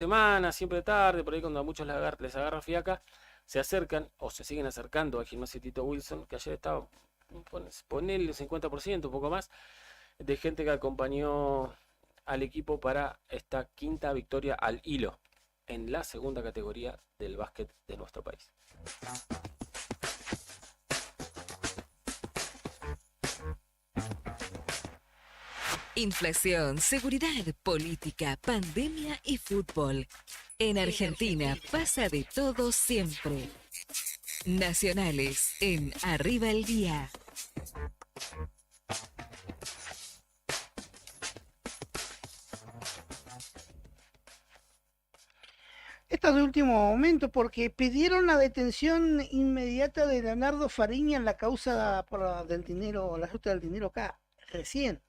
semana, siempre tarde, por ahí cuando a muchos les agarra fiaca, se acercan o se siguen acercando al gimnasio Tito Wilson, que ayer estaba, ponele 50%, un poco más, de gente que acompañó al equipo para esta quinta victoria al hilo en la segunda categoría del básquet de nuestro país. Inflación, seguridad, política, pandemia y fútbol. En Argentina pasa de todo siempre. Nacionales en Arriba el Día. Esto de último momento porque pidieron la detención inmediata de Leonardo Fariña en la causa del dinero, la ruta del dinero acá, recién.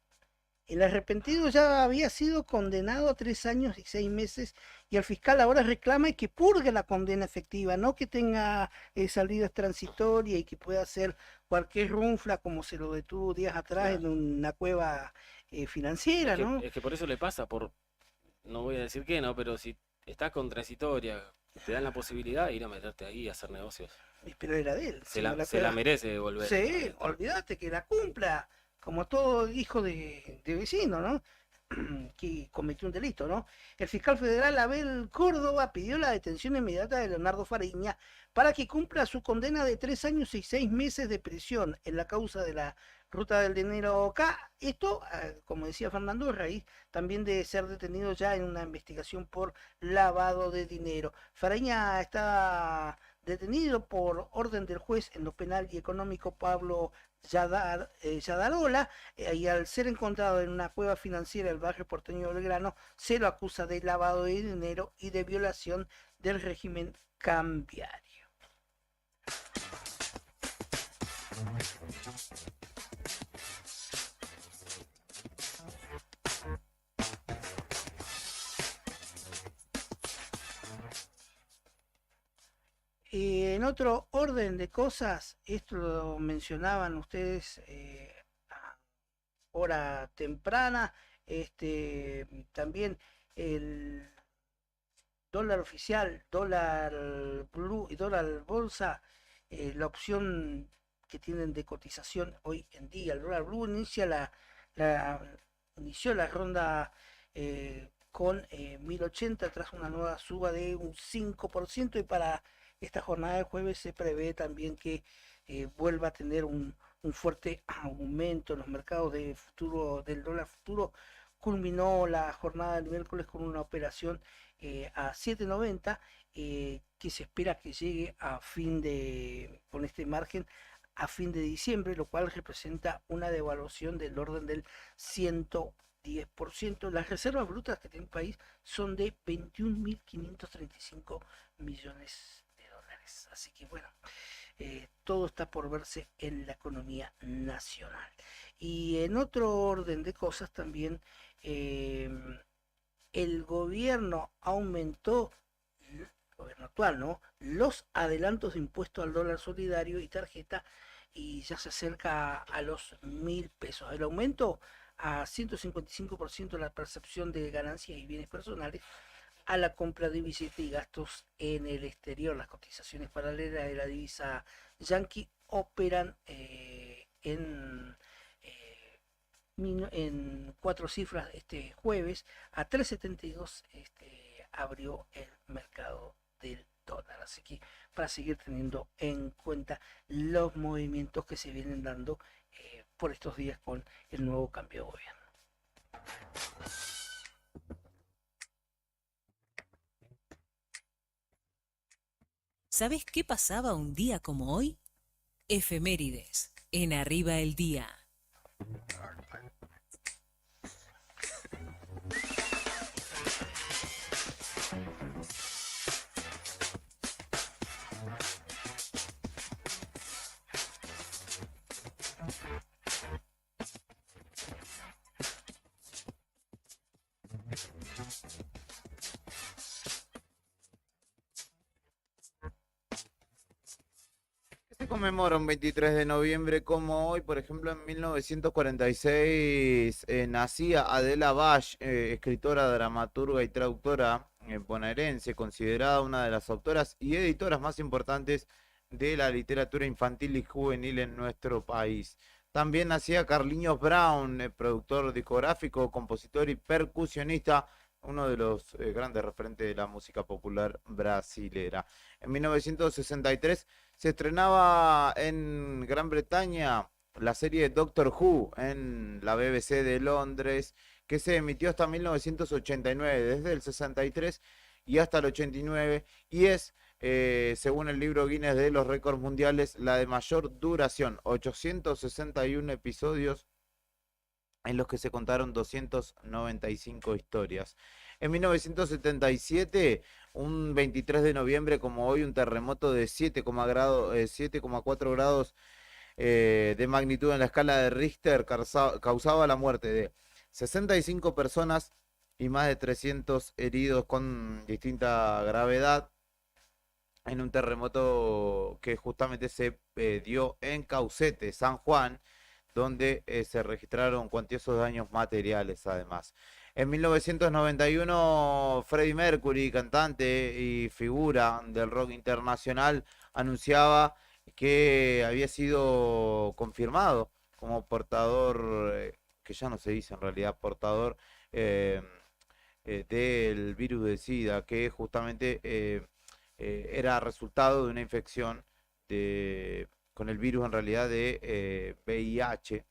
El arrepentido ya había sido condenado a 3 años y 6 meses y el fiscal ahora reclama que purgue la condena efectiva, no que tenga salidas transitorias y que pueda hacer cualquier runfla como se lo detuvo días atrás en Claro. una cueva financiera, ¿no? Es que por eso le pasa, no voy a decir que no, pero si estás con transitoria, te dan la posibilidad de ir a meterte ahí y hacer negocios. Pero era de él, si no la Se la cueva. merece devolver, Sí, obviamente. olvídate que la cumpla, como todo hijo de vecino, ¿no? Que cometió un delito, ¿no? El fiscal federal Abel Córdoba pidió la detención inmediata de Leonardo Fariña para que cumpla su condena de 3 años y 6 meses de prisión en la causa de la ruta del dinero acá. Esto, como decía Fernando, a raíz también de ser detenido ya en una investigación por lavado de dinero. Fariña está detenido por orden del juez en lo penal y económico Pablo Yadarola, y al ser encontrado en una cueva financiera del barrio porteño de Belgrano, se lo acusa de lavado de dinero y de violación del régimen cambiario. En otro orden de cosas, esto lo mencionaban ustedes a hora temprana, también el dólar oficial, dólar blue y dólar bolsa, la opción que tienen de cotización hoy en día. El dólar blue la, inició la ronda con 1080 tras una nueva suba de un 5% y para esta jornada de jueves se prevé también que vuelva a tener un fuerte aumento en los mercados de futuro del dólar futuro. Culminó la jornada del miércoles con una operación a 7.90 que se espera que llegue a con este margen a fin de diciembre, lo cual representa una devaluación del orden del 110%. Las reservas brutas que tiene el país son de 21.535 millones de dólares. Así que bueno, todo está por verse en la economía nacional. Y en otro orden de cosas también, eh, el gobierno aumentó, el gobierno actual, ¿no? Los adelantos de impuesto al dólar solidario y tarjeta y ya se acerca a los 1.000 pesos. El aumento a 155% la percepción de ganancias y bienes personales a la compra de billetes y gastos en el exterior. Las cotizaciones paralelas de la divisa yankee operan en 4 cifras este jueves. A 3.72 abrió el mercado del dólar. Así que para seguir teniendo en cuenta los movimientos que se vienen dando por estos días con el nuevo cambio de gobierno. ¿Sabes qué pasaba un día como hoy? Efemérides en Arriba el Día. Se conmemora un 23 de noviembre como hoy, por ejemplo, en 1946 nacía Adela Bash, escritora, dramaturga y traductora bonaerense, considerada una de las autoras y editoras más importantes de la literatura infantil y juvenil en nuestro país. También nacía Carlinhos Brown, productor discográfico, compositor y percusionista, uno de los grandes referentes de la música popular brasilera. En 1963 se estrenaba en Gran Bretaña la serie Doctor Who en la BBC de Londres, que se emitió hasta 1989, desde el 63 y hasta el 89, y es, según el libro Guinness de los récords mundiales, la de mayor duración, 861 episodios en los que se contaron 295 historias. En 1977, un 23 de noviembre como hoy, un terremoto de 7,4 grados de magnitud en la escala de Richter causaba la muerte de 65 personas y más de 300 heridos con distinta gravedad en un terremoto que justamente se dio en Caucete, San Juan, donde se registraron cuantiosos daños materiales además. En 1991, Freddie Mercury, cantante y figura del rock internacional, anunciaba que había sido confirmado como portador, que ya no se dice en realidad, portador del virus de SIDA, que justamente era resultado de una infección con el virus en realidad de VIH,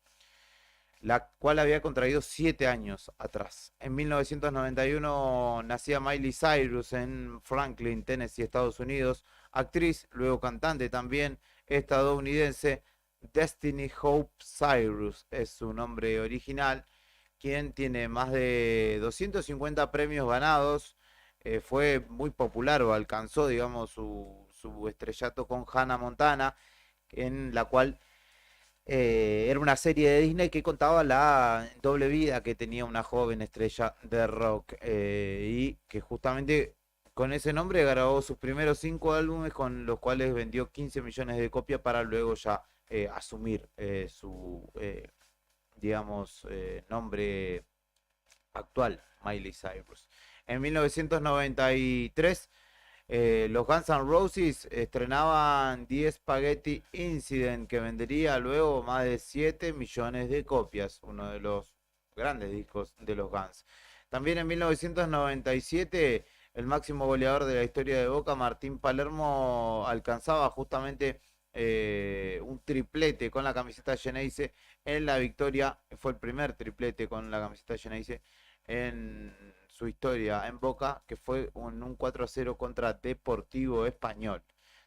la cual había contraído 7 años atrás. En 1991 nacía Miley Cyrus en Franklin, Tennessee, Estados Unidos, actriz, luego cantante también estadounidense. Destiny Hope Cyrus es su nombre original, quien tiene más de 250 premios ganados. Fue muy popular o alcanzó, digamos, su estrellato con Hannah Montana, en la cual era una serie de Disney que contaba la doble vida que tenía una joven estrella de rock, y que justamente con ese nombre grabó sus primeros 5 álbumes, con los cuales vendió 15 millones de copias para luego ya asumir su, digamos, nombre actual, Miley Cyrus. En 1993, los Guns N' Roses estrenaban The Spaghetti Incident, que vendería luego más de 7 millones de copias, uno de los grandes discos de los Guns. También en 1997, el máximo goleador de la historia de Boca, Martín Palermo, alcanzaba justamente un triplete con la camiseta Geneise en la victoria. Fue el primer triplete con la camiseta Geneise en su historia en Boca, que fue un 4-0 contra Deportivo Español.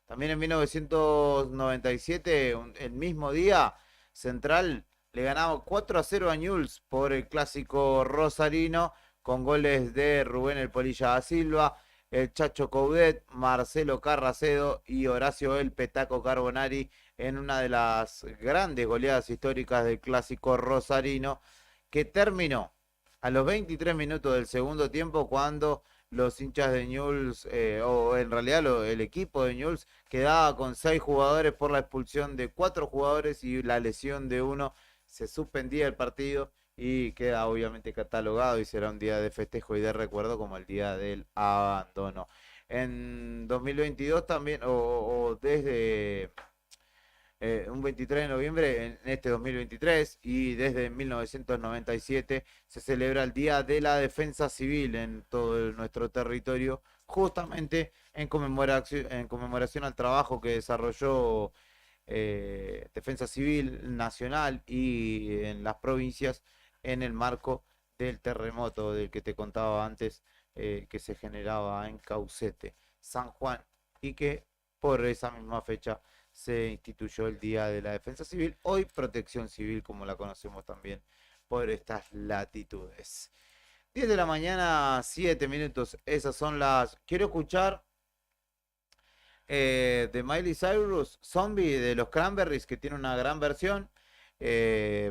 También en 1997, el mismo día, Central le ganaba 4-0 a Newell's por el clásico rosarino, con goles de Rubén El Polilla da Silva, el Chacho Coudet, Marcelo Carracedo y Horacio El Petaco Carbonari, en una de las grandes goleadas históricas del clásico rosarino, que terminó a los 23 minutos del segundo tiempo, cuando los hinchas de Newell's, o en realidad el equipo de Newell's, quedaba con 6 jugadores por la expulsión de 4 jugadores y la lesión de uno. Se suspendía el partido y queda obviamente catalogado y será un día de festejo y de recuerdo como el día del abandono. En 2022 también, o desde un 23 de noviembre en este 2023, y desde 1997 se celebra el Día de la Defensa Civil en todo nuestro territorio, justamente en conmemoración al trabajo que desarrolló Defensa Civil Nacional y en las provincias en el marco del terremoto del que te contaba antes, que se generaba en Caucete, San Juan, y que por esa misma fecha se instituyó el Día de la Defensa Civil, hoy Protección Civil, como la conocemos también por estas latitudes. 10 de la mañana, 7 minutos, esas son las... Quiero escuchar de Miley Cyrus, Zombie, de los Cranberries, que tiene una gran versión,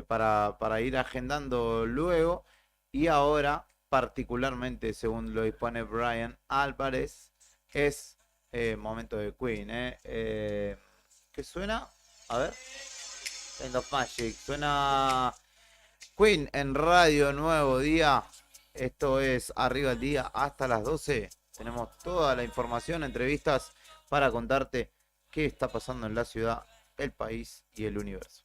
para ir agendando luego. Y ahora, particularmente, según lo dispone Brian Álvarez, es momento de Queen, ¿qué suena? A ver. End of Magic. Suena Queen en Radio Nuevo Día. Esto es Arriba el Día hasta las 12 Tenemos toda la información, entrevistas para contarte qué está pasando en la ciudad, el país y el universo.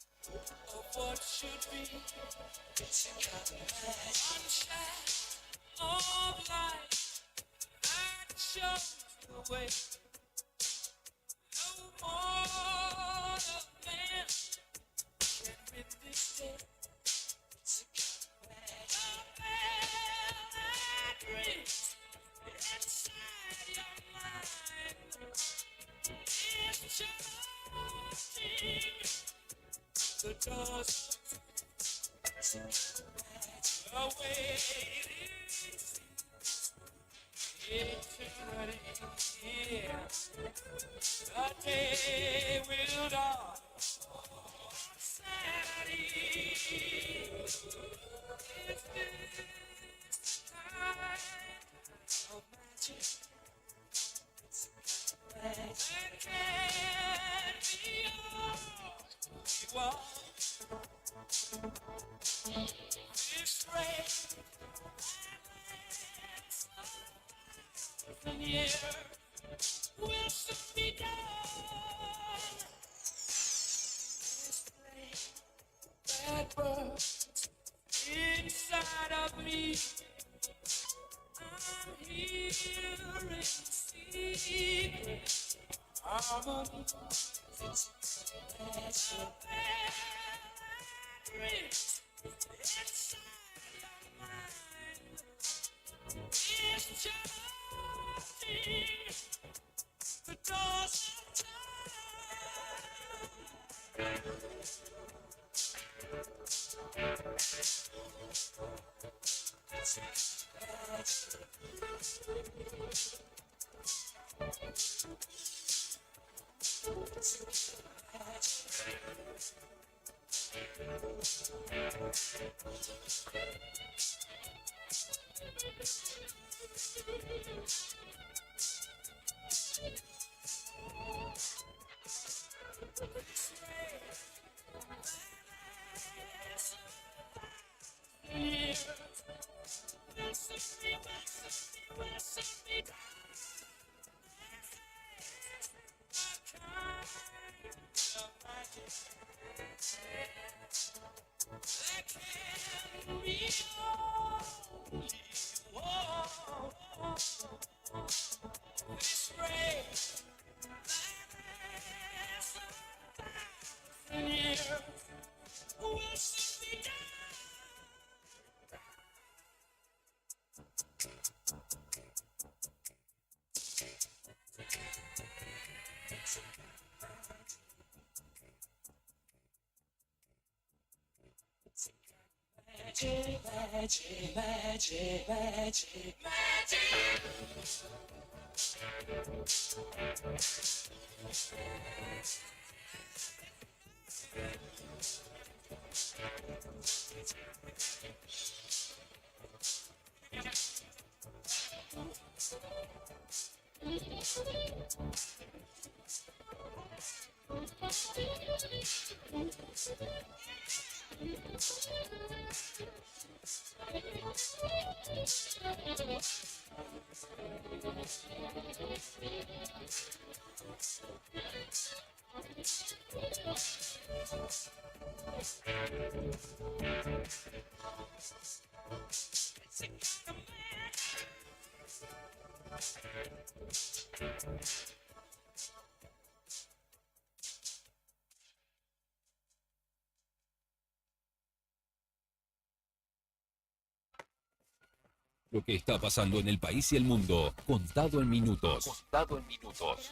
Lo que está pasando en el país y el mundo, contado en minutos. Contado en minutos.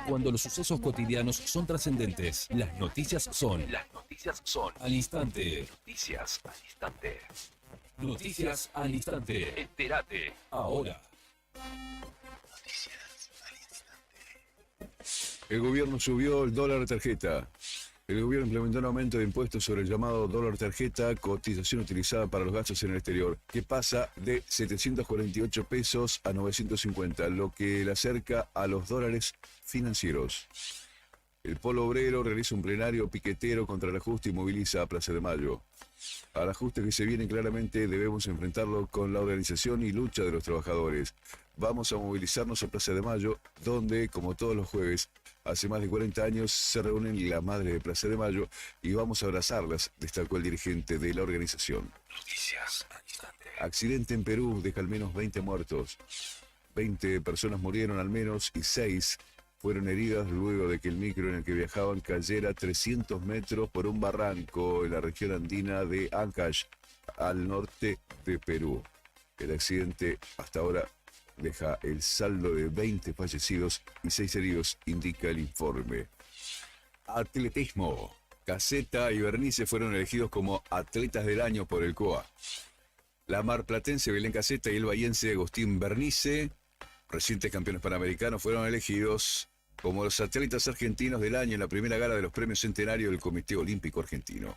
Cuando los sucesos cotidianos son trascendentes, las noticias son. Al instante. Noticias al instante. Noticias al instante. Entérate ahora. El gobierno subió el dólar tarjeta. El gobierno implementó un aumento de impuestos sobre el llamado dólar tarjeta, cotización utilizada para los gastos en el exterior, que pasa de 748 pesos a 950, lo que le acerca a los dólares financieros. El Polo Obrero realiza un plenario piquetero contra el ajuste y moviliza a Plaza de Mayo. Al ajuste que se viene claramente debemos enfrentarlo con la organización y lucha de los trabajadores. vamos a movilizarnos a Plaza de Mayo, donde, como todos los jueves, hace más de 40 años, se reúnen las madres de Plaza de Mayo y vamos a abrazarlas, destacó el dirigente de la organización. Noticias al instante. Accidente en Perú deja al menos 20 muertos. 20 personas murieron al menos y 6 fueron heridas luego de que el micro en el que viajaban cayera 300 metros por un barranco en la región andina de Ancash, al norte de Perú. El accidente hasta ahora deja el saldo de 20 fallecidos y 6 heridos, indica el informe. Atletismo. Caseta y Bernice fueron elegidos como atletas del año por el COA. La marplatense Belén Caseta y el bahiense Agustín Bernice, recientes campeones panamericanos, fueron elegidos como los atletas argentinos del año en la primera gala de los premios centenarios del Comité Olímpico Argentino.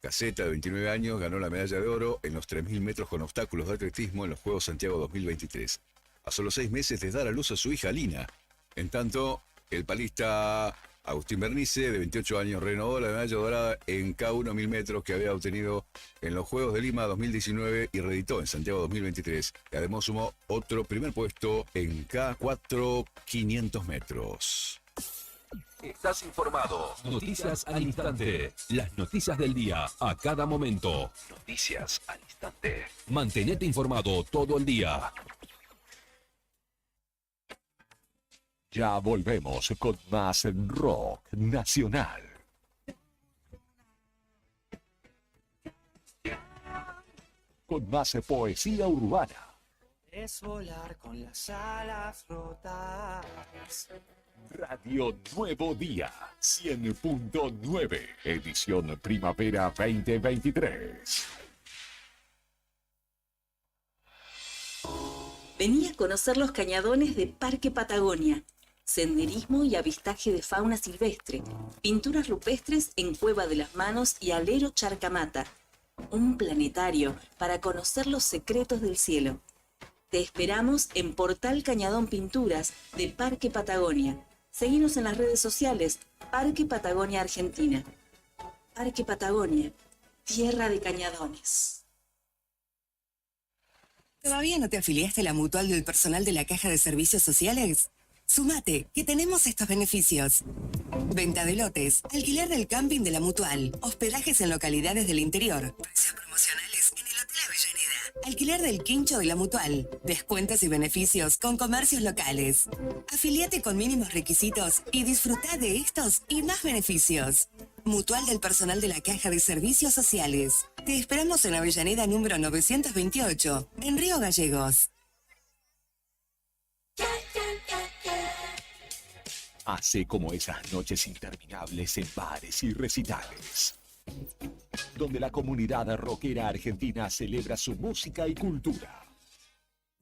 Caseta, de 29 años, ganó la medalla de oro en los 3.000 metros con obstáculos de atletismo en los Juegos Santiago 2023, a solo 6 meses de dar a luz a su hija Lina. En tanto, el palista Agustín Bernice, de 28 años, renovó la medalla dorada en K1 1000 metros que había obtenido en los Juegos de Lima 2019 y reeditó en Santiago 2023. Y además sumó otro primer puesto en K4 500 metros. Estás informado. Noticias al instante. Las noticias del día a cada momento. Noticias al instante. Mantenete informado todo el día. Ya volvemos con más rock nacional. Con más poesía urbana. Es volar con las alas rotas. Radio Nuevo Día 100.9, edición primavera 2023. Vení a conocer los cañadones de Parque Patagonia. Senderismo y avistaje de fauna silvestre. Pinturas rupestres en Cueva de las Manos y Alero Charcamata. Un planetario para conocer los secretos del cielo. Te esperamos en Portal Cañadón Pinturas de Parque Patagonia. Seguinos en las redes sociales, Parque Patagonia Argentina. Parque Patagonia, tierra de cañadones. ¿Todavía no te afiliaste a la mutual del personal de la Caja de Servicios Sociales? Sumate, que tenemos estos beneficios. Venta de lotes, alquiler del camping de la mutual, hospedajes en localidades del interior, precios promocionales en el Hotel Avellaneda, alquiler del quincho de la mutual, descuentos y beneficios con comercios locales. Afiliate con mínimos requisitos y disfruta de estos y más beneficios. Mutual del personal de la Caja de Servicios Sociales. Te esperamos en Avellaneda número 928, en Río Gallegos. Hace como esas noches interminables en bares y recitales, donde la comunidad rockera argentina celebra su música y cultura.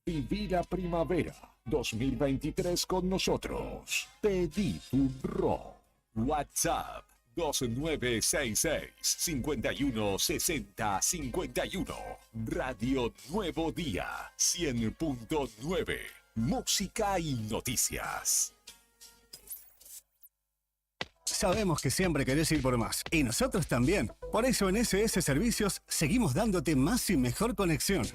Viví la primavera 2023 con nosotros. Pedí tu rock. WhatsApp 2966-516051. Radio Nuevo Día 100.9. Música y noticias. Sabemos que siempre querés ir por más, y nosotros también. Por eso en SS Servicios seguimos dándote más y mejor conexión.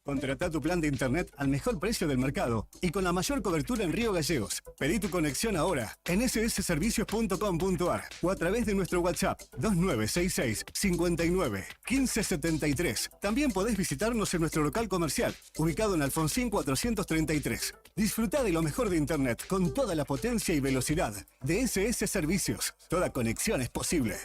Contratá tu plan de internet al mejor precio del mercado y con la mayor cobertura en Río Gallegos. Pedí tu conexión ahora en ssservicios.com.ar o a través de nuestro WhatsApp 2966 59 1573. También podés visitarnos en nuestro local comercial, ubicado en Alfonsín 433. Disfrutá de lo mejor de internet con toda la potencia y velocidad de SS Servicios. Toda conexión es posible.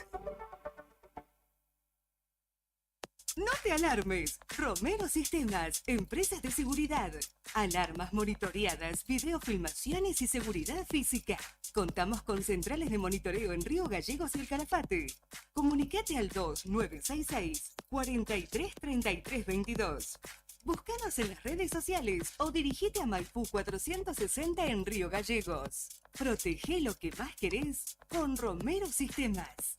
No te alarmes. Romero Sistemas, empresas de seguridad. Alarmas monitoreadas, videofilmaciones y seguridad física. Contamos con centrales de monitoreo en Río Gallegos y El Calafate. Comunicate al 2966 433322. Búscanos en las redes sociales o dirigite a Maipú 460 en Río Gallegos. Protege lo que más querés con Romero Sistemas.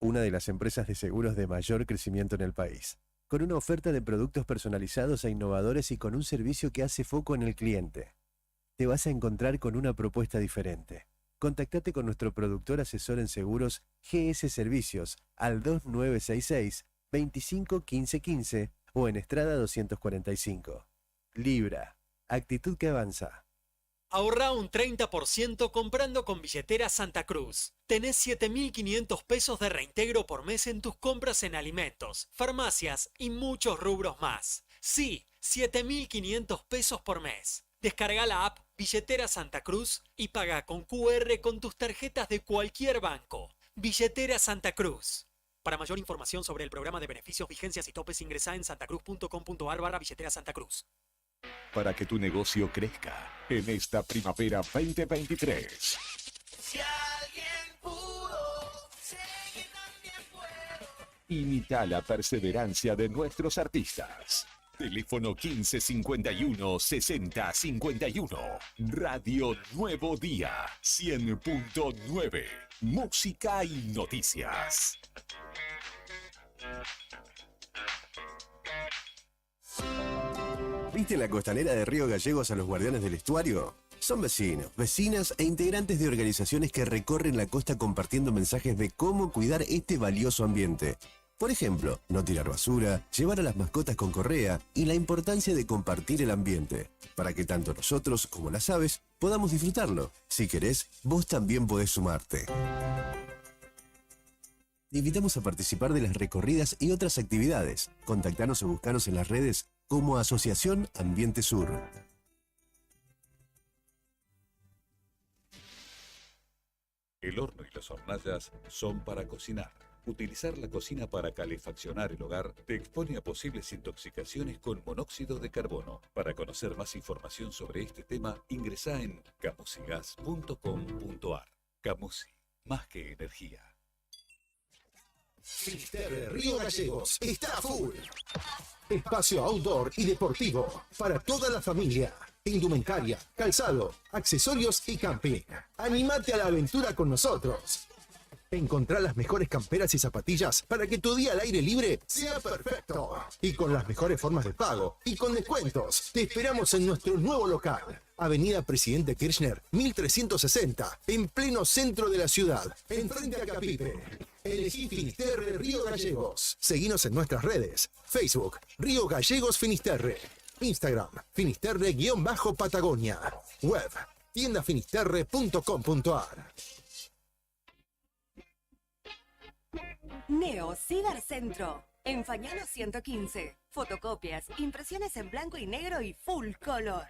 Una de las empresas de seguros de mayor crecimiento en el país, con una oferta de productos personalizados e innovadores y con un servicio que hace foco en el cliente. Te vas a encontrar con una propuesta diferente. Contactate con nuestro productor asesor en seguros GS Servicios al 2966 25 15 15 o en Estrada 245. Libra, actitud que avanza. Ahorrá un 30% comprando con billetera Santa Cruz. Tenés 7.500 pesos de reintegro por mes en tus compras en alimentos, farmacias y muchos rubros más. Sí, 7.500 pesos por mes. Descarga la app Billetera Santa Cruz y paga con QR con tus tarjetas de cualquier banco. Billetera Santa Cruz. Para mayor información sobre el programa de beneficios, vigencias y topes, ingresá en santacruz.com.ar/billetera Santa Cruz. Para que tu negocio crezca en esta primavera 2023. Si alguien pudo, sé que también puedo. Imita la perseverancia de nuestros artistas. Teléfono 1551 60 51. Radio Nuevo Día 100.9. Música y noticias. ¿Viste la costanera de Río Gallegos a los guardianes del estuario? Son vecinos, vecinas e integrantes de organizaciones que recorren la costa compartiendo mensajes de cómo cuidar este valioso ambiente. Por ejemplo, no tirar basura, llevar a las mascotas con correa y la importancia de compartir el ambiente, para que tanto nosotros como las aves podamos disfrutarlo. Si querés, vos también podés sumarte. Te invitamos a participar de las recorridas y otras actividades. Contactanos o buscanos en las redes como Asociación Ambiente Sur. El horno y las hornallas son para cocinar. Utilizar la cocina para calefaccionar el hogar te expone a posibles intoxicaciones con monóxido de carbono. Para conocer más información sobre este tema, ingresá en camusigas.com.ar. Camusi, más que energía. Finisterre Río Gallegos está a full. Espacio outdoor y deportivo para toda la familia. Indumentaria, calzado, accesorios y camping. Animate a la aventura con nosotros. Encontrá las mejores camperas y zapatillas para que tu día al aire libre sea perfecto. Y con las mejores formas de pago y con descuentos. Te esperamos en nuestro nuevo local. Avenida Presidente Kirchner, 1360, en pleno centro de la ciudad, enfrente a Capipe. Elegí Finisterre Río Gallegos. Seguinos en nuestras redes. Facebook, Río Gallegos Finisterre. Instagram, Finisterre-Patagonia. Web, tiendafinisterre.com.ar. Neo Cibercentro. En Fañano 115. Fotocopias, impresiones en blanco y negro y full color.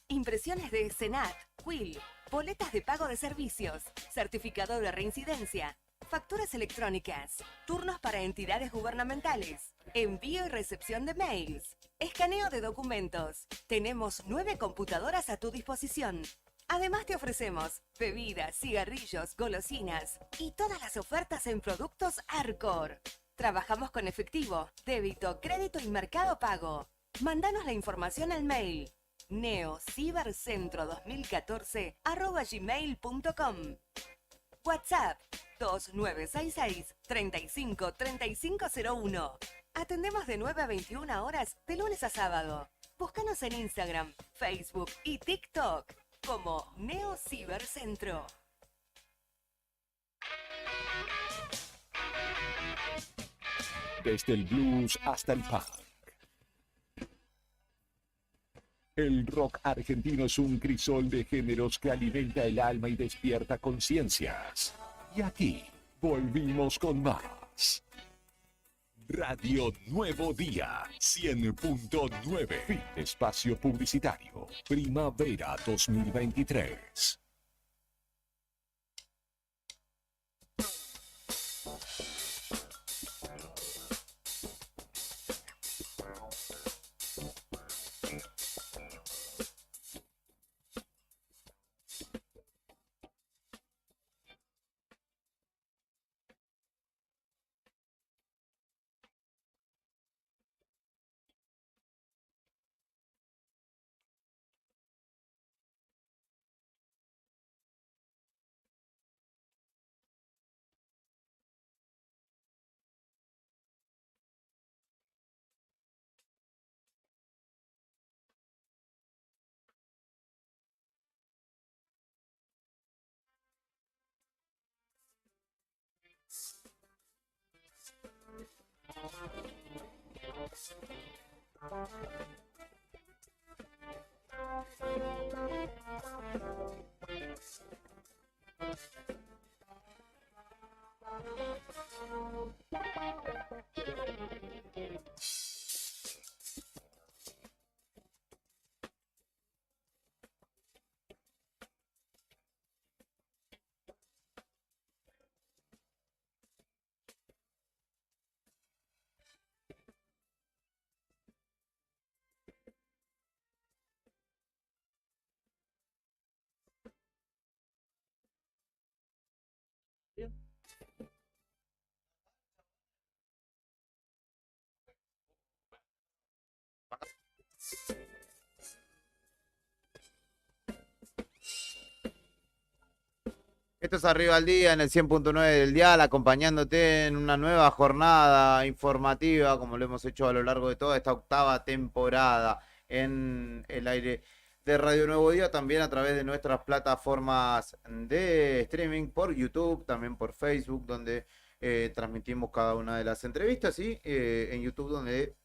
Impresiones de Senat, Quill, boletas de pago de servicios, certificado de reincidencia, facturas electrónicas, turnos para entidades gubernamentales, envío y recepción de mails, escaneo de documentos. Tenemos 9 computadoras a tu disposición. Además te ofrecemos bebidas, cigarrillos, golosinas y todas las ofertas en productos Arcor. Trabajamos con efectivo, débito, crédito y mercado pago. Mándanos la información al mail neocibercentro2014@gmail.com. WhatsApp 2966 35 3501. Atendemos de 9 a 21 horas de lunes a sábado. Búscanos en Instagram, Facebook y TikTok como Neo Cibercentro. Desde el blues hasta el punk. El rock argentino es un crisol de géneros que alimenta el alma y despierta conciencias. Y aquí volvimos con más. Radio Nuevo Día 100.9. Fin de espacio publicitario. Primavera 2023. Esto es Arriba al Día en el 100.9 del dial, acompañándote en una nueva jornada informativa, como lo hemos hecho a lo largo de toda esta octava temporada en el aire de Radio Nuevo Día, también a través de nuestras plataformas de streaming por YouTube, también por Facebook, donde transmitimos cada una de las entrevistas, y en YouTube, donde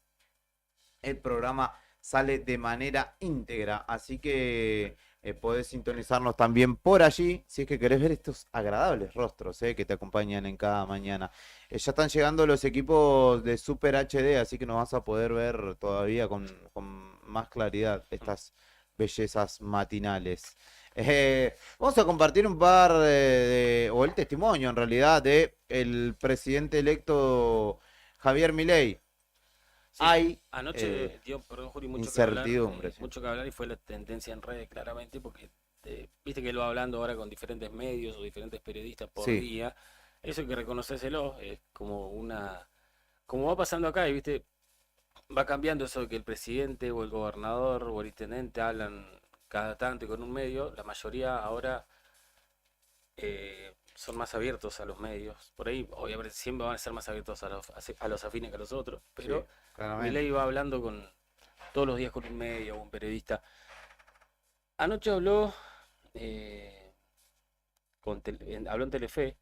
el programa sale de manera íntegra. Así que podés sintonizarnos también por allí, si es que querés ver estos agradables rostros que te acompañan en cada mañana. Ya están llegando los equipos de Super HD, así que nos vas a poder ver todavía con más claridad estas bellezas matinales. Vamos a compartir un par o el testimonio en realidad de el presidente electo Javier Milei. Sí, Hay anoche dio, perdón, Juli, incertidumbre. Sí. mucho que hablar, y fue la tendencia en redes claramente, porque viste que él va hablando ahora con diferentes medios o diferentes periodistas por Sí. día. Eso hay que reconocérselo, es como va pasando acá, y viste, va cambiando eso de que el presidente o el gobernador o el intendente hablan cada tanto y con un medio. La mayoría ahora son más abiertos a los medios. Por ahí, obviamente, siempre van a ser más abiertos a los afines que a los otros, pero Sí, claramente. Milei va hablando todos los días con un medio o un periodista. Anoche habló, habló en Telefe,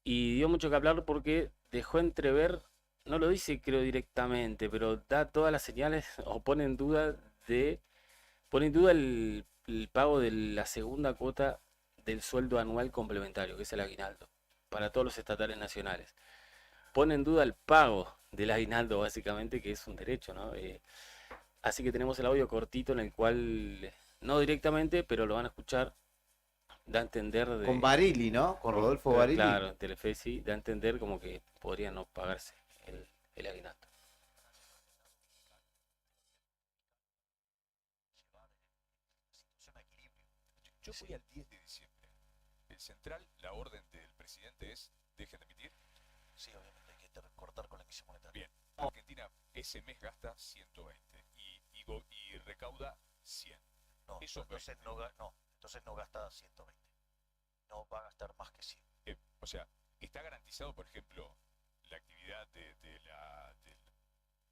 y dio mucho que hablar porque dejó entrever, no lo dice creo directamente, pero da todas las señales o pone en duda el pago de la segunda cuota del sueldo anual complementario, que es el aguinaldo, para todos los estatales nacionales. Pone en duda el pago del aguinaldo, básicamente, que es un derecho, ¿no? Así que tenemos el audio cortito en el cual, no directamente, pero lo van a escuchar, da a entender de... Con Barili, ¿no? Con Rodolfo Barili. Claro, en Telefe sí, da a entender como que podría no pagarse el aguinaldo. Yo fui al 10 de diciembre. El central, la orden del presidente es, dejen de emitir. Sí, obviamente hay que cortar con la emisión monetaria. Bien, Argentina ese mes gasta 120 y recauda 100. No, Eso entonces no gasta 120. No va a gastar más que 100. O sea, está garantizado, por ejemplo, la actividad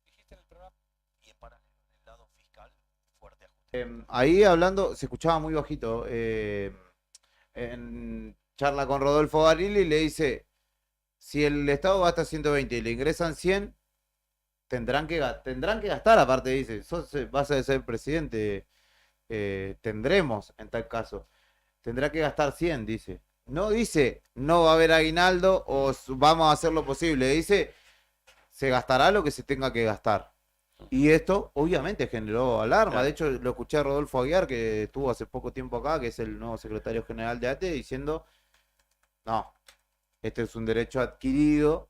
dijiste en el programa. Y en paralelo, en el lado fiscal, fuerte ajuste. Ahí hablando, se escuchaba muy bajito, en charla con Rodolfo Barili, le dice, si el Estado gasta 120 y le ingresan 100, tendrán que gastar, aparte dice, vas a ser presidente, tendremos en tal caso, tendrá que gastar 100, dice. No dice, no va a haber aguinaldo o vamos a hacer lo posible, dice, se gastará lo que se tenga que gastar. Y esto obviamente generó alarma. Claro. De hecho, lo escuché a Rodolfo Aguiar, que estuvo hace poco tiempo acá, que es el nuevo secretario general de ATE, diciendo, no, este es un derecho adquirido,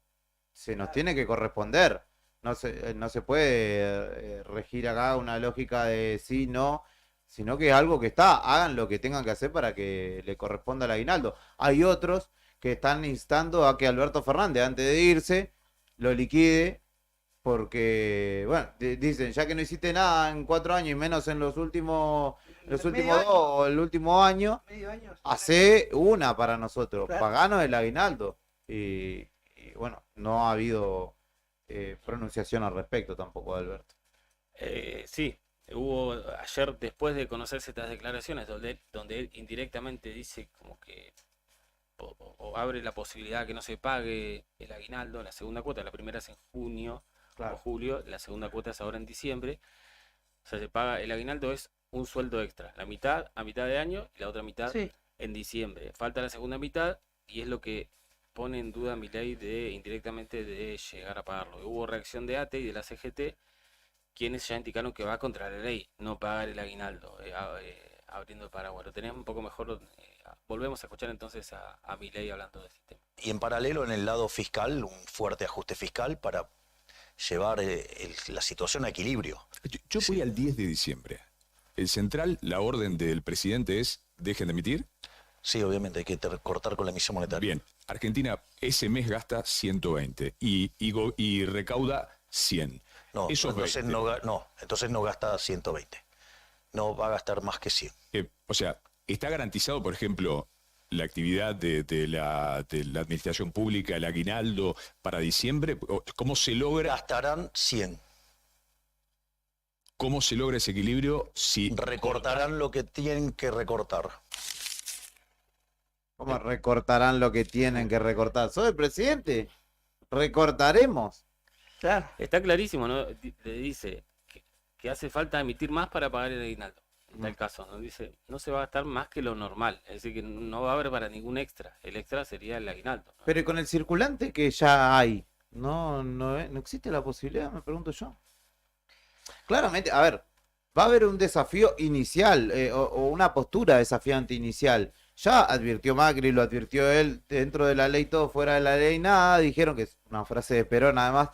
se nos tiene que corresponder. No se puede regir acá una lógica de sí, no, sino que es algo que está, hagan lo que tengan que hacer para que le corresponda el aguinaldo. Hay otros que están instando a que Alberto Fernández, antes de irse, lo liquide, porque, bueno, dicen, ya que no hiciste nada en 4 años y menos en los últimos 2 o el último año, hace una para nosotros, Claro. paganos el aguinaldo. Y bueno, no ha habido pronunciación al respecto tampoco de Alberto. Sí, hubo ayer, después de conocerse estas declaraciones, donde él indirectamente dice como que o abre la posibilidad que no se pague el aguinaldo, la segunda cuota, la primera es en junio, Claro. o julio, la segunda cuota es ahora en diciembre. O sea, se paga, el aguinaldo es un sueldo extra, la mitad a mitad de año y la otra mitad Sí. en diciembre. Falta la segunda mitad y es lo que pone en duda a Milei de indirectamente de llegar a pagarlo. Hubo reacción de ATE y de la CGT, quienes ya indicaron que va contra la ley no pagar el aguinaldo, abriendo el paraguas. Lo tenés un poco mejor. Volvemos a escuchar entonces a Milei hablando de este tema. Y en paralelo, en el lado fiscal, un fuerte ajuste fiscal para llevar la situación a equilibrio. Yo voy al 10 de diciembre. El central, la orden del presidente es, dejen de emitir. Sí, obviamente, hay que cortar con la emisión monetaria. Bien, Argentina ese mes gasta 120 y recauda 100. No, Eso es entonces 20. entonces no gasta 120. No va a gastar más que 100. O sea, ¿está garantizado, por ejemplo, la actividad de la administración pública, el aguinaldo para diciembre? ¿Cómo se logra? Gastarán 100. ¿Cómo se logra ese equilibrio si recortarán lo que tienen que recortar? ¿Cómo recortarán lo que tienen que recortar? ¿Soy el presidente? Recortaremos. Claro. Está clarísimo, ¿no? Le dice que hace falta emitir más para pagar el aguinaldo. En tal caso, ¿no? Dice, no se va a gastar más que lo normal. Es decir, que no va a haber para ningún extra. El extra sería el aguinaldo. Pero ¿y con el circulante que ya hay? No existe la posibilidad, me pregunto yo. Claramente, a ver, va a haber un desafío inicial o una postura desafiante inicial. Ya advirtió Macri, lo advirtió él, dentro de la ley todo, fuera de la ley nada. Dijeron que es una frase de Perón además.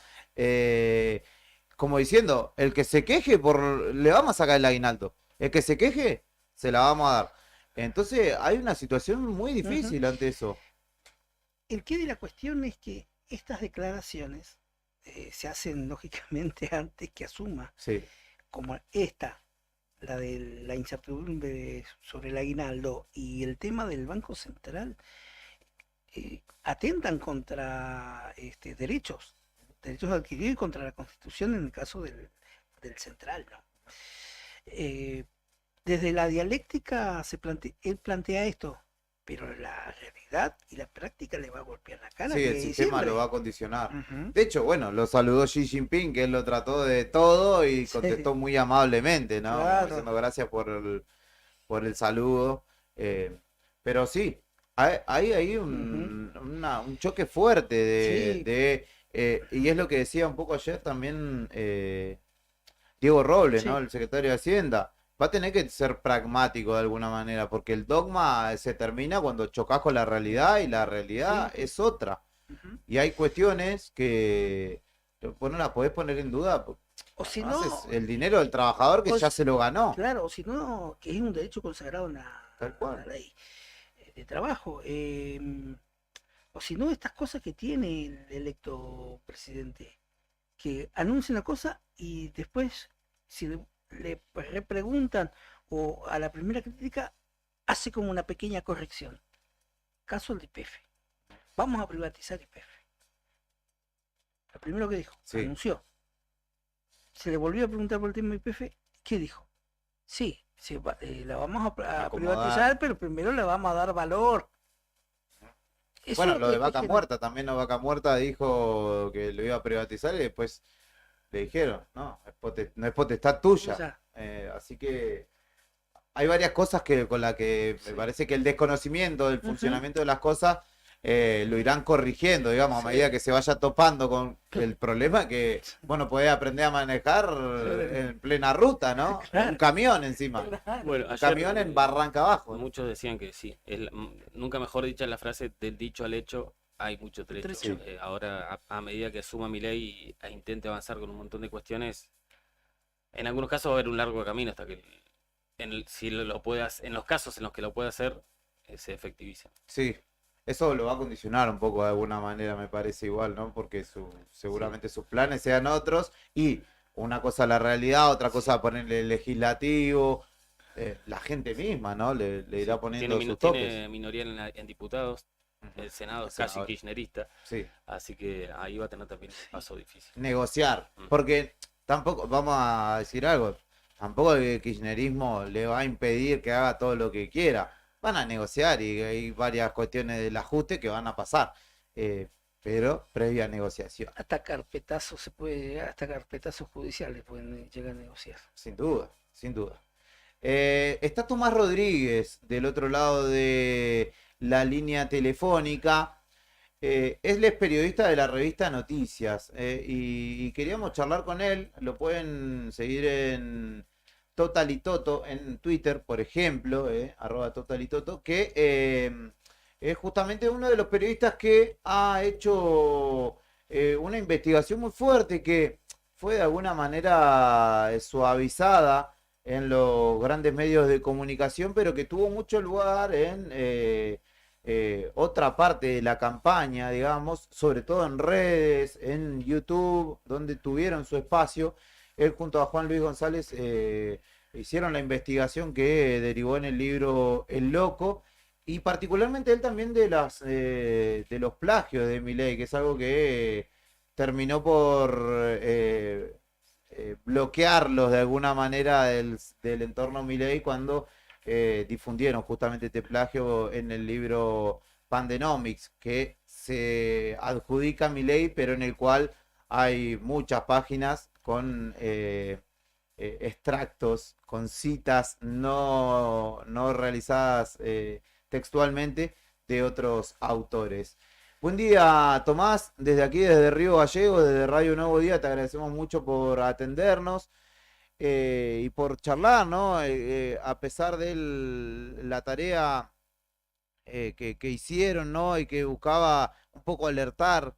Como diciendo, el que se queje, le vamos a sacar el aguinaldo. El que se queje, se la vamos a dar. Entonces hay una situación muy difícil ante eso. El qué de la cuestión es que estas declaraciones se hacen lógicamente antes que asuma, Sí. como esta, la de la incertidumbre sobre el aguinaldo y el tema del Banco Central, atentan contra derechos adquiridos y contra la Constitución en el caso del Central, ¿no? Desde la dialéctica él plantea esto, pero la realidad y la práctica le va a golpear la cara. Sí, que el sistema siempre. lo va a condicionar. Ujú. De hecho, bueno, lo saludó Xi Jinping, que él lo trató de todo y contestó muy amablemente, ¿no? Claro. Diciendo gracias por el saludo. Pero sí, hay un choque fuerte y es lo que decía un poco ayer también Diego Robles, ¿no? El secretario de Hacienda. Va a tener que ser pragmático de alguna manera, porque el dogma se termina cuando chocas con la realidad y la realidad es otra. Y hay cuestiones que vos no la podés poner en duda. O si Además, no, es el dinero del trabajador que o ya si- se lo ganó. Claro, o si no, que es un derecho consagrado en la ley de trabajo. O si no, estas cosas que tiene el electo presidente, que anuncia una cosa y después, si le repreguntan o a la primera crítica, hace como una pequeña corrección. Caso del YPF. Vamos a privatizar YPF. Lo primero que dijo, Sí. anunció. Se le volvió a preguntar por el tema YPF, ¿qué dijo? Sí, la vamos a Acomodar. privatizar, pero primero le vamos a dar valor. Eso Bueno, es lo de que Vaca genera- Muerta, también la Vaca Muerta dijo que lo iba a privatizar y después le dijeron, no, no es potestad tuya. O sea. Así que hay varias cosas con las que me parece que el desconocimiento del funcionamiento de las cosas lo irán corrigiendo, digamos, a medida que se vaya topando con el problema que, bueno, podés aprender a manejar en plena ruta, ¿no? Un camión encima. Bueno, Un ayer, camión en barranca abajo. muchos decían que sí. Nunca mejor dicha la frase del dicho al hecho, hay mucho trecho. trecho. Ahora, a medida que asuma Milei e intente avanzar con un montón de cuestiones, en algunos casos va a haber un largo camino hasta que si lo puedas, en los casos en los que lo pueda hacer, se efectivice. Sí, eso lo va a condicionar un poco de alguna manera, me parece igual, ¿no? Porque seguramente sus planes sean otros y una cosa la realidad, otra cosa ponerle el legislativo, la gente misma, ¿no? Le irá poniendo sus toques. Tiene minoría en diputados, el Senado es casi kirchnerista, Sí. así que ahí va a tener también un paso difícil. Negociar, porque tampoco, vamos a decir algo, tampoco el kirchnerismo le va a impedir que haga todo lo que quiera. Van a negociar y hay varias cuestiones del ajuste que van a pasar. pero previa negociación. Hasta carpetazos se puede llegar, hasta carpetazos judiciales pueden llegar a negociar. Sin duda, sin duda. Está Tomás Rodríguez del otro lado de la línea telefónica. Él es periodista de la revista Noticias y queríamos charlar con él. Lo pueden seguir en Totalitoto en Twitter, por ejemplo, @Totalitoto, que es justamente uno de los periodistas que ha hecho una investigación muy fuerte que fue de alguna manera suavizada en los grandes medios de comunicación, pero que tuvo mucho lugar en otra parte de la campaña, digamos, sobre todo en redes, en YouTube, donde tuvieron su espacio. Él junto a Juan Luis González hicieron la investigación que derivó en el libro El Loco, y particularmente él también de los plagios de Milei, que es algo que terminó por bloquearlos de alguna manera del entorno Milei cuando difundieron justamente este plagio en el libro Pandenomics, que se adjudica a Milei, pero en el cual hay muchas páginas con extractos, con citas no realizadas textualmente de otros autores. Buen día, Tomás, desde aquí, desde Río Gallegos, desde Radio Nuevo Día, te agradecemos mucho por atendernos y por charlar, ¿no? A pesar de la tarea que hicieron, ¿no? Y que buscaba un poco alertar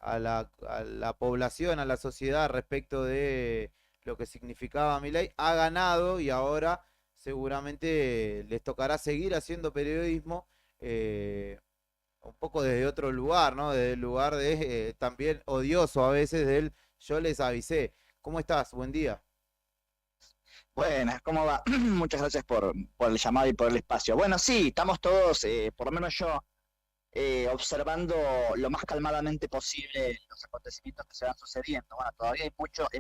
a la población, a la sociedad respecto de lo que significaba Milei, ha ganado y ahora seguramente les tocará seguir haciendo periodismo un poco desde otro lugar, ¿no? Desde el lugar de también odioso a veces del yo les avisé. ¿Cómo estás? Buen día. Buenas, ¿cómo va? Muchas gracias por el llamado y por el espacio. Bueno, sí, estamos todos, por lo menos yo, observando lo más calmadamente posible los acontecimientos que se van sucediendo. Bueno, todavía hay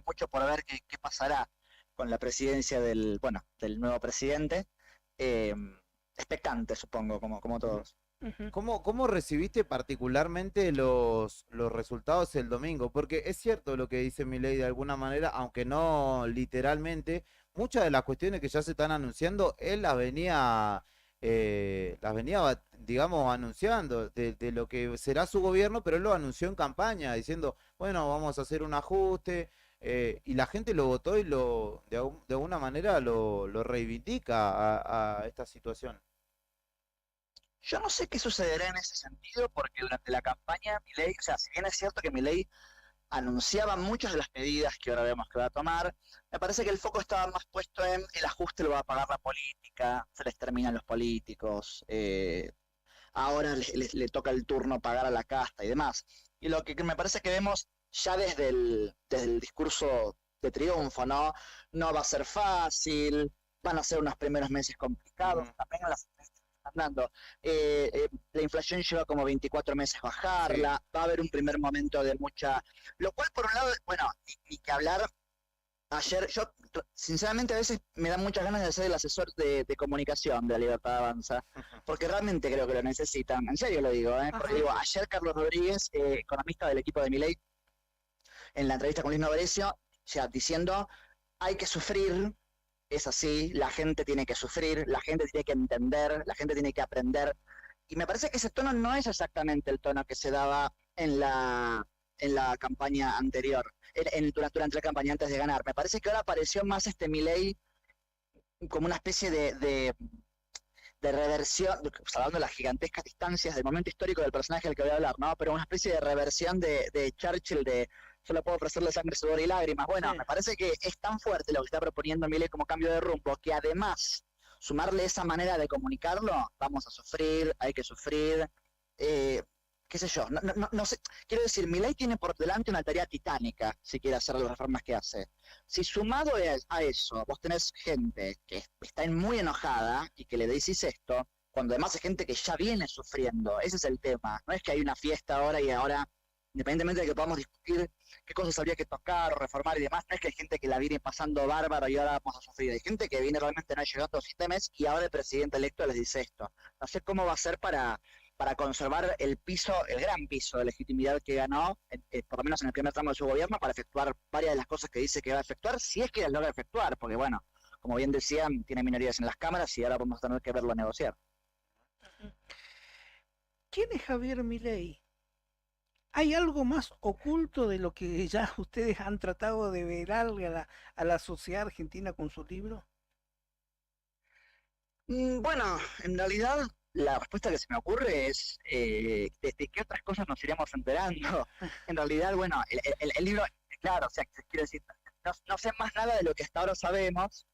mucho por ver qué pasará con la presidencia del nuevo presidente. Expectante, supongo, como todos. ¿Cómo recibiste particularmente los resultados el domingo? Porque es cierto lo que dice Milei de alguna manera, aunque no literalmente, muchas de las cuestiones que ya se están anunciando, él las venía, digamos, anunciando de lo que será su gobierno, pero él lo anunció en campaña, diciendo, bueno, vamos a hacer un ajuste, y la gente lo votó y de alguna manera lo reivindica a esta situación. Yo no sé qué sucederá en ese sentido, porque durante la campaña Milei, o sea, si bien es cierto que Milei anunciaba muchas de las medidas que ahora vemos que va a tomar, me parece que el foco estaba más puesto en el ajuste lo va a pagar la política, se les terminan los políticos, ahora le toca el turno pagar a la casta y demás. Y lo que me parece que vemos ya desde el discurso de triunfo, ¿no? No va a ser fácil, van a ser unos primeros meses complicados, también en las hablando. La inflación lleva como 24 meses bajarla, sí. Va a haber un primer momento de mucha... Lo cual, por un lado, bueno, ni que hablar. Ayer, yo sinceramente a veces me dan muchas ganas de ser el asesor de comunicación de la Libertad Avanza, porque realmente creo que lo necesitan, en serio lo digo, porque digo, ayer Carlos Rodríguez, economista del equipo de Milei, en la entrevista con Luis Novarecio, ya diciendo, hay que sufrir. Es así, la gente tiene que sufrir, la gente tiene que entender, la gente tiene que aprender. Y me parece que ese tono no es exactamente el tono que se daba en la campaña anterior, durante la campaña antes de ganar. Me parece que ahora apareció más Milei como una especie de reversión, hablando de las gigantescas distancias del momento histórico del personaje del que voy a hablar, ¿no? Pero una especie de reversión de Churchill de solo puedo ofrecerle sangre, sudor y lágrimas. Bueno, sí. Me parece que es tan fuerte lo que está proponiendo Milei como cambio de rumbo, que además, sumarle esa manera de comunicarlo, vamos a sufrir, hay que sufrir, qué sé yo, no sé, quiero decir, Milei tiene por delante una tarea titánica, si quiere hacer las reformas que hace. Si sumado a eso, vos tenés gente que está muy enojada y que le decís esto, cuando además hay gente que ya viene sufriendo, ese es el tema, no es que hay una fiesta ahora y ahora, independientemente de que podamos discutir qué cosas habría que tocar o reformar y demás, no es que hay gente que la viene pasando bárbaro y ahora vamos a sufrir, hay gente que viene realmente no llegando a los sistemas y ahora el presidente electo les dice esto. No sé cómo va a ser para para conservar el piso, el gran piso de legitimidad que ganó, por lo menos en el primer tramo de su gobierno, para efectuar varias de las cosas que dice que va a efectuar, si es que las logra efectuar, porque bueno, como bien decían, tiene minorías en las cámaras y ahora vamos a tener que verlo negociar. ¿Quién es Javier Milei? ¿Hay algo más oculto de lo que ya ustedes han tratado de velarle a la sociedad argentina con su libro? Bueno, en realidad la respuesta que se me ocurre es ¿de qué otras cosas nos iremos enterando? En realidad, bueno, el libro, claro, o sea, quiero decir, no sé más nada de lo que hasta ahora sabemos.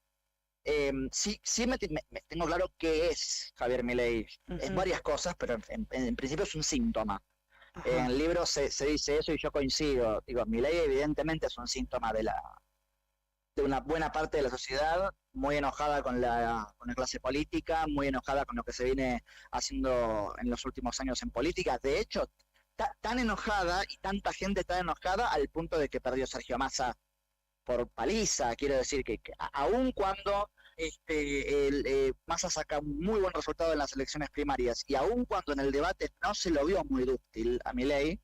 Sí me tengo claro qué es Javier Milei. Es varias cosas, pero en principio es un síntoma. En el libro se dice eso y yo coincido. Digo, Milei evidentemente es un síntoma de una buena parte de la sociedad, muy enojada con la clase política, muy enojada con lo que se viene haciendo en los últimos años en política. De hecho, tan enojada y tanta gente tan enojada al punto de que perdió Sergio Massa por paliza. Quiero decir que aun cuando Massa saca un muy buen resultado en las elecciones primarias y aun cuando en el debate no se lo vio muy dúctil a Milei,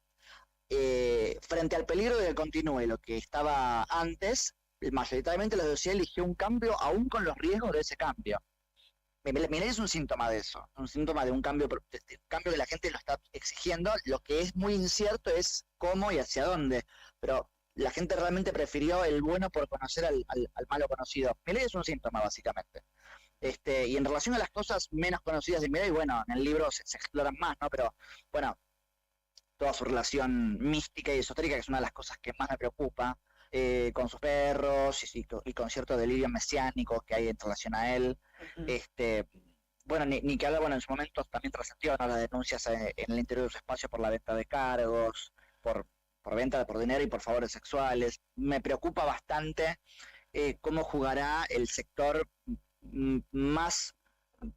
frente al peligro de que continúe lo que estaba antes, mayoritariamente la sociedad eligió un cambio aún con los riesgos de ese cambio. Milei es un síntoma de eso, un síntoma de un cambio que la gente lo está exigiendo. Lo que es muy incierto es cómo y hacia dónde, pero la gente realmente prefirió el bueno por conocer al malo conocido. Milei es un síntoma, básicamente. Y en relación a las cosas menos conocidas de Milei, bueno, en el libro se exploran más, ¿no? Pero, bueno, toda su relación mística y esotérica, que es una de las cosas que más me preocupa, con sus perros y con cierto delirio mesiánico que hay en relación a él. Bueno, ni que habla, bueno, en su momento también trascendió, ¿no?, las denuncias en el interior de su espacio por la venta de cargos, por venta por dinero y por favores sexuales. Me preocupa bastante cómo jugará el sector más,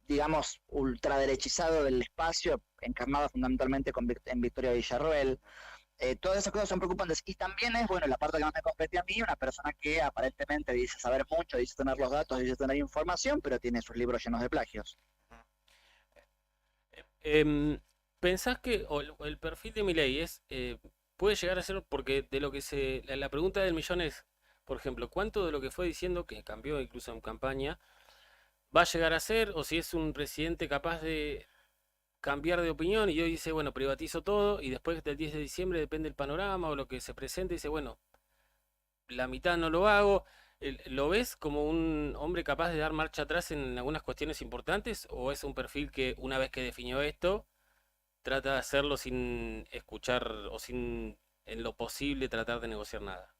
digamos, ultraderechizado del espacio, encarnado fundamentalmente en Victoria Villarroel. Todas esas cosas son preocupantes. Y también es, bueno, la parte que más me compete a mí, una persona que aparentemente dice saber mucho, dice tener los datos, dice tener información, pero tiene sus libros llenos de plagios. ¿Pensás que el perfil de Milei puede llegar a ser, porque de lo que la pregunta del millón es, por ejemplo, ¿cuánto de lo que fue diciendo, que cambió incluso en campaña, va a llegar a ser, o si es un presidente capaz de cambiar de opinión y hoy dice, bueno, privatizo todo y después del 10 de diciembre depende del panorama o lo que se presente, dice, bueno, la mitad no lo hago? ¿Lo ves como un hombre capaz de dar marcha atrás en algunas cuestiones importantes, o es un perfil que una vez que definió esto trata de hacerlo sin escuchar o sin, en lo posible, tratar de negociar nada?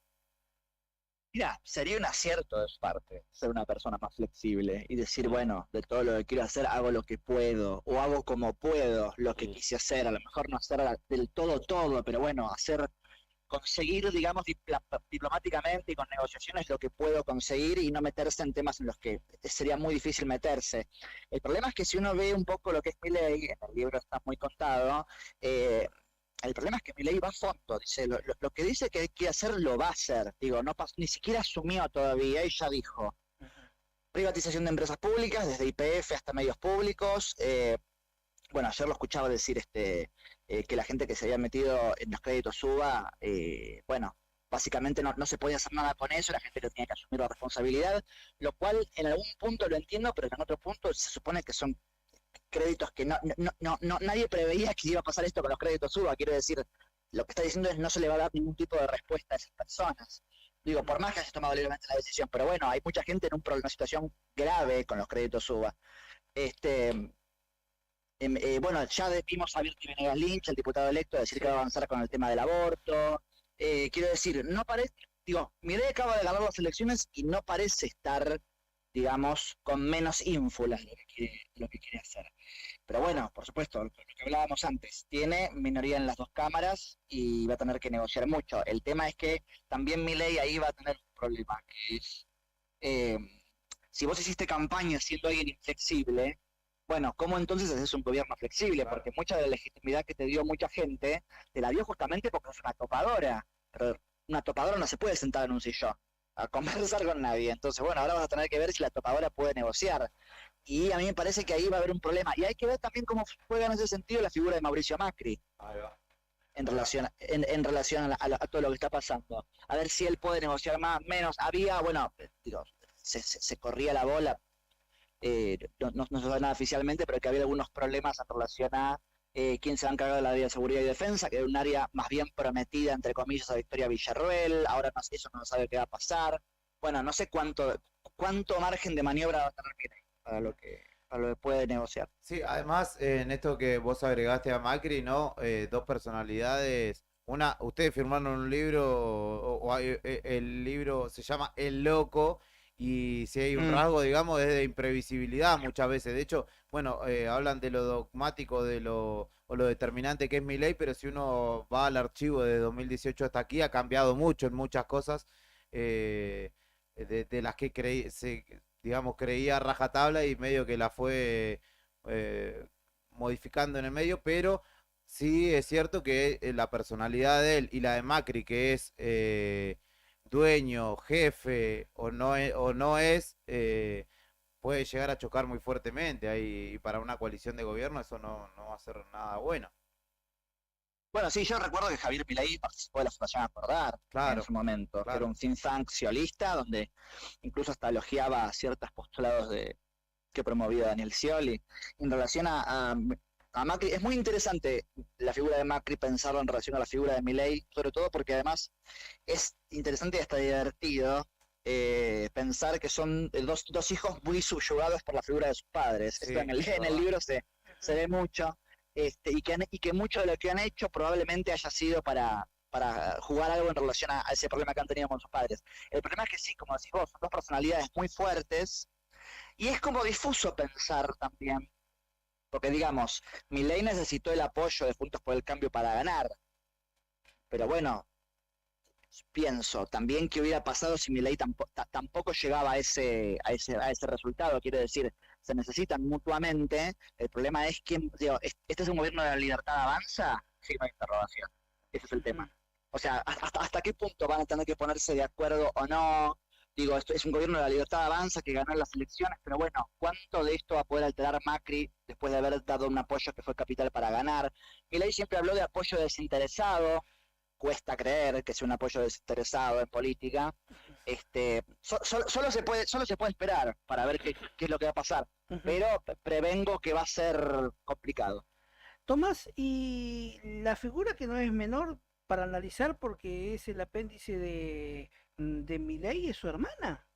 Mira, sería un acierto de su parte ser una persona más flexible y decir, bueno, de todo lo que quiero hacer hago lo que puedo, o hago como puedo lo que quise hacer. A lo mejor no hacer del todo, pero bueno, conseguir, digamos, diplomáticamente y con negociaciones lo que puedo conseguir y no meterse en temas en los que sería muy difícil meterse. El problema es que si uno ve un poco lo que es Milei, en el libro está muy contado, el problema es que Milei va a fondo, dice, lo que dice que hay que hacer, lo va a hacer. Digo, ni siquiera asumió todavía y ya dijo. Privatización de empresas públicas, desde YPF hasta medios públicos. Bueno, ayer lo escuchaba decir que la gente que se había metido en los créditos UBA, bueno, básicamente no se podía hacer nada con eso, la gente que tenía que asumir la responsabilidad, lo cual en algún punto lo entiendo, pero en otro punto se supone que son créditos que nadie preveía que iba a pasar esto con los créditos UBA. Quiero decir, lo que está diciendo es no se le va a dar ningún tipo de respuesta a esas personas. Digo, por más que haya tomado libremente la decisión, pero bueno, hay mucha gente en una situación grave con los créditos UBA. Bueno, ya vimos a Virti Venegas Lynch, el diputado electo, decir que va a avanzar con el tema del aborto. Quiero decir, no parece, Milei acaba de ganar las elecciones y no parece estar, digamos, con menos ínfulas lo que quiere hacer. Pero bueno, por supuesto, lo que hablábamos antes, tiene minoría en las dos cámaras y va a tener que negociar mucho. El tema es que también Milei ahí va a tener un problema, que es, si vos hiciste campaña siendo alguien inflexible, bueno, ¿cómo entonces haces un gobierno flexible? Porque mucha de la legitimidad que te dio mucha gente, te la dio justamente porque es una topadora. Pero una topadora no se puede sentar en un sillón a conversar con nadie. Entonces, bueno, ahora vas a tener que ver si la topadora puede negociar. Y a mí me parece que ahí va a haber un problema. Y hay que ver también cómo juega en ese sentido la figura de Mauricio Macri. En relación, a todo lo que está pasando. A ver si él puede negociar más, menos. Había, bueno, digo, se corría la bola, no se sabe nada oficialmente, pero que había algunos problemas en relación a quién se va a encargar de la área de seguridad y defensa, que era un área más bien prometida, entre comillas, a Victoria Villarroel. Ahora eso no sabe qué va a pasar. Bueno, no sé cuánto margen de maniobra va a tener Milei para lo que puede negociar. Sí, además, en esto que vos agregaste a Macri, ¿no? Dos personalidades. Una, ustedes firmaron un libro, el libro se llama El Loco, y si hay un rasgo, digamos, es de imprevisibilidad muchas veces. De hecho, bueno, hablan de lo dogmático, o lo determinante que es Milei, pero si uno va al archivo de 2018 hasta aquí, ha cambiado mucho en muchas cosas, de las que digamos, creía rajatabla y medio que la fue modificando en el medio, pero sí es cierto que la personalidad de él y la de Macri, que es dueño, jefe o no es, puede llegar a chocar muy fuertemente ahí, y para una coalición de gobierno eso no va a ser nada bueno. Bueno, sí, yo recuerdo que Javier Milei participó de la Fundación Acordar en su momento, que era un think tank sciolista, donde incluso hasta elogiaba ciertos postulados que promovía Daniel Scioli. En relación a Macri, es muy interesante la figura de Macri, pensarlo en relación a la figura de Milei, sobre todo porque además es interesante y hasta divertido pensar que son dos hijos muy subyugados por la figura de sus padres. Sí, esto en el libro se ve mucho. Y que mucho de lo que han hecho probablemente haya sido para jugar algo en relación a ese problema que han tenido con sus padres. El problema es que sí, como decís vos, son dos personalidades muy fuertes, y es como difuso pensar también, porque digamos, Milei necesitó el apoyo de Juntos por el Cambio para ganar, pero bueno, pienso también qué hubiera pasado si Milei tampoco llegaba a ese resultado. Quiero decir, se necesitan mutuamente. El problema es que, digo, ¿este es un gobierno de la libertad avanza? Signo de interrogación. Ese es el tema. O sea, ¿hasta qué punto van a tener que ponerse de acuerdo o no? Digo, esto es un gobierno de la libertad avanza que ganó las elecciones, pero bueno, ¿cuánto de esto va a poder alterar Macri después de haber dado un apoyo que fue capital para ganar? Milei siempre habló de apoyo desinteresado. Cuesta creer que sea un apoyo desinteresado en política. Solo se puede esperar para ver qué es lo que va a pasar, pero prevengo que va a ser complicado. Tomás, y la figura que no es menor para analizar, porque es el apéndice de Milei, es su hermana.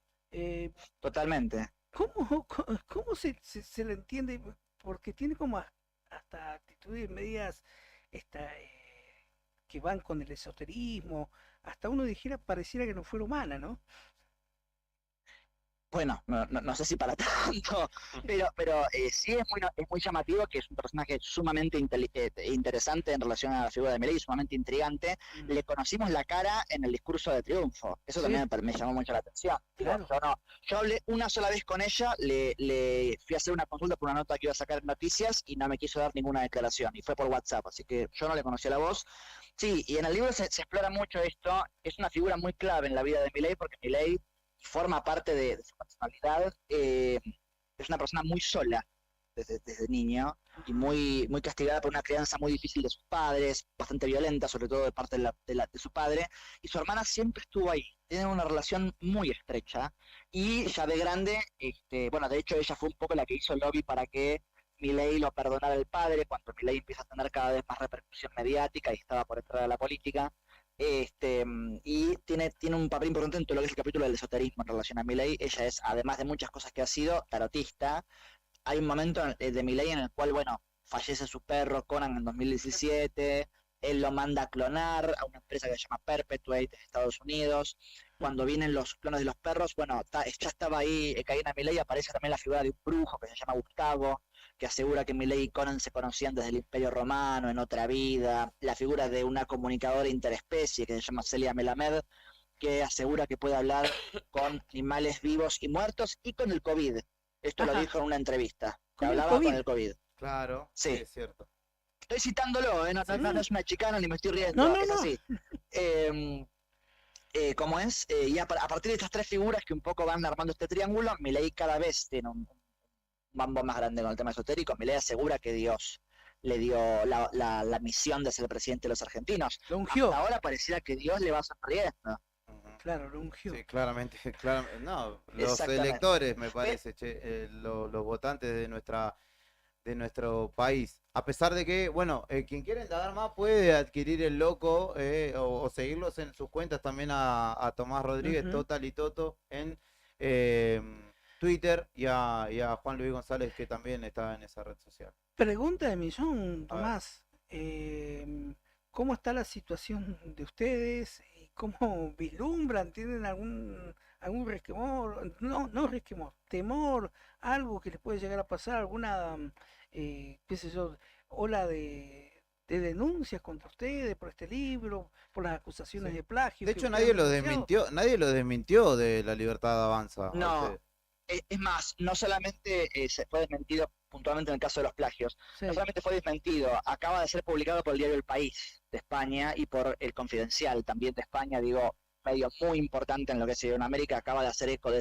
Totalmente. ¿Cómo se le entiende? Porque tiene como hasta actitudes medias que van con el esoterismo, hasta uno pareciera que no fuera humana, ¿no? Bueno, no sé si para tanto, pero sí es muy llamativo, que es un personaje sumamente interesante en relación a la figura de Milei, sumamente intrigante. Le conocimos la cara en el discurso de triunfo, eso también me llamó mucho la atención. Claro. Yo hablé una sola vez con ella, le fui a hacer una consulta por una nota que iba a sacar en Noticias y no me quiso dar ninguna declaración, y fue por WhatsApp, así que yo no le conocía la voz. Sí, y en el libro se explora mucho esto. Es una figura muy clave en la vida de Milei, porque Milei forma parte de su personalidad. Es una persona muy sola desde niño, y muy castigada por una crianza muy difícil de sus padres, bastante violenta, sobre todo de parte de su padre, y su hermana siempre estuvo ahí. Tienen una relación muy estrecha, y ya de grande, bueno, de hecho ella fue un poco la que hizo el lobby para que Milei lo perdonara al padre, cuando Milei empieza a tener cada vez más repercusión mediática y estaba por entrar a la política. Y tiene un papel importante en todo lo que es el capítulo del esoterismo en relación a Milei. Ella es, además de muchas cosas que ha sido, tarotista. Hay un momento de Milei en el cual, bueno, fallece su perro Conan en 2017, él lo manda a clonar a una empresa que se llama Perpetuate en Estados Unidos. Cuando vienen los clones de los perros, bueno, ya estaba ahí Caína Milei, aparece también la figura de un brujo que se llama Gustavo, que asegura que Milei y Conan se conocían desde el Imperio Romano, en otra vida. La figura de una comunicadora interespecie que se llama Celia Melamed, que asegura que puede hablar con animales vivos y muertos y con el COVID. Esto lo dijo en una entrevista, que hablaba con el COVID. Claro, sí, es cierto. Estoy citándolo, no es una chicana ni me estoy riendo, es así. ¿Cómo es? Y a partir de estas tres figuras que un poco van armando este triángulo, Milei cada vez tiene un mambo más grande con el tema esotérico. Milei asegura que Dios le dio la misión de ser el presidente de los argentinos. Lo ungió. Hasta ahora pareciera que Dios le va sonriendo. Claro, lo ungió. Sí, claramente, no, los Exactamente. electores, me parece, los votantes de nuestro país. A pesar de que, bueno, quien quiera indagar más puede adquirir el loco o seguirlos en sus cuentas también a Tomás Rodríguez, Ujú. Total y Toto, en Twitter y a Juan Luis González, que también está en esa red social. Pregunta de millón, A ver. Tomás. ¿Cómo está la situación de ustedes? ¿Y cómo vislumbran? ¿Tienen algún resquemor? No resquemor, temor, algo que les puede llegar a pasar, alguna, qué sé yo, ola de denuncias contra ustedes por este libro, por las acusaciones de plagio? De que hecho, ustedes nadie han lo denunciado? nadie lo desmintió de La Libertad Avanza. a No, ustedes. es más, no solamente se fue desmentido puntualmente en el caso de los plagios, Sí. no solamente fue desmentido, acaba de ser publicado por el diario El País de España y por El Confidencial también de España, digo, medio muy importante en lo que es América, acaba de hacer eco de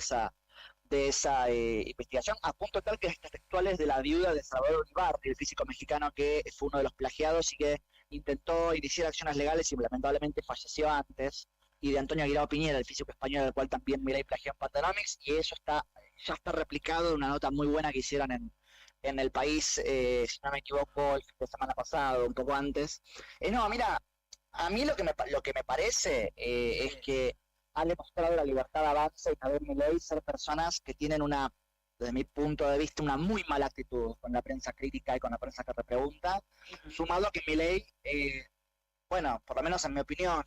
esa investigación, a punto tal que estas textuales de la viuda de Salvador Uribarri, el físico mexicano que fue uno de los plagiados y que intentó iniciar acciones legales y lamentablemente falleció antes, y de Antonio Aguirre Piñera, el físico español, al cual también Milei plagió en Panoramix, y eso ya está replicado en una nota muy buena que hicieron en El País, si no me equivoco, el fin de semana pasado, un poco antes. No, mira, a mí lo que me parece es que ha demostrado La Libertad Avanza y Javier Milei ser personas que tienen desde mi punto de vista, una muy mala actitud con la prensa crítica y con la prensa que repregunta, sumado a que Milei, bueno, por lo menos en mi opinión,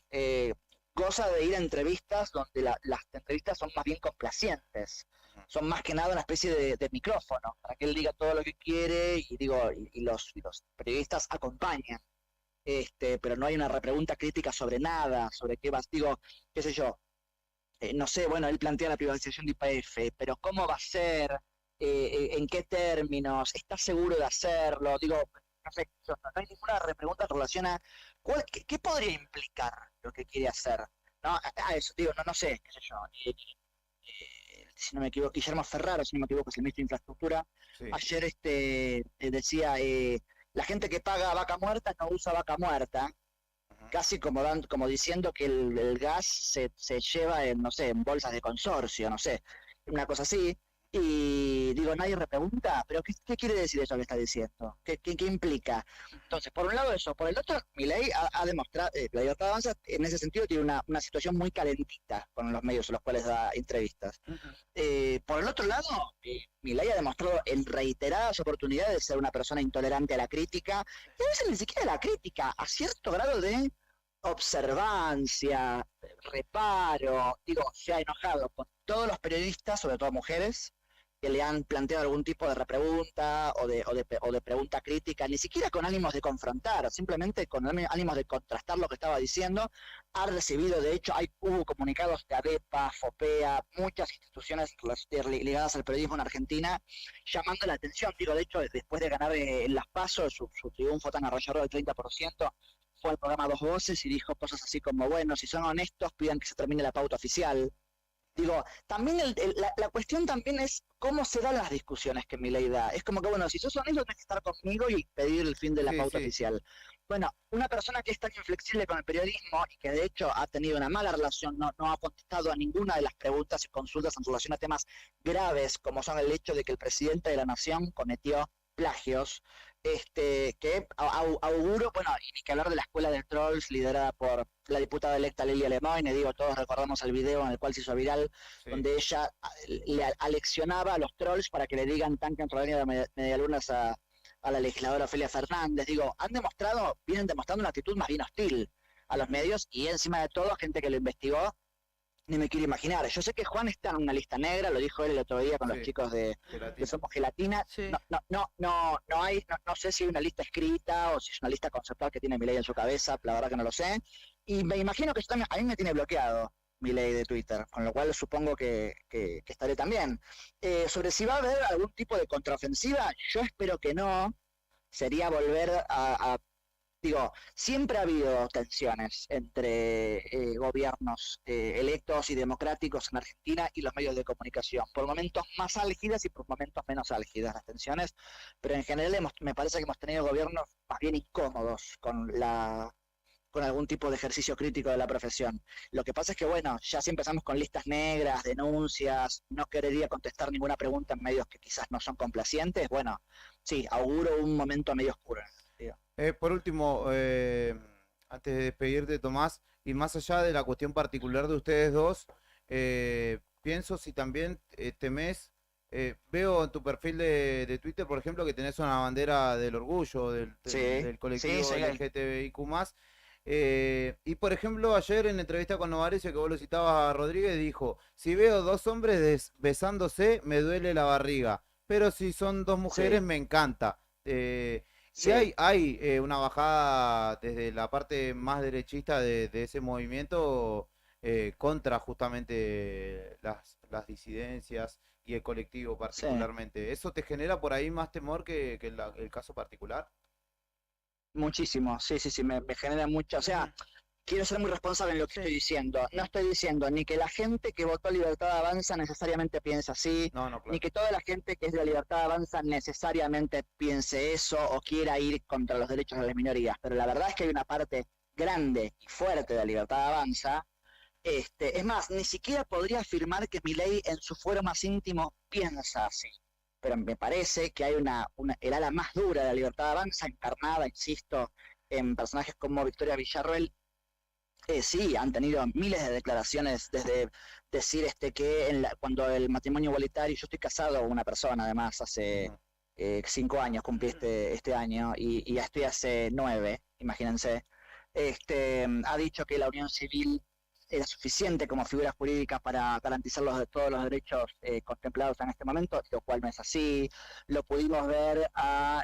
goza de ir a entrevistas donde las entrevistas son más bien complacientes, son más que nada una especie de micrófono, para que él diga todo lo que quiere y los periodistas acompañan. Pero no hay una repregunta crítica sobre nada, sobre qué qué sé yo, no sé, bueno, él plantea la privatización de YPF, pero ¿cómo va a ser? ¿En qué términos? ¿Estás seguro de hacerlo? No sé, no hay ninguna repregunta en relación a qué podría implicar lo que quiere hacer. No, eso, no sé, qué sé yo. Si no me equivoco, Guillermo Ferraro, si no me equivoco, es el ministro de Infraestructura, Sí. ayer decía, la gente que paga vaca muerta no usa vaca muerta, casi como diciendo que el gas se lleva en, no sé, en bolsas de consorcio, no sé, una cosa así. Y nadie repregunta, pero ¿qué quiere decir eso que está diciendo? ¿Qué implica? Entonces, por un lado eso, por el otro, Milei ha demostrado, La Libertad Avanza en ese sentido tiene una situación muy calentita con los medios a los cuales da entrevistas. Por el otro lado, Milei ha demostrado en reiteradas oportunidades de ser una persona intolerante a la crítica, y a veces ni siquiera a la crítica, a cierto grado de observancia, reparo, se ha enojado con todos los periodistas, sobre todo mujeres, que le han planteado algún tipo de repregunta o de pregunta crítica, ni siquiera con ánimos de confrontar, simplemente con ánimos de contrastar lo que estaba diciendo. Ha recibido, de hecho, hubo comunicados de ADEPA, FOPEA, muchas instituciones ligadas al periodismo en Argentina, llamando la atención. De hecho, después de ganar en las PASO, su triunfo tan arrollador del 30%, fue al programa Dos Voces y dijo cosas así como, bueno, si son honestos, pidan que se termine la pauta oficial. También la cuestión también es cómo se dan las discusiones que Milei da. Es como que, bueno, si sos honesto, tenés que estar conmigo y pedir el fin de la pauta oficial. Bueno, una persona que es tan inflexible con el periodismo y que de hecho ha tenido una mala relación, no ha contestado a ninguna de las preguntas y consultas en relación a temas graves, como son el hecho de que el presidente de la nación cometió plagios, que auguro, bueno, y ni que hablar de la escuela de trolls liderada por la diputada electa Lilia Lemoyne, todos recordamos el video en el cual se hizo viral, donde ella le aleccionaba a los trolls para que le digan tanque en realidad de medialunas a la legisladora Ofelia Fernández. Vienen demostrando una actitud más bien hostil a los medios y encima de todo gente que lo investigó. Ni me quiero imaginar. Yo sé que Juan está en una lista negra, lo dijo él el otro día con los chicos de Somos Gelatina. No sé si hay una lista escrita o si es una lista conceptual que tiene Milei en su cabeza, la verdad que no lo sé. Y me imagino que a mí me tiene bloqueado Milei de Twitter, con lo cual supongo que estaré también. Sobre si va a haber algún tipo de contraofensiva, yo espero que no. Sería volver a Digo, siempre ha habido tensiones entre gobiernos electos y democráticos en Argentina y los medios de comunicación, por momentos más álgidas y por momentos menos álgidas las tensiones, pero en general me parece que hemos tenido gobiernos más bien incómodos con algún tipo de ejercicio crítico de la profesión. Lo que pasa es que, bueno, ya si empezamos con listas negras, denuncias, no querería contestar ninguna pregunta en medios que quizás no son complacientes, bueno, sí, auguro un momento medio oscuro. Por último, antes de despedirte, Tomás, y más allá de la cuestión particular de ustedes dos, pienso si también temés, veo en tu perfil de Twitter, por ejemplo, que tenés una bandera del orgullo del colectivo sí, LGTBIQ+. Y por ejemplo, ayer en entrevista con Novarecio, que vos lo citabas a Rodríguez, dijo: si veo dos hombres besándose, me duele la barriga, pero si son dos mujeres, me encanta. Si hay una bajada desde la parte más derechista de ese movimiento contra justamente las disidencias y el colectivo particularmente. ¿Eso te genera por ahí más temor que el caso particular? Muchísimo, sí, me genera mucho, o sea, quiero ser muy responsable en lo que estoy diciendo. No estoy diciendo ni que la gente que votó Libertad Avanza necesariamente piensa así, ni que toda la gente que es de la Libertad Avanza necesariamente piense eso o quiera ir contra los derechos de las minorías, pero la verdad es que hay una parte grande y fuerte de la Libertad Avanza. Es más, ni siquiera podría afirmar que Milei en su fuero más íntimo piensa así. Pero me parece que hay el ala más dura de la Libertad Avanza, encarnada, insisto, en personajes como Victoria Villarroel. Sí, han tenido miles de declaraciones, desde decir que cuando el matrimonio igualitario, yo estoy casado con una persona además hace 5 años, cumplí este año, y ya estoy hace 9, imagínense. Ha dicho que la unión civil era suficiente como figura jurídica para garantizar todos los derechos contemplados en este momento, lo cual no es así. Lo pudimos ver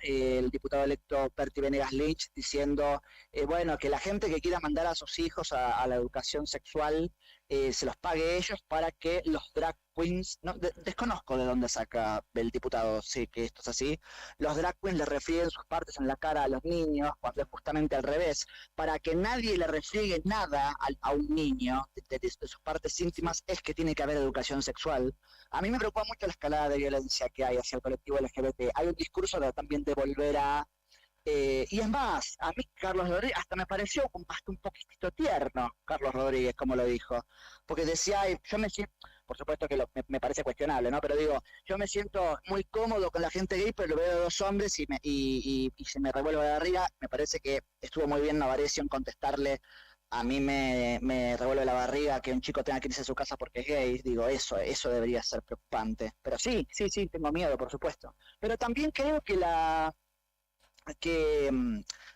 el diputado electo Perti Venegas Lynch diciendo, bueno, que la gente que quiera mandar a sus hijos a la educación sexual se los pague ellos para que los drag queens, no, desconozco de dónde saca el diputado, sí que esto es así, los drag queens le refrieguen sus partes en la cara a los niños, cuando es justamente al revés, para que nadie le refriegue nada a un niño de sus partes íntimas, es que tiene que haber educación sexual. A mí me preocupa mucho la escalada de violencia que hay hacia el colectivo LGBT. Hay un discurso también de volver a... y es más, a mí Carlos Rodríguez hasta me pareció hasta un poquitito tierno, Carlos Rodríguez, como lo dijo, porque decía, yo me siento, por supuesto que me parece cuestionable, ¿no? Pero digo, yo me siento muy cómodo con la gente gay, pero lo veo de dos hombres y se me revuelve la barriga. Me parece que estuvo muy bien Novarecio en contestarle. A mí me revuelve la barriga que un chico tenga que irse a su casa porque es gay. Digo, eso debería ser preocupante. Pero sí, tengo miedo, por supuesto. Pero también creo que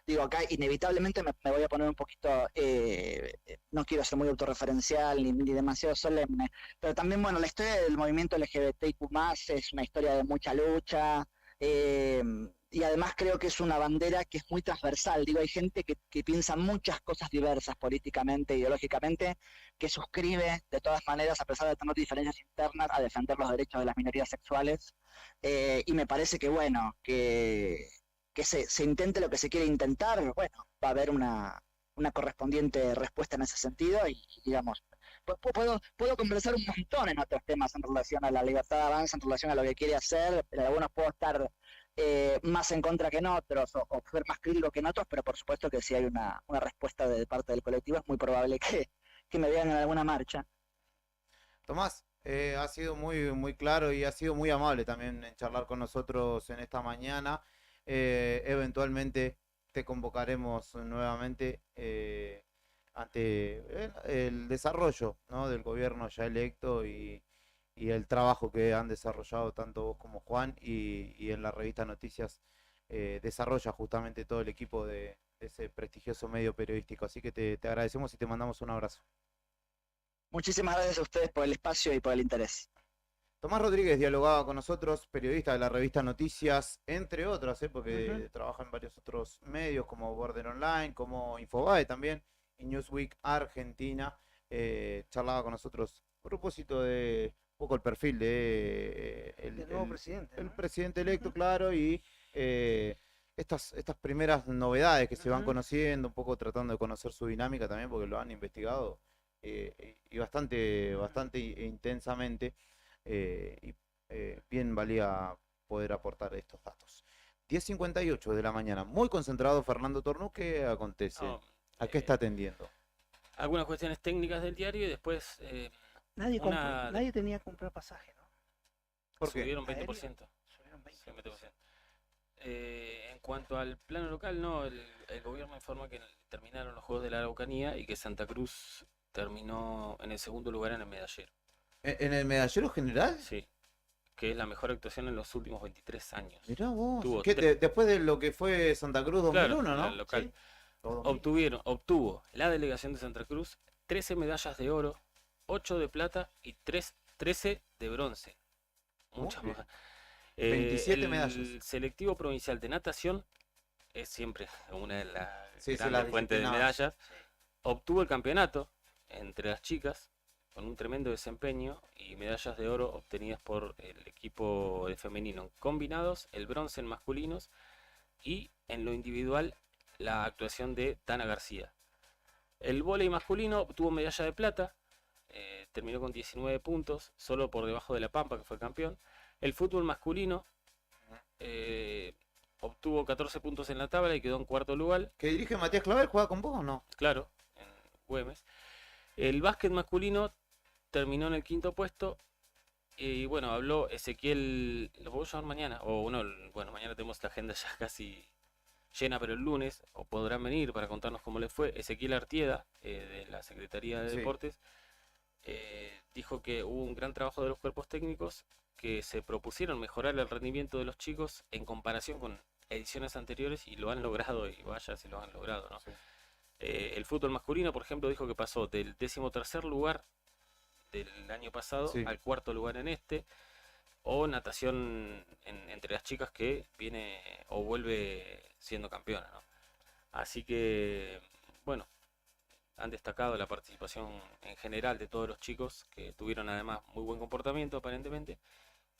digo, acá inevitablemente me voy a poner un poquito, no quiero ser muy autorreferencial ni demasiado solemne, pero también, bueno, la historia del movimiento LGBTIQ+, es una historia de mucha lucha, y además creo que es una bandera que es muy transversal. Digo, hay gente que piensa muchas cosas diversas políticamente, ideológicamente, que suscribe de todas maneras, a pesar de tener diferencias internas, a defender los derechos de las minorías sexuales, y me parece que, bueno, que se intente lo que se quiere intentar, bueno, va a haber una correspondiente respuesta en ese sentido y digamos, puedo conversar un montón en otros temas en relación a la Libertad de Avanza, en relación a lo que quiere hacer. En algunos puedo estar más en contra que en otros o ser más crítico que en otros, pero por supuesto que si hay una respuesta de parte del colectivo es muy probable que me vean en alguna marcha. Tomás, ha sido muy, muy claro y ha sido muy amable también en charlar con nosotros en esta mañana. Eventualmente te convocaremos nuevamente ante el desarrollo, ¿no?, del gobierno ya electo y el trabajo que han desarrollado tanto vos como Juan y en la revista Noticias desarrolla justamente todo el equipo de ese prestigioso medio periodístico. Así que te agradecemos y te mandamos un abrazo. Muchísimas gracias a ustedes por el espacio y por el interés. Tomás Rodríguez dialogaba con nosotros, periodista de la revista Noticias, entre otras, porque trabaja en varios otros medios como Border Online, como Infobae también, y Newsweek Argentina. Charlaba con nosotros a propósito de un poco el perfil de el nuevo presidente, el ¿no? presidente electo, claro, y estas primeras novedades que se van conociendo, un poco tratando de conocer su dinámica también, porque lo han investigado y bastante intensamente, bien valía poder aportar estos datos. 10:58 de la mañana, muy concentrado Fernando Tornú, ¿qué acontece? ¿A qué está atendiendo? Algunas cuestiones técnicas del diario y después Nadie tenía que comprar pasaje, ¿no? ¿Por qué? subieron 20%. Subieron 20%. Sí, 20%. En cuanto al plano local, no, el gobierno informa que terminaron los Juegos de la Araucanía y que Santa Cruz terminó en el segundo lugar en el medallero. ¿En el medallero general? Sí, que es la mejor actuación en los últimos 23 años. Mirá vos. Tuvo ¿Qué, tres- después de lo que fue Santa Cruz 2001, Claro, ¿no? el local. Sí. O 2000. Obtuvo la delegación de Santa Cruz 13 medallas de oro, 8 de plata y 13 de bronce. Muchas bien. más. 27 el medallas. selectivo provincial de natación es siempre una de las Sí, grandes las fuentes de disciplinas. medallas. Obtuvo el campeonato entre las chicas con un tremendo desempeño y medallas de oro obtenidas por el equipo de femenino en combinados, el bronce en masculinos y en lo individual la actuación de Tana García. El vóley masculino obtuvo medalla de plata, terminó con 19 puntos, solo por debajo de La Pampa, que fue campeón. El fútbol masculino obtuvo 14 puntos en la tabla y quedó en cuarto lugar. ¿Que dirige Matías Clavel? ¿Juega con vos o no? Claro, en Güemes. El básquet masculino terminó en el quinto puesto. Y bueno, habló Ezequiel. ¿Lo puedo llamar mañana? O bueno, mañana tenemos la agenda ya casi llena, pero el lunes, o podrán venir para contarnos cómo les fue. Ezequiel Artieda, de la Secretaría de Sí. Deportes, dijo que hubo un gran trabajo de los cuerpos técnicos que se propusieron mejorar el rendimiento de los chicos en comparación con ediciones anteriores y lo han logrado, y vaya si lo han logrado, ¿no? El fútbol masculino, por ejemplo, dijo que pasó del 13º lugar del año pasado Sí. al cuarto lugar en este, o natación entre las chicas que viene o vuelve siendo campeona, ¿no? Así que, bueno, han destacado la participación en general de todos los chicos que tuvieron además muy buen comportamiento aparentemente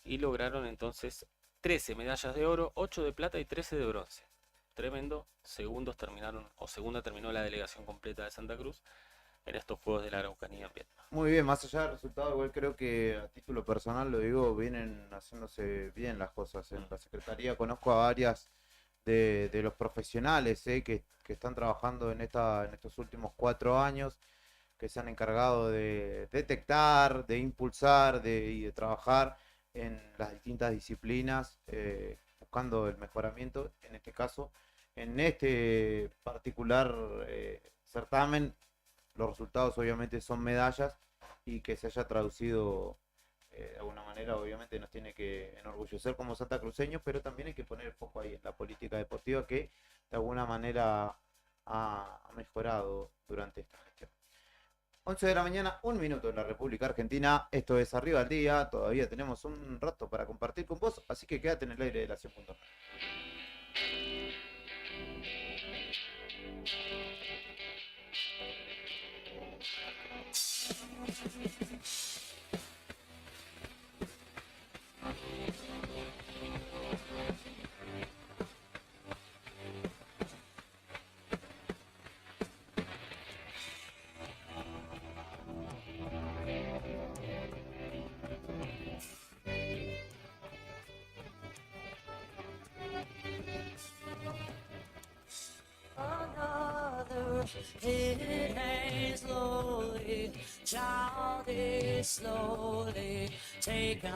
y lograron entonces 13 medallas de oro, 8 de plata y 13 de bronce. Tremendo. Segunda terminó la delegación completa de Santa Cruz en estos Juegos de la Araucanía en Vietnam. Muy bien, más allá del resultado, igual creo que a título personal, lo digo, vienen haciéndose bien las cosas en la Secretaría. Conozco a varias de los profesionales que están trabajando en estos últimos 4 años, que se han encargado de detectar, de impulsar y de trabajar en las distintas disciplinas, buscando el mejoramiento. En este caso, en este particular certamen, los resultados obviamente son medallas, y que se haya traducido de alguna manera obviamente nos tiene que enorgullecer como santacruceños, pero también hay que poner el foco ahí en la política deportiva que de alguna manera ha mejorado durante esta gestión. 11 de la mañana, 1 minuto en la República Argentina. Esto es Arriba al Día. Todavía tenemos un rato para compartir con vos, así que quédate en el aire de la 100.9. Another hit hangs slowly, child is slowly taken.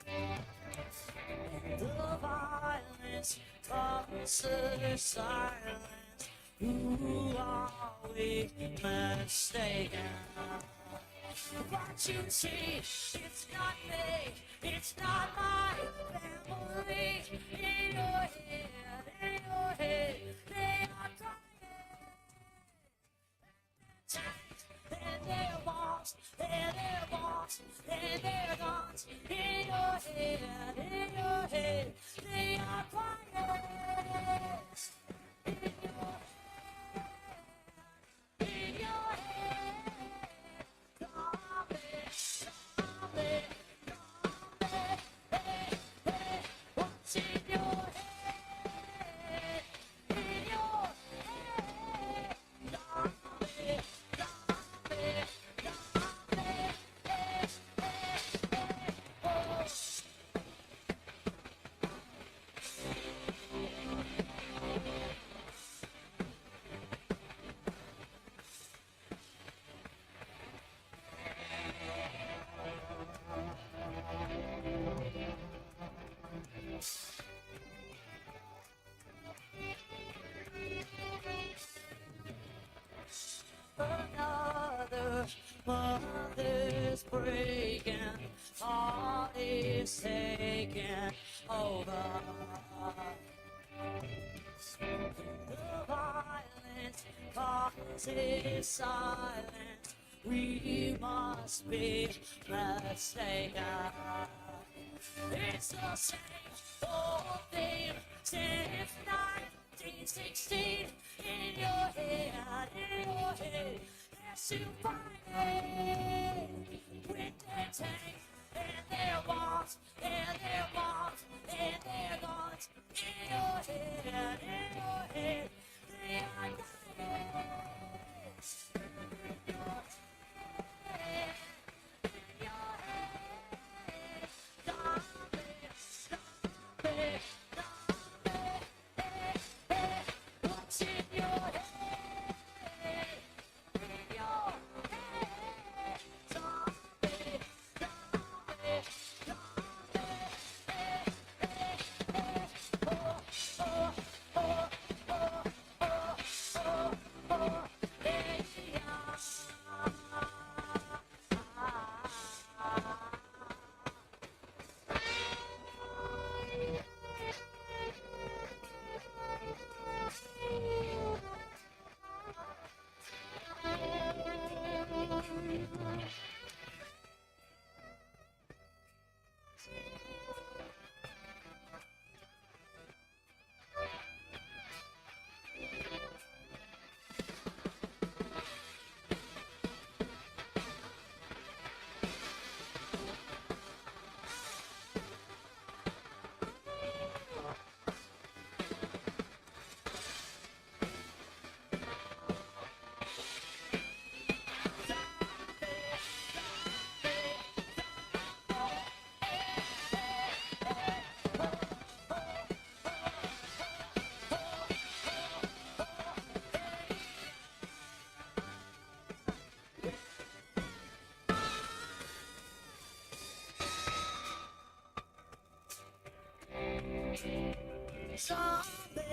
And the violence causes silence. Who are we mistaken? What you see, it's not me, it's not my family. In your head, they are crying. And they're lost, and they're lost, and they're lost. In your head, they are crying. In your head, stop it, stop it, stop it. Hey, hey, what's in your head? breaking, all is taking over. The violence causes silence. We must be mistaken. It's the same old thing since 1916. In your head, yes, you find it. With their tanks and their bombs, and their bombs, and their guns. In your head, they are guided. What's in your head? Zombie.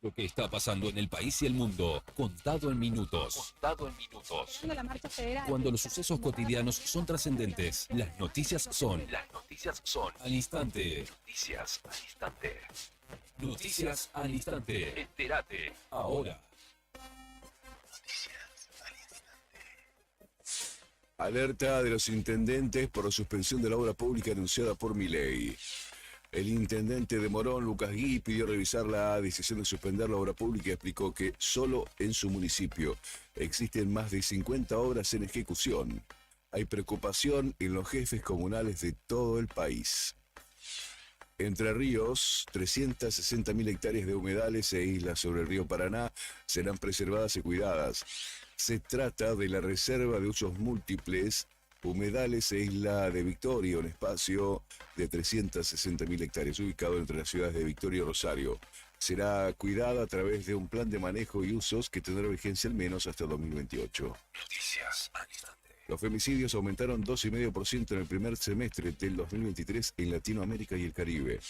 Lo que está pasando en el país y el mundo, contado en minutos. Contado en minutos. La marcha federal. Cuando los sucesos cotidianos son trascendentes, las noticias son al instante. Noticias al instante. Noticias al instante. Entérate ahora. Alerta de los intendentes por la suspensión de la obra pública anunciada por Milei. El intendente de Morón, Lucas Gui, pidió revisar la decisión de suspender la obra pública y explicó que solo en su municipio existen más de 50 obras en ejecución. Hay preocupación en los jefes comunales de todo el país. Entre Ríos, 360.000 hectáreas de humedales e islas sobre el río Paraná serán preservadas y cuidadas. Se trata de la reserva de usos múltiples, humedales e isla de Victoria, un espacio de 360.000 hectáreas, ubicado entre las ciudades de Victoria y Rosario. Será cuidada a través de un plan de manejo y usos que tendrá vigencia al menos hasta 2028. Noticias al instante. Los femicidios aumentaron 2,5% en el primer semestre del 2023 en Latinoamérica y el Caribe.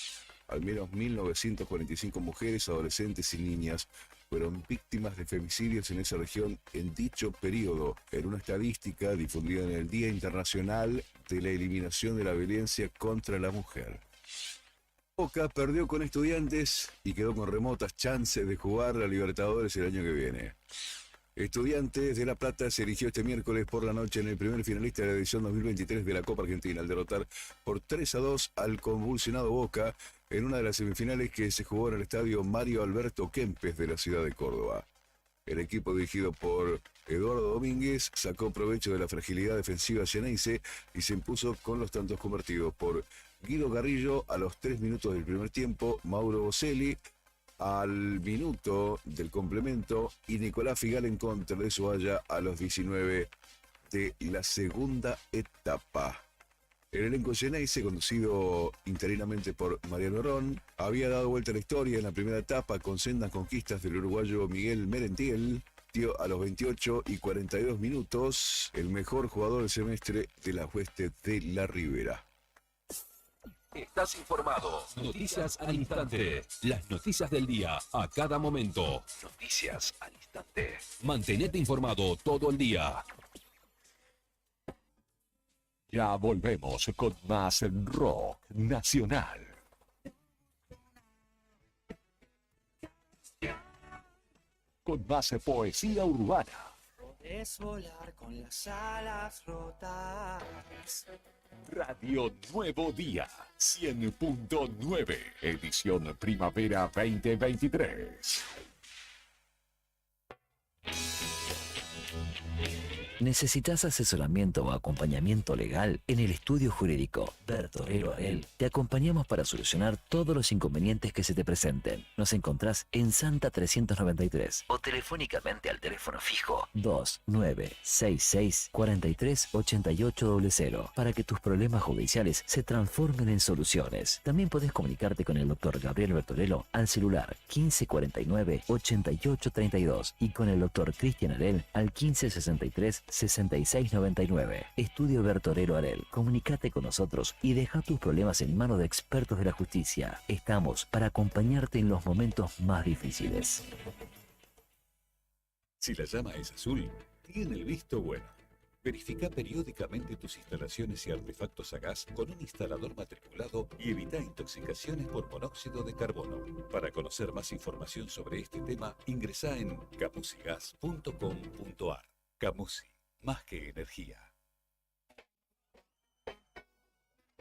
Al menos 1.945 mujeres, adolescentes y niñas fueron víctimas de femicidios en esa región en dicho periodo, en una estadística difundida en el Día Internacional de la Eliminación de la Violencia contra la Mujer. Boca perdió con Estudiantes y quedó con remotas chances de jugar la Libertadores el año que viene. Estudiantes de La Plata se erigió este miércoles por la noche en el primer finalista de la edición 2023 de la Copa Argentina, al derrotar por 3-2 al convulsionado Boca en una de las semifinales que se jugó en el estadio Mario Alberto Kempes de la ciudad de Córdoba. El equipo dirigido por Eduardo Domínguez sacó provecho de la fragilidad defensiva ceneice y se impuso con los tantos convertidos por Guido Garrillo a los 3 minutos del primer tiempo, Mauro Boselli al minuto del complemento y Nicolás Figal en contra de Soaya a los 19 de la segunda etapa. El elenco ceneice, conducido interinamente por Mariano Ron, había dado vuelta a la historia en la primera etapa con sendas conquistas del uruguayo Miguel Merentiel, A los 28 y 42 minutos, el mejor jugador del semestre de la hueste de la Ribera. Estás informado. Noticias al instante. Las noticias del día a cada momento. Noticias al instante. Mantenete informado todo el día. Ya volvemos con más rock nacional. Con más poesía urbana. Podés volar con las alas rotas. Radio Nuevo Día 100.9, edición primavera 2023. ¿Necesitas asesoramiento o acompañamiento legal? En el estudio jurídico Bertorero Arel te acompañamos para solucionar todos los inconvenientes que se te presenten. Nos encontrás en Santa 393 o telefónicamente al teléfono fijo 2966 438800 para que tus problemas judiciales se transformen en soluciones. También podés comunicarte con el doctor Gabriel Bertorello al celular 1549 8832 y con el doctor Cristian Arel al 1563 6699. Estudio Bertorero Arel. Comunícate con nosotros y deja tus problemas en manos de expertos de la justicia. Estamos para acompañarte en los momentos más difíciles. Si la llama es azul, tiene el visto bueno. Verifica periódicamente tus instalaciones y artefactos a gas con un instalador matriculado y evita intoxicaciones por monóxido de carbono. Para conocer más información sobre este tema, ingresá en camusigas.com.ar. Camusi, más que energía.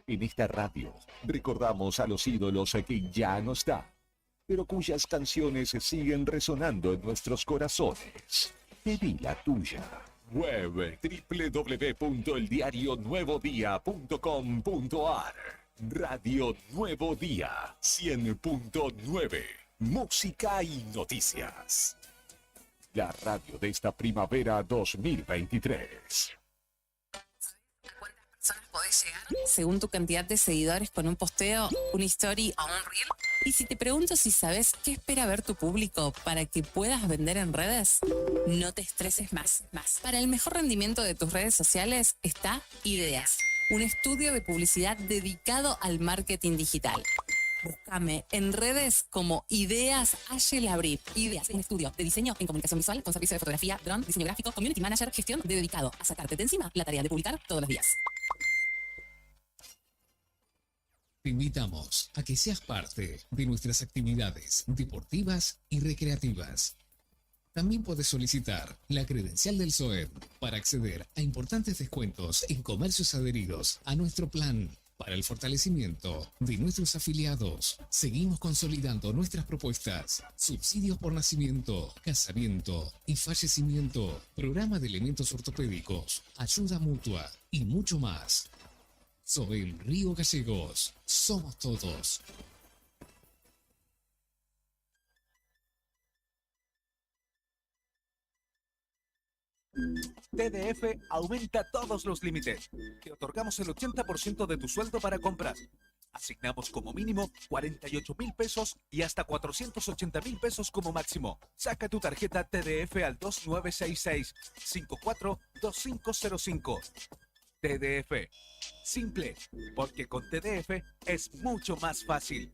En esta radio recordamos a los ídolos que ya no están, pero cuyas canciones siguen resonando en nuestros corazones. Pedí la tuya. Web www.eldiarionuevodía.com.ar. Radio Nuevo Día 100.9. Música y noticias. La radio de esta primavera 2023. Podés llegar según tu cantidad de seguidores con un posteo, un story o un reel. Y si te pregunto si sabes qué espera ver tu público para que puedas vender en redes, no te estreses más. Para el mejor rendimiento de tus redes sociales está Ideas, un estudio de publicidad dedicado al marketing digital. Búscame en redes como Ideas Labrit. Ideas, un estudio de diseño en comunicación visual con servicio de fotografía, dron, diseño gráfico, community manager, gestión dedicado a sacarte de encima la tarea de publicar todos los días. Te invitamos a que seas parte de nuestras actividades deportivas y recreativas. También puedes solicitar la credencial del SOED para acceder a importantes descuentos en comercios adheridos a nuestro plan. Para el fortalecimiento de nuestros afiliados, seguimos consolidando nuestras propuestas: subsidios por nacimiento, casamiento y fallecimiento, programa de elementos ortopédicos, ayuda mutua y mucho más. Soy Río Gallegos, somos todos. TDF aumenta todos los límites. Te otorgamos el 80% de tu sueldo para compras. Asignamos como mínimo 48.000 pesos y hasta 480.000 pesos como máximo. Saca tu tarjeta TDF al 2966-542505. TDF. Simple, porque con TDF es mucho más fácil.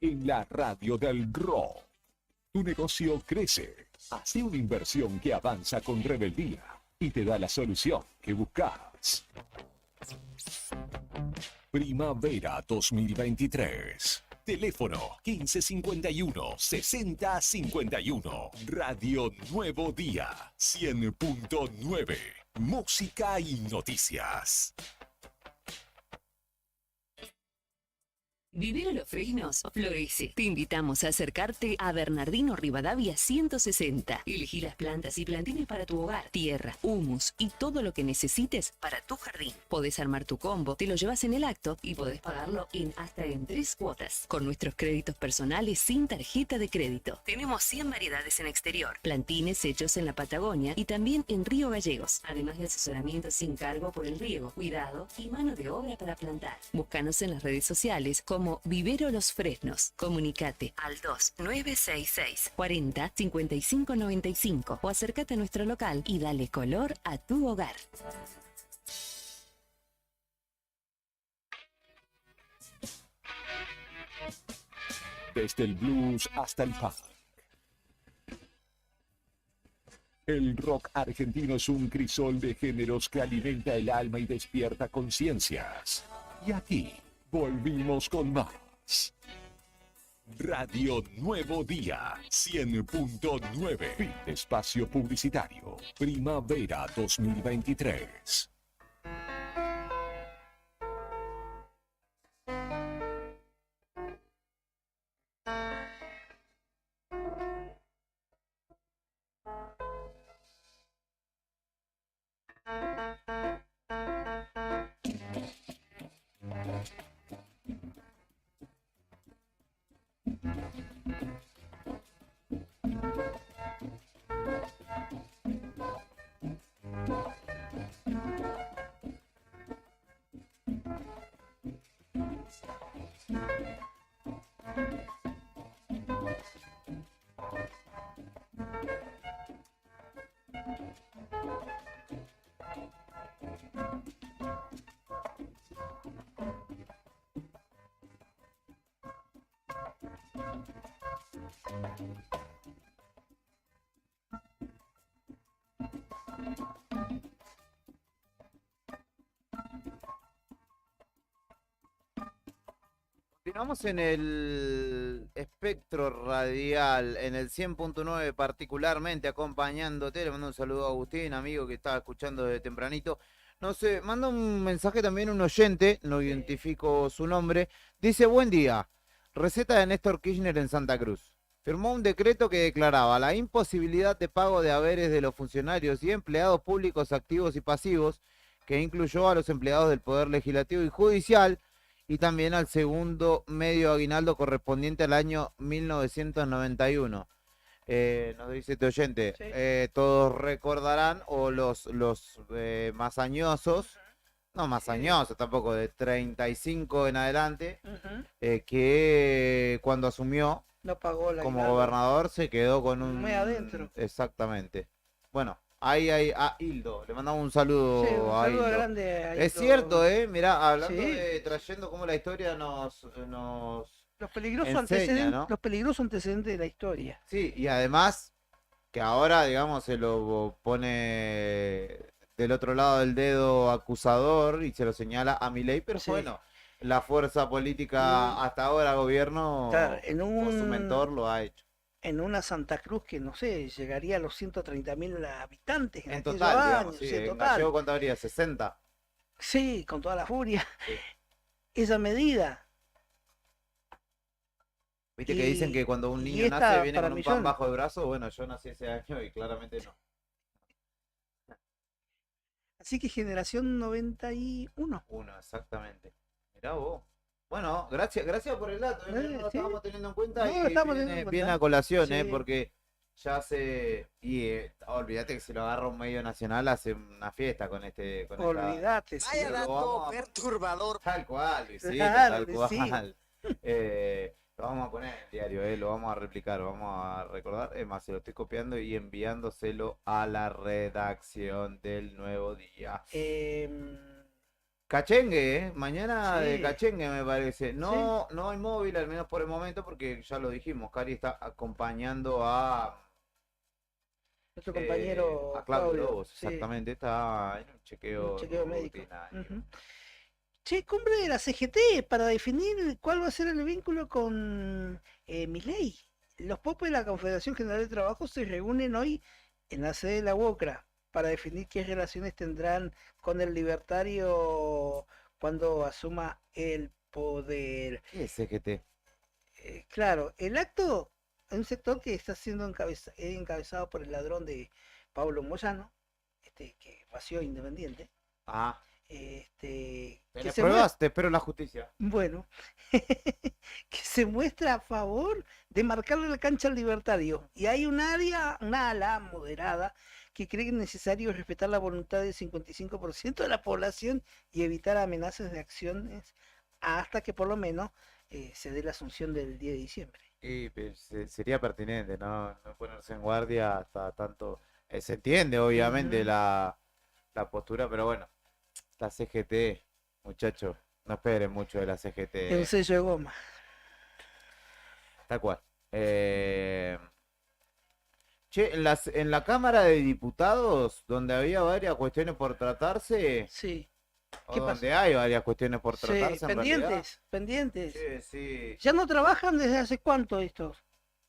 En la radio del rock, tu negocio crece. Hace una inversión que avanza con rebeldía y te da la solución que buscas. Primavera 2023. Teléfono 1551-6051. Radio Nuevo Día 100.9. Música y noticias. Vivero Los Fresnos florece. Te invitamos a acercarte a Bernardino Rivadavia 160. Elegí las plantas y plantines para tu hogar, tierra, humus y todo lo que necesites para tu jardín. Podés armar tu combo, te lo llevas en el acto y podés pagarlo hasta en 3 cuotas. Con nuestros créditos personales sin tarjeta de crédito. Tenemos 100 variedades en exterior, plantines hechos en la Patagonia y también en Río Gallegos. Además de asesoramiento sin cargo por el riego, cuidado y mano de obra para plantar. Búscanos en las redes sociales como Vivero Los Fresnos. Comunicate al 2966 40 55 95 o acércate a nuestro local y dale color a tu hogar. Desde el blues hasta el punk. El rock argentino es un crisol de géneros que alimenta el alma y despierta conciencias. Y aquí volvimos con más. Radio Nuevo Día 100.9. Fin de espacio publicitario. Primavera 2023. Continuamos en el espectro radial, en el 100.9 particularmente, acompañándote. Le mando un saludo a Agustín, amigo que estaba escuchando desde tempranito. No sé, manda un mensaje también un oyente, no identifico su nombre. Dice, buen día, receta de Néstor Kirchner en Santa Cruz. Firmó un decreto que declaraba la imposibilidad de pago de haberes de los funcionarios y empleados públicos activos y pasivos, que incluyó a los empleados del Poder Legislativo y Judicial, y también al segundo medio aguinaldo correspondiente al año 1991. Nos dice este oyente, sí. Todos recordarán, o los más añosos, no más añosos tampoco, de 35 en adelante, que cuando asumió no pagó la como aguinaldo. Gobernador se quedó con un... Muy adentro. Exactamente. Bueno. Ahí hay a Hildo, le mandamos un saludo, Sí, un a saludo Hildo. grande a Es Hildo. cierto, mirá, hablando Sí. de trayendo cómo la historia nos Los peligrosos enseña, antecedentes, ¿no? los peligrosos antecedentes de la historia. Sí, y además que ahora, digamos, se lo pone del otro lado del dedo acusador y se lo señala a Milei, pero Sí. bueno, la fuerza política hasta ahora, gobierno, Claro, o su mentor lo ha hecho. En una Santa Cruz que, no sé, llegaría a los 130.000 habitantes en En aquellos total, años, digamos, sí, sí, en total. Gallego, ¿cuánto habría? ¿60? Sí, con toda la furia. Sí. Esa medida. Viste que dicen que cuando un y niño esta nace viene para con un pan millones. bajo el brazo. Bueno, yo nací ese año y claramente no. Así que generación 91. Exactamente. Mirá vos. Bueno, gracias por el dato. No lo sí. estábamos teniendo en cuenta No, y estamos teniendo en viene cuenta. a colación, Sí. porque ya se... Y olvídate que si lo agarra un medio nacional hace una fiesta con esta- Olvídate. sí. Pero lo vamos a- perturbador. Tal cual, Luisito, Claro, tal sí. cual. Lo vamos a poner en el diario, lo vamos a replicar, lo vamos a recordar. Es más, se lo estoy copiando y enviándoselo a la redacción del Nuevo Día. Cachengue, mañana Sí. de Cachengue me parece. No, no hay móvil, al menos por el momento, porque ya lo dijimos, Cari está acompañando a Nuestro compañero a Claudio Claudio, Lobos, sí. exactamente, está en un chequeo, Un chequeo médico. rutinario. Ujú. Che, cumbre de la CGT para definir cuál va a ser el vínculo con Milei. Los popos de la Confederación General de Trabajo se reúnen hoy en la sede de la UOCRA para definir qué relaciones tendrán con el libertario cuando asuma el poder. ¿Qué es CGT? Claro, el acto es un sector que está siendo encabezado por el ladrón de Pablo Moyano, que vació Independiente. Ah. Que ¿Tenés se pruebas? Te espero en la justicia. Bueno, que se muestra a favor de marcarle la cancha al Libertario. Y hay una ala moderada que cree que es necesario respetar la voluntad del 55% de la población y evitar amenazas de acciones hasta que por lo menos se dé la asunción del 10 de diciembre. Y pues, sería pertinente, ¿no? No ponerse en guardia hasta tanto. Se entiende, obviamente, la postura, pero bueno, la CGT, muchachos, no esperen mucho de la CGT. El sello de goma. Tal cual. Che, en la Cámara de Diputados, donde había varias cuestiones por tratarse. Sí. O ¿Qué donde pasó? hay varias cuestiones por tratarse, Sí, en realidad. pendientes. Sí, sí. ¿Ya no trabajan desde hace cuánto estos?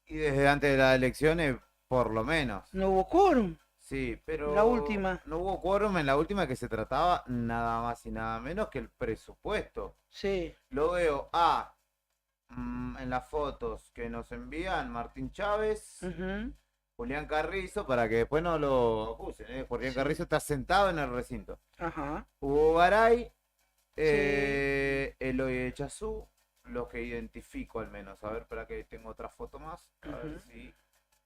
Y desde antes de las elecciones, por lo menos. No hubo quórum. Sí, pero La última. no hubo quórum en la última, que se trataba nada más y nada menos que el presupuesto. Sí. Lo veo en las fotos que nos envían Martín Chávez, Julián Carrizo, para que después no lo acusen, Julián Carrizo está sentado en el recinto. Ajá. Hugo Garay, Eloy Echazú, los que identifico al menos. A ver, espera que tengo otra foto más. A ver si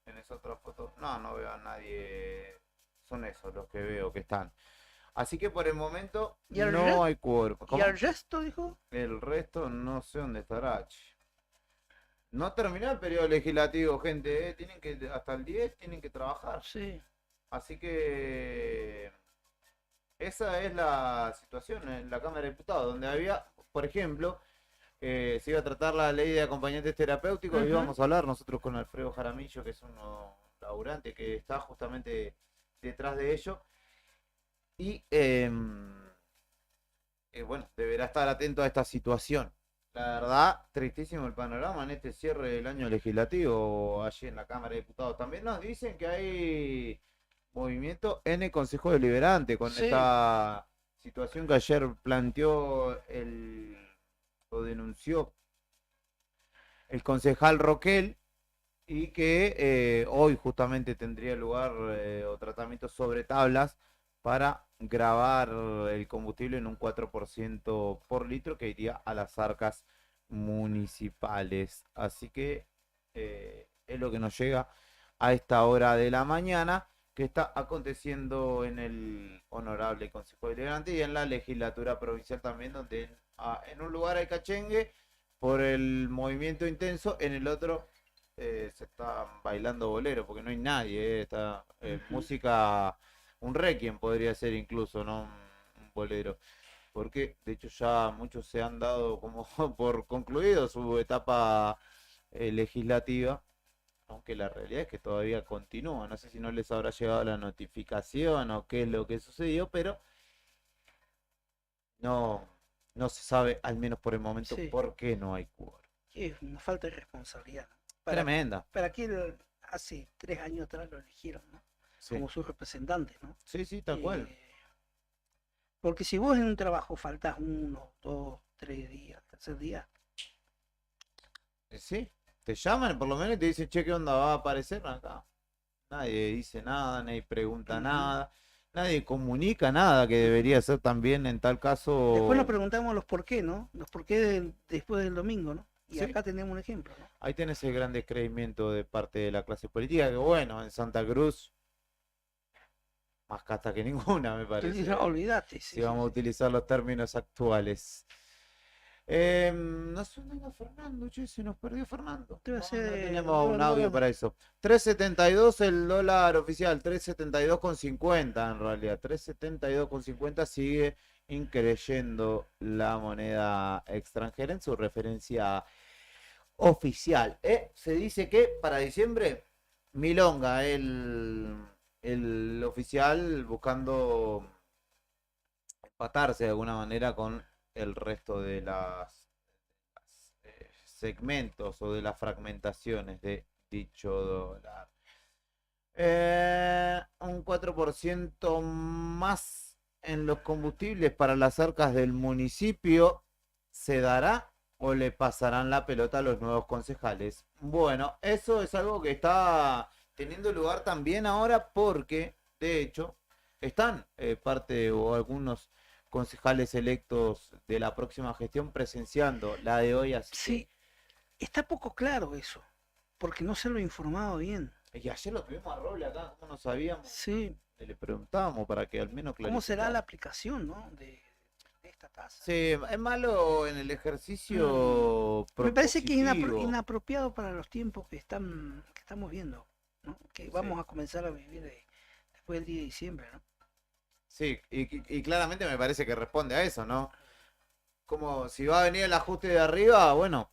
tienes otra foto. No veo a nadie. Son esos los que veo que están. Así que por el momento no hay quórum. ¿Y el resto, dijo? El resto no sé dónde estará. No terminó el periodo legislativo, gente. Tienen que, hasta el 10 tienen que trabajar. Sí. Así que esa es la situación en la Cámara de Diputados, donde había, por ejemplo, se iba a tratar la ley de acompañantes terapéuticos, y íbamos a hablar nosotros con Alfredo Jaramillo, que es un laburante que está justamente detrás de ello. Y bueno, deberá estar atento a esta situación. La verdad, tristísimo el panorama en este cierre del año legislativo allí en la Cámara de Diputados. También nos dicen que hay movimiento en el Consejo Deliberante con esta situación que ayer planteó o denunció el concejal Roquel, y que hoy justamente tendría lugar o tratamiento sobre tablas para grabar el combustible en un 4% por litro que iría a las arcas municipales. Así que es lo que nos llega a esta hora de la mañana, que está aconteciendo en el Honorable Consejo Deliberante y en la legislatura provincial también, donde en un lugar hay cachengue por el movimiento intenso, en el otro se está bailando bolero porque no hay nadie, está música, un requiem podría ser incluso, no un bolero, porque de hecho ya muchos se han dado como por concluido su etapa legislativa, aunque la realidad es que todavía continúa. No sé si no les habrá llegado la notificación o qué es lo que sucedió, pero no se sabe, al menos por el momento, por qué no hay quórum. Es una falta de responsabilidad. Tremenda. Para que hace 3 años atrás lo eligieron, ¿no? Sí. Como su representante, ¿no? Sí, tal cual. Porque si vos en un trabajo faltas 1, 2, 3 días, tercer día. Sí, te llaman por lo menos y te dicen, che, ¿qué onda va a aparecer acá? Nadie dice nada, nadie pregunta nada, nadie comunica nada, que debería ser también en tal caso. Después nos preguntamos los por qué, ¿no? Los por qué después del domingo, ¿no? Y acá tenemos un ejemplo, ¿no? Ahí tenés el gran descreimiento de parte de la clase política, que bueno, en Santa Cruz, más casta que ninguna, me parece. No, olvídate. Si vamos a utilizar los términos actuales. No sé dónde anda Fernando, che, se nos perdió Fernando. No tenemos un audio para eso. 3.72 el dólar oficial, 3.72,50 en realidad. 3.72,50 sigue increyendo la moneda extranjera en su referencia oficial. Se dice que para diciembre, milonga, el oficial buscando empatarse de alguna manera con el resto de las segmentos o de las fragmentaciones de dicho dólar. Un 4% más en los combustibles para las arcas del municipio se dará o le pasarán la pelota a los nuevos concejales. Bueno, eso es algo que está teniendo lugar también ahora porque, de hecho, están parte o algunos concejales electos de la próxima gestión presenciando la de hoy. Así Sí, está poco claro eso, porque no se lo ha informado bien. y ayer lo tuvimos a Roble acá, como no sabíamos. Sí. Le preguntábamos para que al menos ¿Cómo será clarificara. la aplicación, ¿no? de esta tasa? Sí, es malo en el ejercicio Me parece que es propositivo. inapropiado para los tiempos que estamos viendo, ¿no? Que vamos a comenzar a vivir después del día de diciembre, ¿no? Sí, y claramente me parece que responde a eso, ¿no? Como si va a venir el ajuste de arriba, bueno,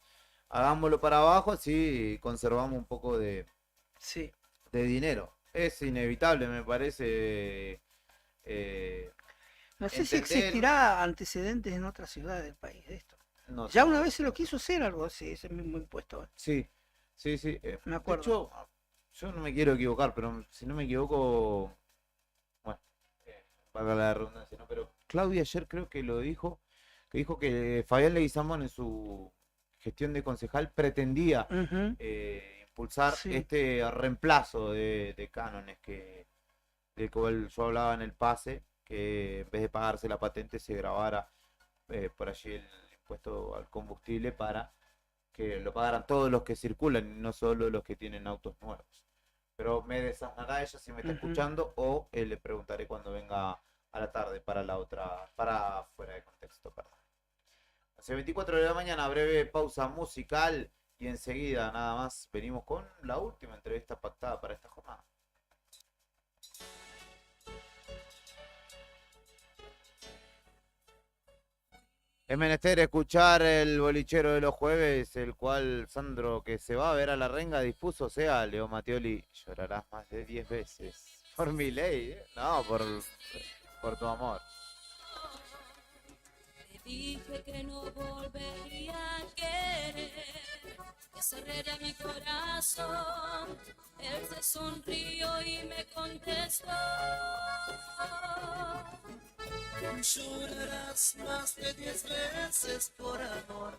hagámoslo para abajo, así conservamos un poco de dinero. Es inevitable, me parece. No sé si entender- existirá antecedentes en otras ciudades del país de esto. No Ya sé. una vez se lo quiso hacer algo así, ese mismo impuesto. Sí, sí, sí. Me acuerdo. De hecho, yo no me quiero equivocar, pero si no me equivoco, bueno, valga la redundancia, ¿no? Pero Claudia ayer creo que lo dijo, que dijo que Fabián Leguizamón en su gestión de concejal pretendía impulsar Sí. este reemplazo de cánones del cual yo hablaba en el pase, que en vez de pagarse la patente se grabara por allí el impuesto al combustible para que lo pagaran todos los que circulan y no solo los que tienen autos nuevos. Pero me desasnará ella si me está Ujú. escuchando o le preguntaré cuando venga a la tarde para la otra, para fuera de contexto, perdón. Hace 24 de la mañana, breve pausa musical y enseguida nada más venimos con la última entrevista pactada para esta jornada. Es menester escuchar el bolichero de los jueves, el cual Sandro, que se va a ver a la renga, dispuso sea Leo Mattioli. Llorarás más de 10 veces. Por mi ley, ¿eh? No, por tu amor. Te dije que no volvería a querer, que cerraría mi corazón. Él se sonrió y me contestó: llorarás más de 10 veces por amor.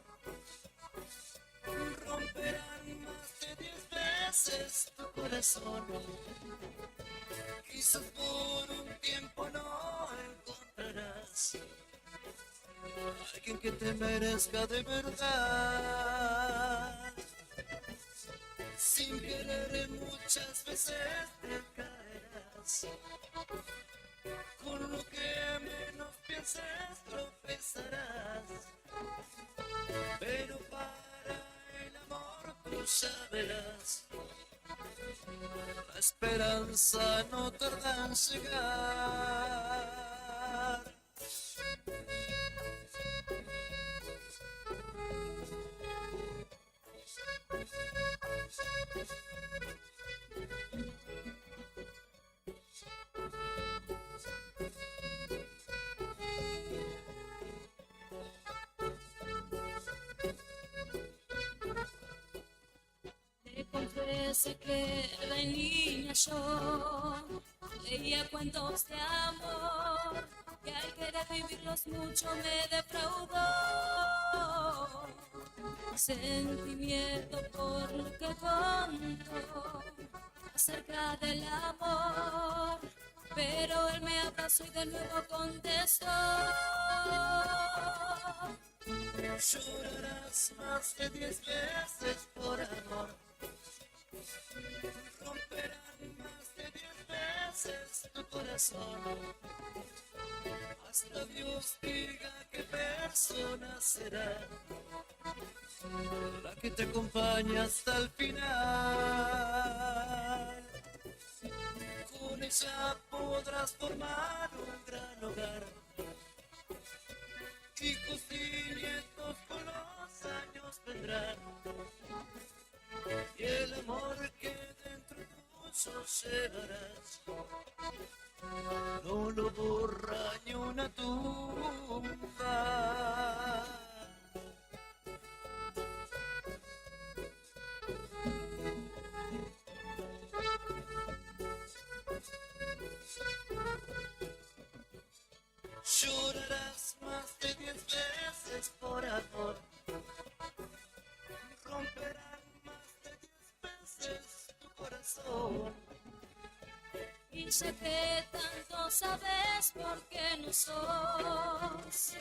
Romperán más de 10 veces tu corazón. Quizás por un tiempo no encontrarás alguien que te merezca de verdad. Sin querer muchas veces te caerás. Con lo que menos pienses tropezarás. Pero para el amor tú saberás, la esperanza no tarda en llegar. Te confieso que de niña yo leía cuentos de amor, que al querer vivirlos mucho me defraudó. Sentí miedo por lo que contó acerca del amor, pero él me abrazó y de nuevo contestó: llorarás más de 10 veces por amor. Romperán más de 10 veces tu corazón. Hasta Dios diga qué persona será la que te acompaña hasta el final. Con ella podrás formar un gran hogar. Hijos y nietos con los años vendrán. Y el amor que dentro tuyo llevarás no lo borra ni una tumba. Llorarás más de 10 veces por amor. corazón. Y sé que tanto sabes porque no sos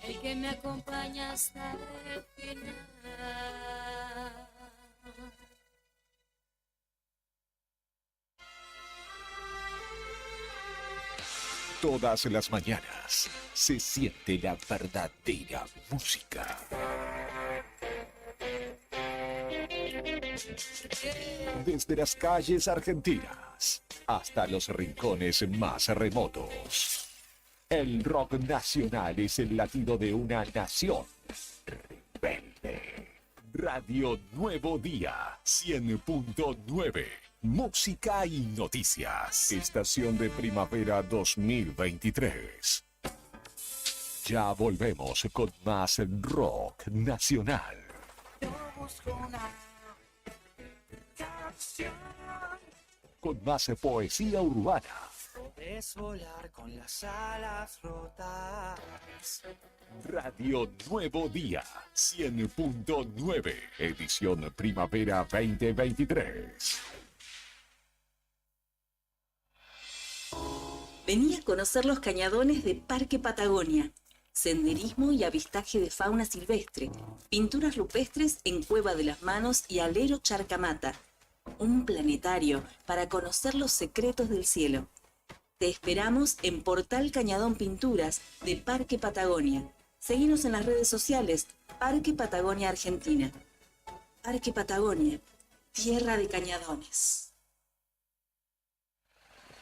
el que me acompaña hasta el final. Todas las mañanas se siente la verdadera música. Desde las calles argentinas hasta los rincones más remotos. El rock nacional es el latido de una nación rebelde. Radio Nuevo Día 100.9. Música y noticias. Estación de primavera 2023. Ya volvemos con más rock nacional. Yo busco una canción. Con más poesía urbana. Podés volar con las alas rotas. Radio Nuevo Día 100.9. Edición primavera 2023. Vení a conocer los cañadones de Parque Patagonia. Senderismo y avistaje de fauna silvestre. Pinturas rupestres en Cueva de las Manos y Alero Charcamata. Un planetario para conocer los secretos del cielo. Te esperamos en Portal Cañadón Pinturas de Parque Patagonia. Seguinos en las redes sociales, Parque Patagonia Argentina. Parque Patagonia, tierra de cañadones.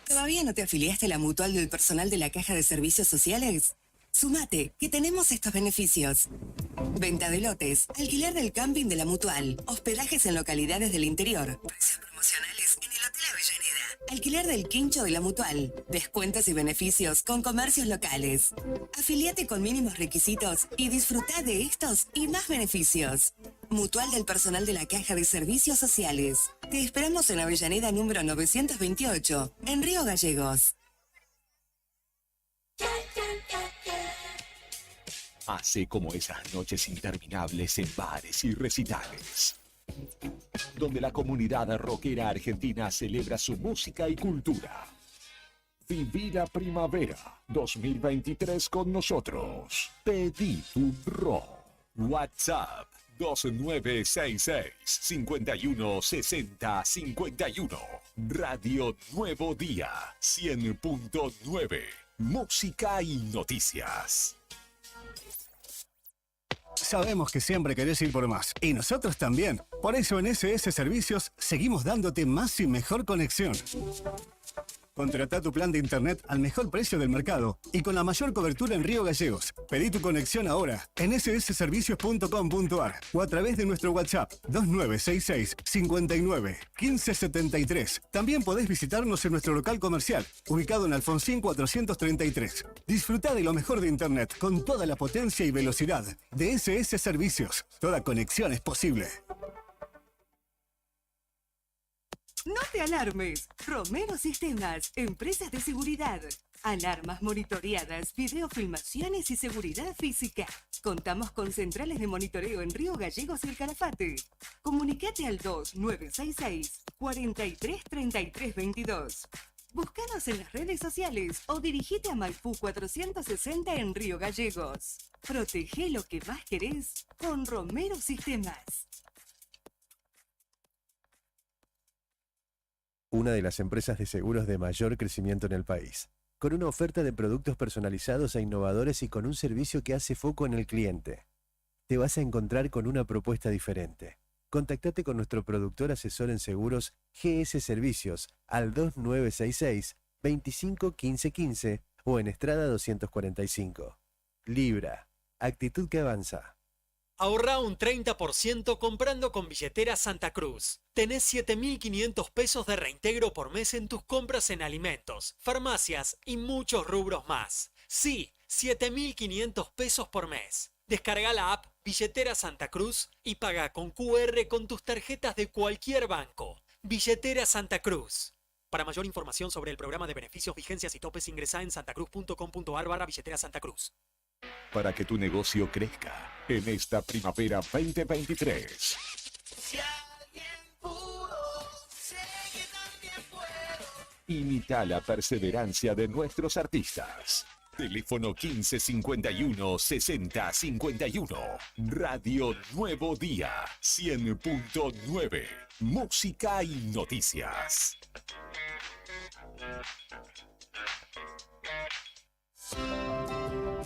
¿Todavía no te afiliaste a la mutual del personal de la Caja de Servicios Sociales? Sumate, que tenemos estos beneficios. Venta de lotes, alquiler del camping de la mutual, hospedajes en localidades del interior, precios promocionales en el Hotel Avellaneda, alquiler del quincho de la mutual, descuentos y beneficios con comercios locales. Afiliate con mínimos requisitos y disfruta de estos y más beneficios. Mutual del personal de la Caja de Servicios Sociales. Te esperamos en Avellaneda número 928, en Río Gallegos. Hace como esas noches interminables en bares y recitales, donde la comunidad rockera argentina celebra su música y cultura. Viví la primavera 2023 con nosotros. Pedí tu rock. WhatsApp 2966-516051. Radio Nuevo Día 100.9. Música y noticias. Sabemos que siempre querés ir por más, y nosotros también. Por eso en SS Servicios seguimos dándote más y mejor conexión. Contratá tu plan de internet al mejor precio del mercado y con la mayor cobertura en Río Gallegos. Pedí tu conexión ahora en ssservicios.com.ar o a través de nuestro WhatsApp 2966 59 1573. También podés visitarnos en nuestro local comercial, ubicado en Alfonsín 433. Disfrutá de lo mejor de internet con toda la potencia y velocidad de SS Servicios. Toda conexión es posible. No te alarmes. Romero Sistemas, empresas de seguridad. Alarmas monitoreadas, videofilmaciones y seguridad física. Contamos con centrales de monitoreo en Río Gallegos y El Calafate. Comunicate al 2966 433322. Búscanos en las redes sociales o dirigite a Maipú 460 en Río Gallegos. Protege lo que más querés con Romero Sistemas. Una de las empresas de seguros de mayor crecimiento en el país, con una oferta de productos personalizados e innovadores y con un servicio que hace foco en el cliente. Te vas a encontrar con una propuesta diferente. Contactate con nuestro productor asesor en seguros GS Servicios al 2966 25 15 15 o en Estrada 245. Libra, actitud que avanza. Ahorrá un 30% comprando con billetera Santa Cruz. Tenés 7.500 pesos de reintegro por mes en tus compras en alimentos, farmacias y muchos rubros más. Sí, 7.500 pesos por mes. Descarga la app Billetera Santa Cruz y paga con QR con tus tarjetas de cualquier banco. Billetera Santa Cruz. Para mayor información sobre el programa de beneficios, vigencias y topes, ingresá en santacruz.com.ar/billetera Santa Cruz. Para que tu negocio crezca en esta primavera 2023. Si alguien pudo ser Imita la perseverancia de nuestros artistas. Teléfono 1551 60 51. Radio Nuevo Día 100.9. Música y noticias.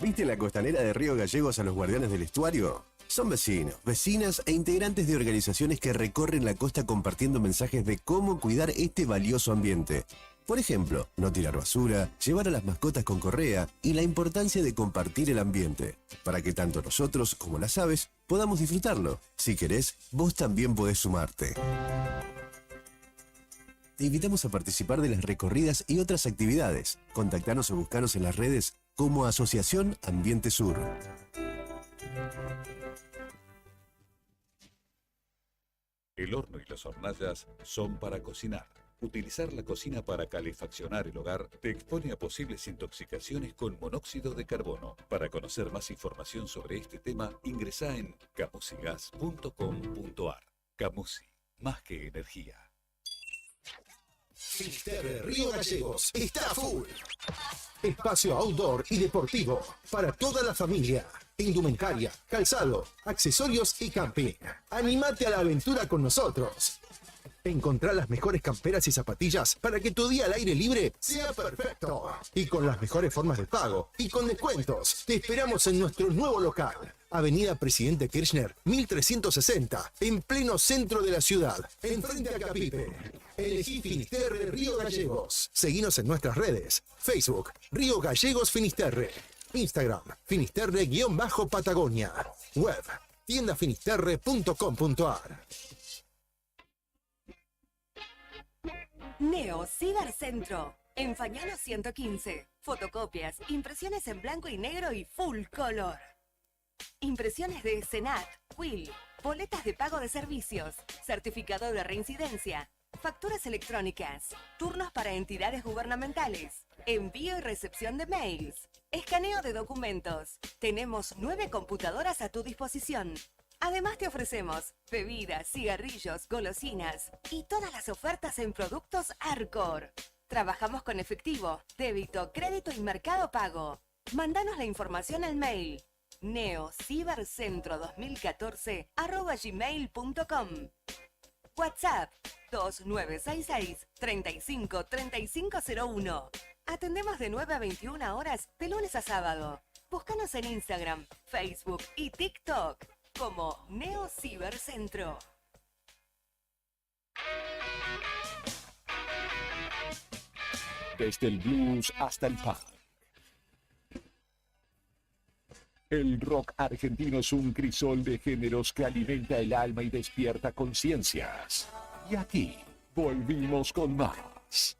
¿Viste la costanera de Río Gallegos a los guardianes del estuario? Son vecinos, vecinas e integrantes de organizaciones que recorren la costa compartiendo mensajes de cómo cuidar este valioso ambiente. Por ejemplo, no tirar basura, llevar a las mascotas con correa y la importancia de compartir el ambiente, para que tanto nosotros como las aves podamos disfrutarlo. Si querés, vos también podés sumarte. Te invitamos a participar de las recorridas y otras actividades. Contactanos o buscanos en las redes como Asociación Ambiente Sur. El horno y las hornallas son para cocinar. Utilizar la cocina para calefaccionar el hogar te expone a posibles intoxicaciones con monóxido de carbono. Para conocer más información sobre este tema, ingresá en camusigas.com.ar. Camusi, más que energía. Finisterre Río Gallegos está a full. Espacio outdoor y deportivo para toda la familia. Indumentaria, calzado, accesorios y camping. Anímate a la aventura con nosotros. Encontrá las mejores camperas y zapatillas para que tu día al aire libre sea perfecto. Y con las mejores formas de pago y con descuentos. Te esperamos en nuestro nuevo local. Avenida Presidente Kirchner, 1360, en pleno centro de la ciudad, enfrente a Capipe. Elegí Finisterre Río Gallegos. Seguinos en nuestras redes. Facebook, Río Gallegos Finisterre. Instagram, Finisterre-Patagonia. Web, tiendafinisterre.com.ar. Neo Cibercentro. En Fañano 115. Fotocopias, impresiones en blanco y negro y full color. Impresiones de Senat, Quill, boletas de pago de servicios, certificado de reincidencia, facturas electrónicas, turnos para entidades gubernamentales, envío y recepción de mails, escaneo de documentos. Tenemos 9 computadoras a tu disposición. Además te ofrecemos bebidas, cigarrillos, golosinas y todas las ofertas en productos Arcor. Trabajamos con efectivo, débito, crédito y mercado pago. Mándanos la información al mail neocibercentro2014@gmail.com. WhatsApp 2966 35 3501. Atendemos de 9 a 21 horas de lunes a sábado. Búscanos en Instagram, Facebook y TikTok como Neo Cibercentro. Desde el blues hasta el punk. El rock argentino es un crisol de géneros que alimenta el alma y despierta conciencias. Y aquí volvimos con más.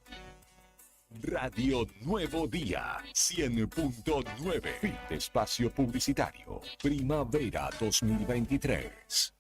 Radio Nuevo Día 100.9. Fin de espacio publicitario. Primavera 2023.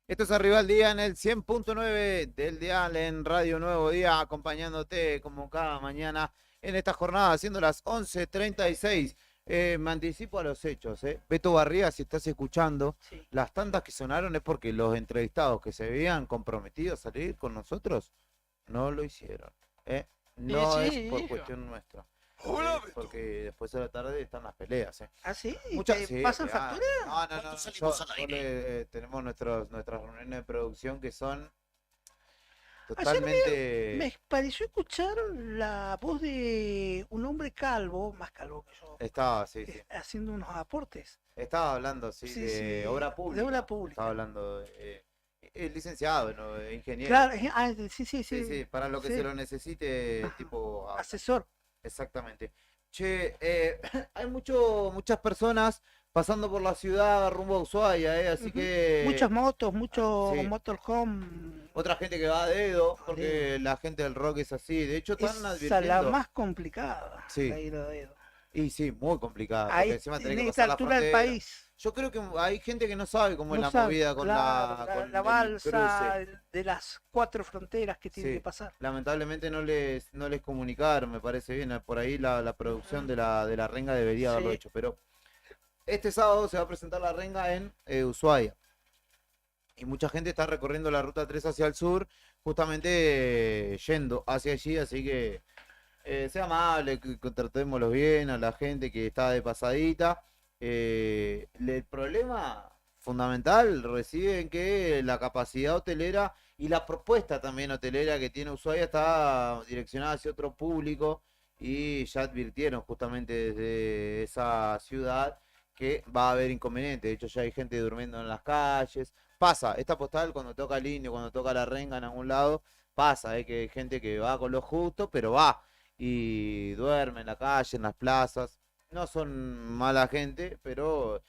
Esto es Arriba al Día en el 100.9 del dial en Radio Nuevo Día, acompañándote como cada mañana en esta jornada, siendo las 11:36. Me anticipo a los hechos, Beto Barría, si estás escuchando, Sí. las tantas que sonaron es porque los entrevistados que se veían comprometidos a salir con nosotros no lo hicieron, No Sí, es por hijo. cuestión nuestra. Porque después de la tarde están las peleas, ¿Ah, sí? Muchas, ¿Te sí, pasan claro. factura? No. ¿Cuánto salimos al aire? Tenemos nuestras reuniones de producción que son Ayer totalmente... me pareció escuchar la voz de un hombre calvo, más calvo que yo, Estaba, sí. haciendo unos aportes. Estaba hablando, sí, Sí, de sí, obra pública. de obra pública. Estaba hablando de... licenciado, ¿no? Ingeniero. Claro, sí. Sí, para lo que Sí. se lo necesite, tipo... Asesor. Exactamente. Che, hay muchas personas pasando por la ciudad rumbo a Ushuaia, así que... Muchas motos, mucho sí. motorhome. Otra gente que va a dedo, porque la gente del rock es así. De hecho, están Esa es la advirtiendo... más complicada. Sí. la ir a dedo. Y sí, muy complicada. Ahí, Porque encima tenés en que esta pasar la altura del frontera. país. Yo creo que hay gente que no sabe cómo es No la sabe, movida con claro, con la el balsa cruce. de las 4 fronteras que tiene Sí, que pasar. lamentablemente no les comunicaron, me parece bien. Por ahí la producción de la renga debería haberlo Sí. hecho. Pero este sábado se va a presentar la renga en Ushuaia. Y mucha gente está recorriendo la ruta 3 hacia el sur, justamente yendo hacia allí. Así que sea amable, que tratémoslos bien a la gente que está de pasadita. El problema fundamental reside en que la capacidad hotelera y la propuesta también hotelera que tiene Ushuaia está direccionada hacia otro público y ya advirtieron justamente desde esa ciudad que va a haber inconvenientes. De hecho, ya hay gente durmiendo en las calles. Pasa, esta postal cuando toca el Indio, cuando toca la renga en algún lado, pasa, que hay gente que va con lo justo, pero va y duerme en la calle, en las plazas. No son mala gente, pero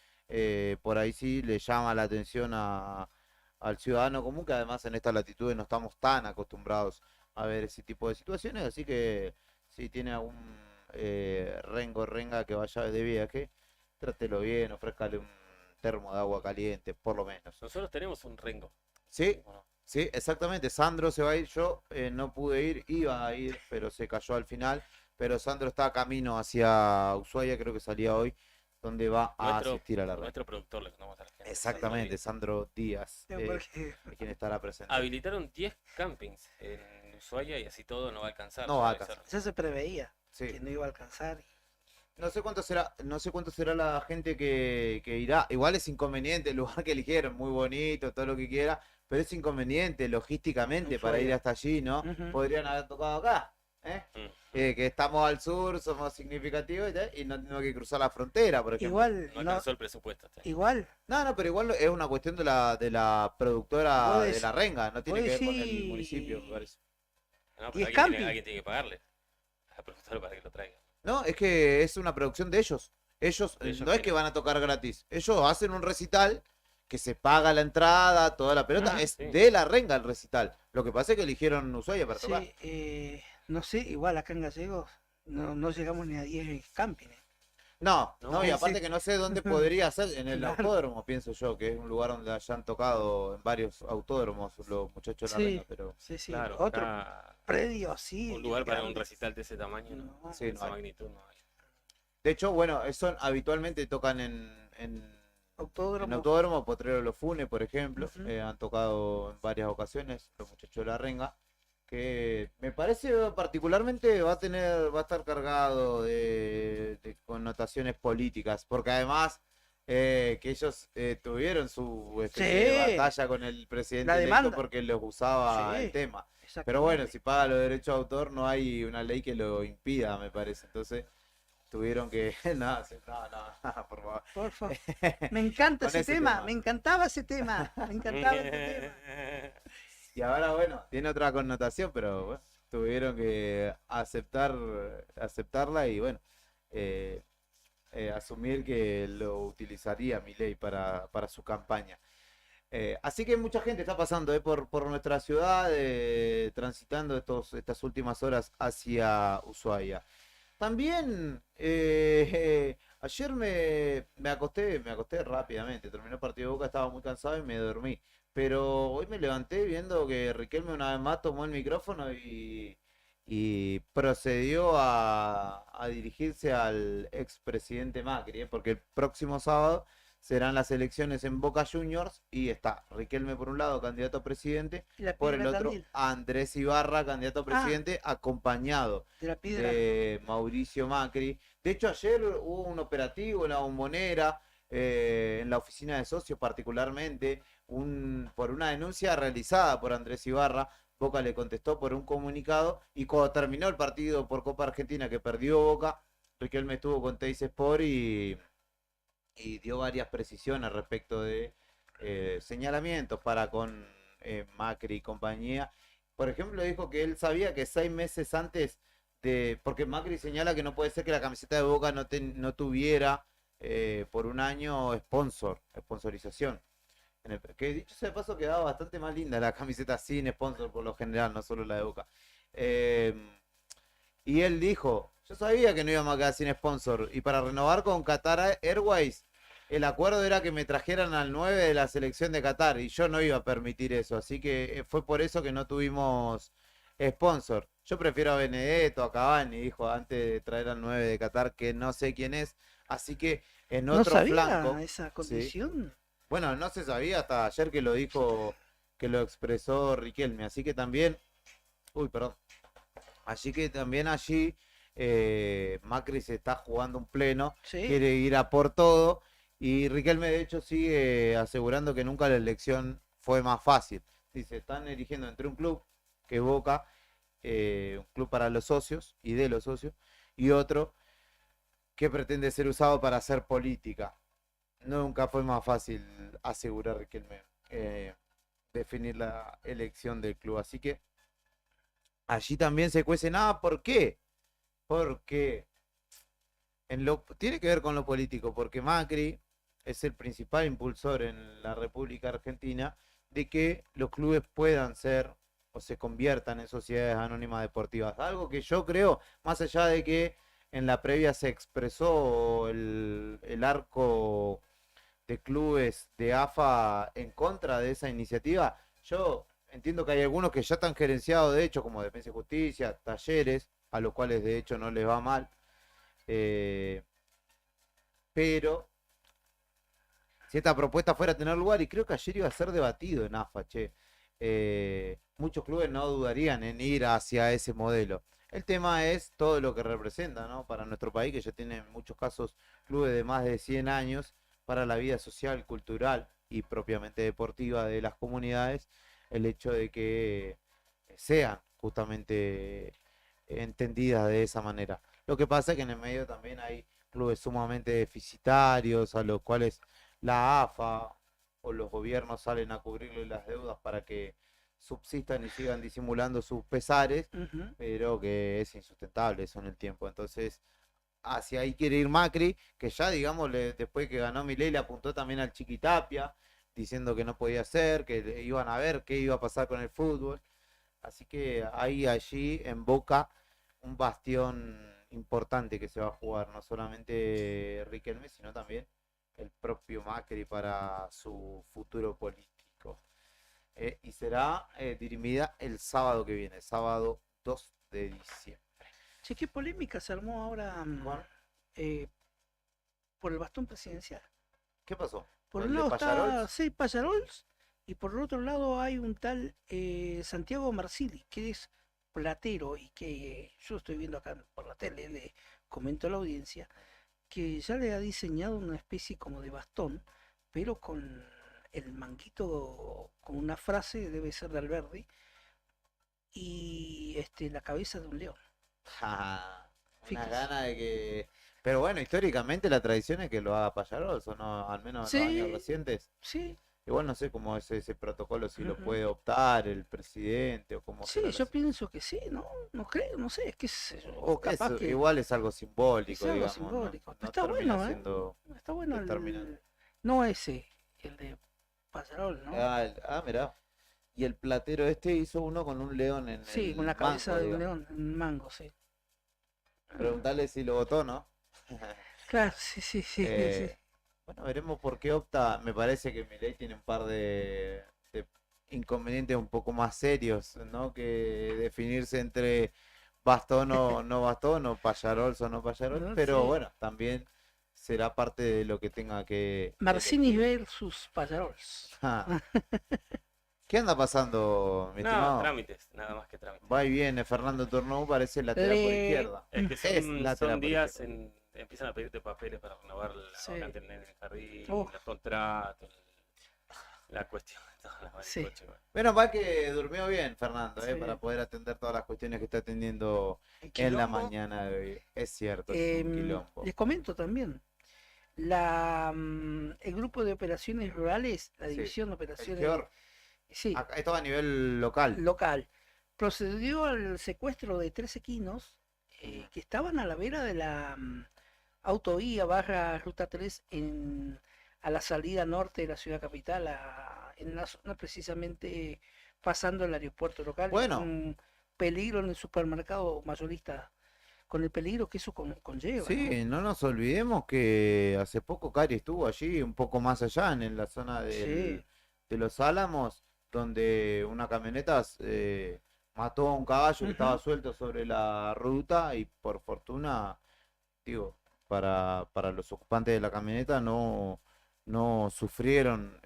por ahí sí le llama la atención al ciudadano común, que además en estas latitudes no estamos tan acostumbrados a ver ese tipo de situaciones. Así que si tiene algún rengo o renga que vaya de viaje, trátelo bien, ofrézcale un termo de agua caliente, por lo menos. Nosotros tenemos un rengo. Sí, sí, exactamente. Sandro se va a ir, yo no pude ir, iba a ir, pero se cayó al final. Pero Sandro está camino hacia Ushuaia, creo que salía hoy, donde va a asistir a la renga. Nuestro productor, le contamos a la gente. Exactamente, Sandro Díaz, Sí, porque- quien estará presente. Habilitaron 10 campings en Ushuaia y así todo no va a alcanzar. No va a alcanzar. Ya se preveía Sí. que no iba a alcanzar. No sé cuánto será la gente que irá. Igual es inconveniente el lugar que eligieron, muy bonito, todo lo que quiera, pero es inconveniente logísticamente para ir Ushuaia. hasta allí, ¿no? Ujú. Podrían haber tocado acá, ¿eh? Que estamos al sur, somos significativos y no tenemos que cruzar la frontera, por ejemplo. Igual, No alcanzó el presupuesto. Igual. No, pero igual es una cuestión de la productora Vos de decís- la renga, no tiene vos que ver con el decís- municipio, me parece. No, ¿Y pero es camping? alguien tiene que pagarle al productor para que lo traiga. No, es que es una producción de ellos. Ellos Ellos no es que van a tocar gratis. Ellos hacen un recital que se paga la entrada, toda la pelota. Ah, es sí. de la renga el recital. Lo que pasa es que eligieron Ushuaia para tocar. Sí, no sé, igual acá en Gallegos no llegamos ni a 10 campings. No, No, y aparte sí. que no sé dónde podría ser. En el Claro. autódromo, pienso yo, que es un lugar donde hayan tocado en varios autódromos los muchachos de la Sí, renga. Pero sí, sí. Claro, Otro acá predio así. un lugar para un grande. recital de ese tamaño, no, Sí, de no esa hay. magnitud no hay. de hecho, bueno, son habitualmente tocan en Autódromo, Potrero Los Funes, por ejemplo. Han tocado en varias ocasiones los muchachos de la renga. Que me parece particularmente va a estar cargado de connotaciones políticas. Porque además que ellos tuvieron su especie de Sí. batalla con el presidente La electo demanda. porque les usaba Sí, el tema. Pero exactamente. bueno, si paga los derechos de autor no hay una ley que lo impida, me parece. Entonces tuvieron que... no, por favor. Por favor. Me encanta Con ese tema, me encantaba ese tema, me encantaba ese tema. Y ahora, bueno, tiene otra connotación, pero bueno, tuvieron que aceptarla y bueno, asumir que lo utilizaría Milei para su campaña. Así que mucha gente está pasando por nuestra ciudad, transitando estas últimas horas hacia Ushuaia. También ayer me acosté rápidamente, terminó el partido de Boca, estaba muy cansado y me dormí. Pero hoy me levanté viendo que Riquelme una vez más tomó el micrófono y procedió a dirigirse al expresidente Macri, porque el próximo sábado serán las elecciones en Boca Juniors y está Riquelme por un lado, candidato a presidente, Y la por el Piedra otro Tandil. Andrés Ibarra, candidato a presidente, acompañado De la Piedra. de Mauricio Macri. De hecho, ayer hubo un operativo en la Bombonera, en la oficina de socios particularmente, por una denuncia realizada por Andrés Ibarra. Boca le contestó por un comunicado y cuando terminó el partido por Copa Argentina que perdió Boca, Riquelme estuvo con Teis Sport y dio varias precisiones respecto de señalamientos para con Macri y compañía. Por ejemplo, dijo que él sabía que 6 meses antes porque Macri señala que no puede ser que la camiseta de Boca no tuviera por un año sponsorización. Que dicho sea de paso quedaba bastante más linda la camiseta sin sponsor por lo general, no solo la de Boca. Y él dijo, yo sabía que no íbamos a quedar sin sponsor y para renovar con Qatar Airways el acuerdo era que me trajeran al 9 de la selección de Qatar y yo no iba a permitir eso, así que fue por eso que no tuvimos sponsor. Yo prefiero a Benedetto, a Cavani, dijo antes de traer al 9 de Qatar, que no sé quién es, así que en No otro sabía flanco. esa Sí. condición. Bueno, no se sabía hasta ayer que lo dijo, que lo expresó Riquelme, así que también, perdón, así que también allí Macri se está jugando un pleno, Sí. quiere ir a por todo, y Riquelme de hecho sigue asegurando que nunca la elección fue más fácil. Dice, están eligiendo entre un club, que es Boca, un club para los socios y de los socios, y otro que pretende ser usado para hacer política. Nunca fue más fácil, asegurar Riquelme, definir la elección del club. Así que allí también se cuece nada. ¿Por qué? Porque tiene que ver con lo político, porque Macri es el principal impulsor en la República Argentina de que los clubes puedan ser o se conviertan en sociedades anónimas deportivas. Algo que yo creo, más allá de que en la previa se expresó el arco de clubes de AFA en contra de esa iniciativa, yo entiendo que hay algunos que ya están gerenciados, de hecho, como Defensa y Justicia, Talleres, a los cuales de hecho no les va mal, pero si esta propuesta fuera a tener lugar, y creo que ayer iba a ser debatido en AFA, muchos clubes no dudarían en ir hacia ese modelo. El tema es todo lo que representa, ¿no? Para nuestro país, que ya tiene en muchos casos clubes de más de 100 años, para la vida social, cultural y propiamente deportiva de las comunidades, el hecho de que sean justamente entendidas de esa manera. Lo que pasa es que en el medio también hay clubes sumamente deficitarios, a los cuales la AFA o los gobiernos salen a cubrirle las deudas para que subsistan y sigan disimulando sus pesares, pero que es insustentable eso en el tiempo. Entonces, hacia ahí quiere ir Macri, que ya, digamos, después que ganó Milei, le apuntó también al Chiquitapia, diciendo que no podía ser, que iban a ver qué iba a pasar con el fútbol. Así que hay allí en Boca un bastión importante que se va a jugar, no solamente Riquelme, sino también el propio Macri para su futuro político. Y será dirimida el sábado que viene, sábado 2 de diciembre. Che, qué polémica se armó ahora por el bastón presidencial. ¿Qué pasó? Por ¿El un de lado está Pallarols? Pallarols y por el otro lado hay un tal Santiago Marsili, que es platero y que yo estoy viendo acá por la tele, le comento a la audiencia, que ya le ha diseñado una especie como de bastón, pero con el manguito, con una frase, debe ser de Alberdi, y la cabeza de un león. Una Fíjese. gana de que... Pero bueno, históricamente la tradición es que lo haga Pallarols, ¿o no? Al menos en los años recientes. Sí. Igual no sé cómo es ese protocolo, si lo puede optar el presidente o cómo Sí, será yo pienso que sí, ¿no? No creo, no sé, es que o capaz eso, que igual es algo simbólico, es algo digamos, simbólico. no Está termina bueno, siendo Está bueno determinante. no ese, el de Pallarols, ¿no? Mirá. Y el platero este hizo uno con un león en Sí, el con la cabeza mango, de un digamos. león, un mango, sí. Preguntarle si lo votó, ¿no? Claro, sí, sí. Bueno, veremos por qué opta. Me parece que Milei tiene un par de inconvenientes un poco más serios, ¿no? Que definirse entre bastón o no bastón, o Pallarols o no Pallarols, No, pero sí. bueno, también será parte de lo que tenga que... Marcini versus Pallarols. Ah. ¿Qué anda pasando, mi No, estimado? trámites, nada más que trámites. Va y viene Fernando Tornú, parece lateral por izquierda. Es que son, lateral son por días izquierda. empiezan a pedirte papeles para renovar la Sí. vacante en el jardín, Uf. los contratos, la cuestión de todas las Sí. maricochas, bueno. Menos mal que durmió bien, Fernando, Sí. para poder atender todas las cuestiones que está atendiendo El en la quilombo. mañana de hoy. Es cierto, es un quilombo. Les comento también. El grupo de operaciones rurales, la Sí, división de el operaciones GEOR. sí, Esto a nivel local. procedió al secuestro de 3 equinos que estaban a la vera de la autovía / Ruta 3 a la salida norte de la ciudad capital, en la zona precisamente pasando el aeropuerto local. Bueno. Un peligro en el supermercado mayorista con el peligro que eso conlleva. Sí, no nos olvidemos que hace poco Cari estuvo allí, un poco más allá, en la zona de los Álamos, donde una camioneta mató a un caballo que estaba suelto sobre la ruta y por fortuna, digo, para los ocupantes de la camioneta no sufrieron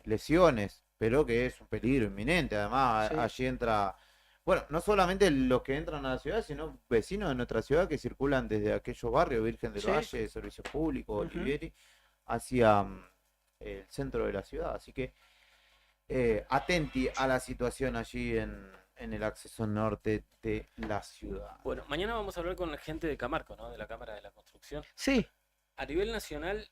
lesiones, pero que es un peligro inminente. Además, allí entra, bueno, no solamente los que entran a la ciudad, sino vecinos de nuestra ciudad que circulan desde aquellos barrios, Virgen del Valle, Servicios Públicos, Olivieri, hacia el centro de la ciudad. Así que atenti a la situación allí en el acceso norte de la ciudad. Bueno, mañana vamos a hablar con la gente de Camarco, ¿no? De la Cámara de la Construcción. Sí. A nivel nacional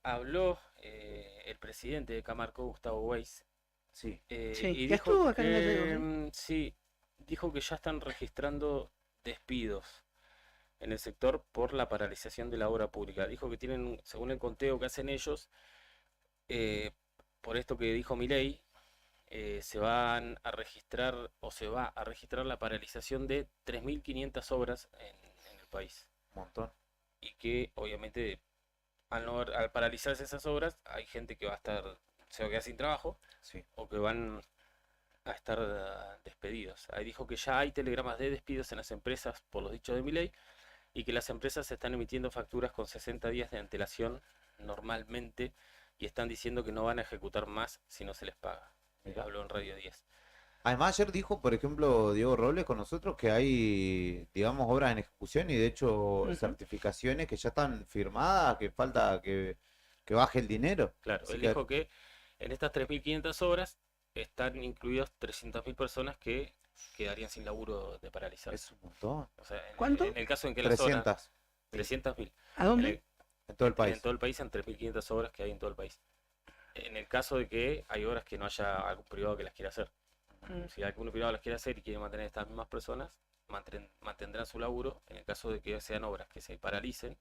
habló el presidente de Camarco, Gustavo Weiss. Sí. Y ya dijo estuvo acá en que, el sí, dijo que ya están registrando despidos en el sector por la paralización de la obra pública. Dijo que tienen, según el conteo que hacen ellos, por esto que dijo Milei, se van a registrar o se va a registrar la paralización de 3.500 obras en el país. Un montón. Y que obviamente al paralizarse esas obras hay gente que se va a quedar sin trabajo o que van a estar despedidos. Ahí dijo que ya hay telegramas de despidos en las empresas por los dichos de Milei y que las empresas están emitiendo facturas con 60 días de antelación normalmente y están diciendo que no van a ejecutar más si no se les paga. Habló en Radio 10. Además, ayer dijo, por ejemplo, Diego Robles con nosotros que hay, digamos, obras en ejecución y de hecho certificaciones que ya están firmadas, que falta que baje el dinero. Claro, Así él dijo que en estas 3.500 obras están incluidas 300.000 personas que quedarían sin laburo de paralizar. Es un montón. O sea, ¿Cuánto? En el caso en que 300. las obras... 300.000. ¿A dónde? En todo el país. En todo el país, en 3.500 obras que hay en todo el país. En el caso de que hay obras que no haya algún privado que las quiera hacer. Si algún privado las quiere hacer y quiere mantener estas mismas personas, mantendrán su laburo. En el caso de que sean obras que se paralicen,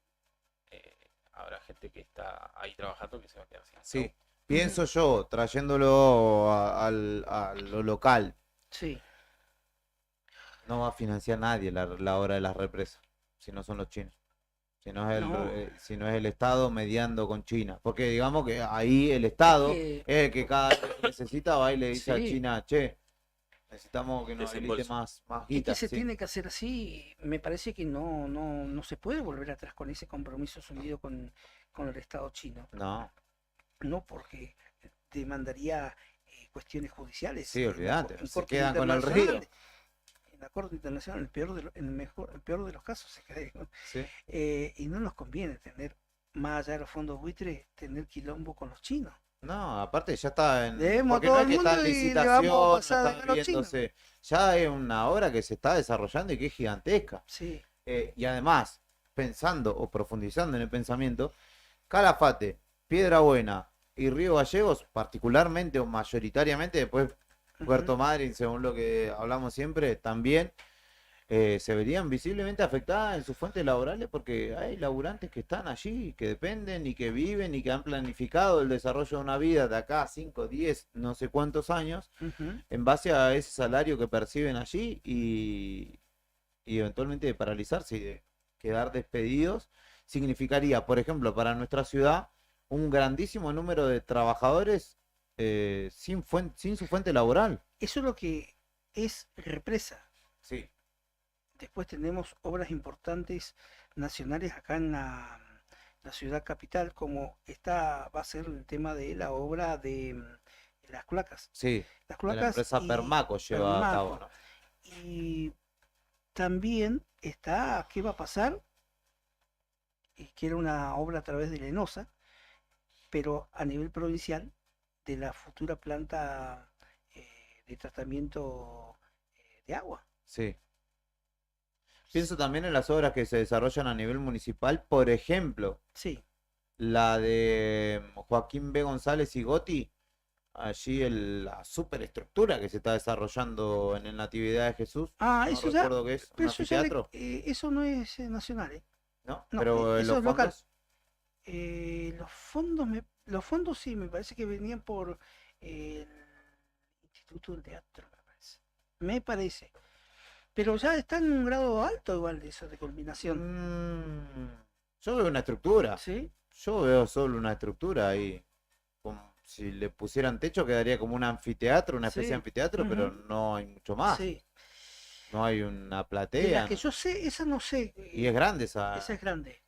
habrá gente que está ahí trabajando que se va a quedar sin Sí, trabajo. pienso yo, trayéndolo a lo local. Sí. No va a financiar nadie la obra de las represas, si no son los chinos. Si no es el Estado mediando con China. Porque digamos que ahí el Estado es el que cada vez que necesita va y le dice a China, che, necesitamos que nos habilite más Es guita. que se sí. tiene que hacer así. Me parece que no se puede volver atrás con ese compromiso asumido con el Estado chino. No, No, porque demandaría cuestiones judiciales. sí, olvídate, en se cortes quedan con el río. internacionales. En la Corte Internacional, el peor de los casos se cae. Sí. Y no nos conviene tener, más allá de los fondos buitres, tener quilombo con los chinos. No, aparte ya está en... Debemos porque a todo no el es que está mundo en y le licitación, vamos a no pasar está a los chinos. viéndose. Ya es una obra que se está desarrollando y que es gigantesca. Sí. Y además, pensando o profundizando en el pensamiento, Calafate, Piedra Buena y Río Gallegos, particularmente o mayoritariamente, después Puerto Madryn, según lo que hablamos siempre, también se verían visiblemente afectadas en sus fuentes laborales porque hay laburantes que están allí, que dependen y que viven y que han planificado el desarrollo de una vida de acá 5, 10, no sé cuántos años, en base a ese salario que perciben allí y eventualmente de paralizarse y de quedar despedidos, significaría, por ejemplo, para nuestra ciudad, un grandísimo número de trabajadores sin su fuente laboral. Eso es lo que es represa. Sí. Después tenemos obras importantes nacionales acá en la ciudad capital, como va a ser el tema de la obra de las cloacas. Sí, Las de la cloacas empresa y Permaco lleva a cabo, ¿no? Y también está, ¿qué va a pasar? Que era una obra a través de la ENOSA, pero a nivel provincial, de la futura planta de tratamiento de agua. Sí. Pienso también en las obras que se desarrollan a nivel municipal, por ejemplo, sí, la de Joaquín B. González y Gotti, allí la superestructura que se está desarrollando en el Natividad de Jesús. Ah, no eso ya, recuerdo qué es, pero un eso ya anfiteatro. Eso no es nacional, ¿eh? ¿No? No, Pero eso los es local. fondos, Los fondos sí, me parece que venían por el Instituto del Teatro, me parece. Me parece. Pero ya está en un grado alto igual de eso, de culminación. Yo veo una estructura. ¿Sí? Yo veo solo una estructura ahí. Como si le pusieran techo quedaría como un anfiteatro, una especie Sí. de anfiteatro, pero Ujú. no hay mucho más. Sí. No hay una De platea. las que yo sé, esa no sé. Y es grande esa. Esa es grande.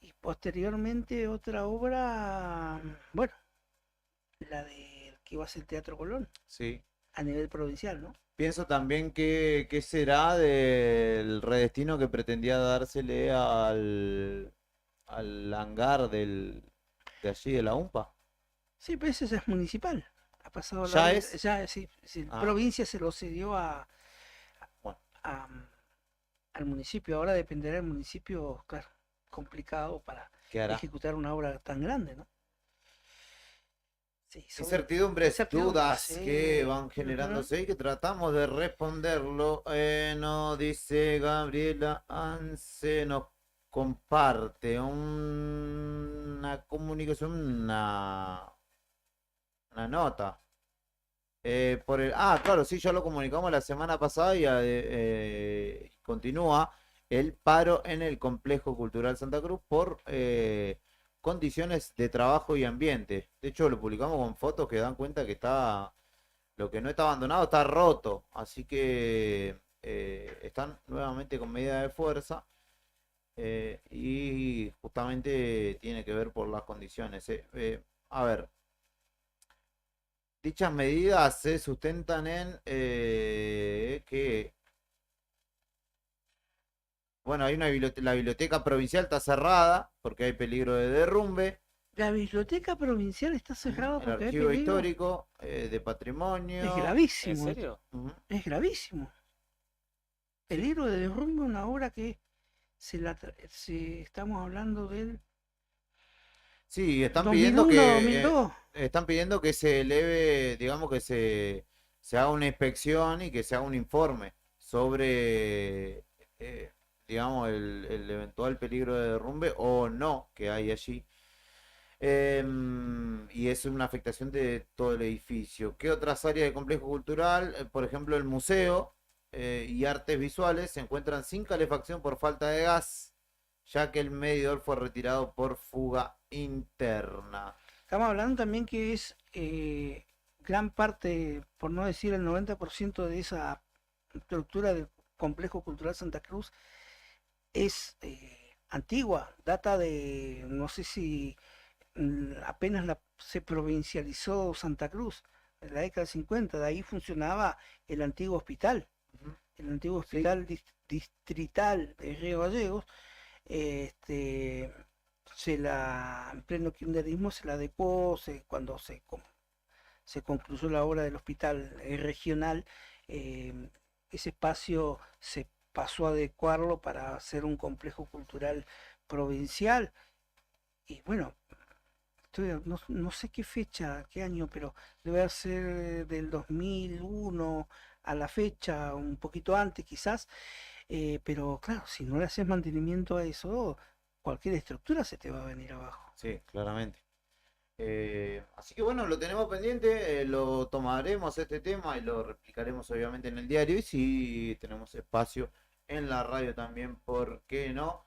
Y posteriormente otra obra, bueno, la de que va a ser Teatro Colón, Sí. a nivel provincial, ¿no? Pienso también que será del redestino que pretendía dársele al hangar de allí de la UMPA. Sí, pero ese es municipal. Ha pasado la ¿Ya hora- es? ya, sí, sí, Ah. provincia se lo cedió Bueno. al municipio. Ahora dependerá del municipio, claro, complicado para ¿Qué hará? ejecutar una obra tan grande, ¿no? Sí, son Incertidumbres, incertidumbres, dudas sí. que van generándose y que tratamos de responderlo. Nos dice Gabriela Anse, nos comparte una comunicación, una nota. Claro, sí, ya lo comunicamos la semana pasada y continúa el paro en el Complejo Cultural Santa Cruz por condiciones de trabajo y ambiente. De hecho, lo publicamos con fotos que dan cuenta que lo que no está abandonado está roto. Así que están nuevamente con medida de fuerza y justamente tiene que ver por las condiciones. A ver. Dichas medidas se sustentan en que, bueno, hay la biblioteca provincial está cerrada porque hay peligro de derrumbe. La biblioteca provincial está cerrada El porque hay archivo peligro. histórico de patrimonio. Es gravísimo. ¿En serio? Ujú. Es gravísimo. Peligro de derrumbe, una obra que estamos hablando del Sí, están 2001, pidiendo 2002. están pidiendo que se eleve, digamos que se haga una inspección y que se haga un informe sobre, digamos, el eventual peligro de derrumbe o no que hay allí. Y es una afectación de todo el edificio. ¿Qué otras áreas del complejo cultural? Por ejemplo, el museo y artes visuales se encuentran sin calefacción por falta de gas, ya que el medidor fue retirado por fuga interna. Estamos hablando también que es gran parte, por no decir el 90% de esa estructura del complejo cultural Santa Cruz es antigua, data de, no sé si apenas se provincializó Santa Cruz, en la década del 50, de ahí funcionaba el antiguo hospital, el antiguo hospital distrital de Río Gallegos. En pleno kirchnerismo se la adecuó, cuando se concluyó la obra del hospital regional, ese espacio se pasó a adecuarlo para hacer un complejo cultural provincial. Y bueno, no sé qué fecha, qué año, pero debe ser del 2001 a la fecha, un poquito antes quizás. Pero claro, si no le haces mantenimiento a eso, cualquier estructura se te va a venir abajo. Sí, claramente. Así que bueno, lo tenemos pendiente, lo tomaremos este tema y lo replicaremos obviamente en el diario y si tenemos espacio en la radio también, ¿por qué no?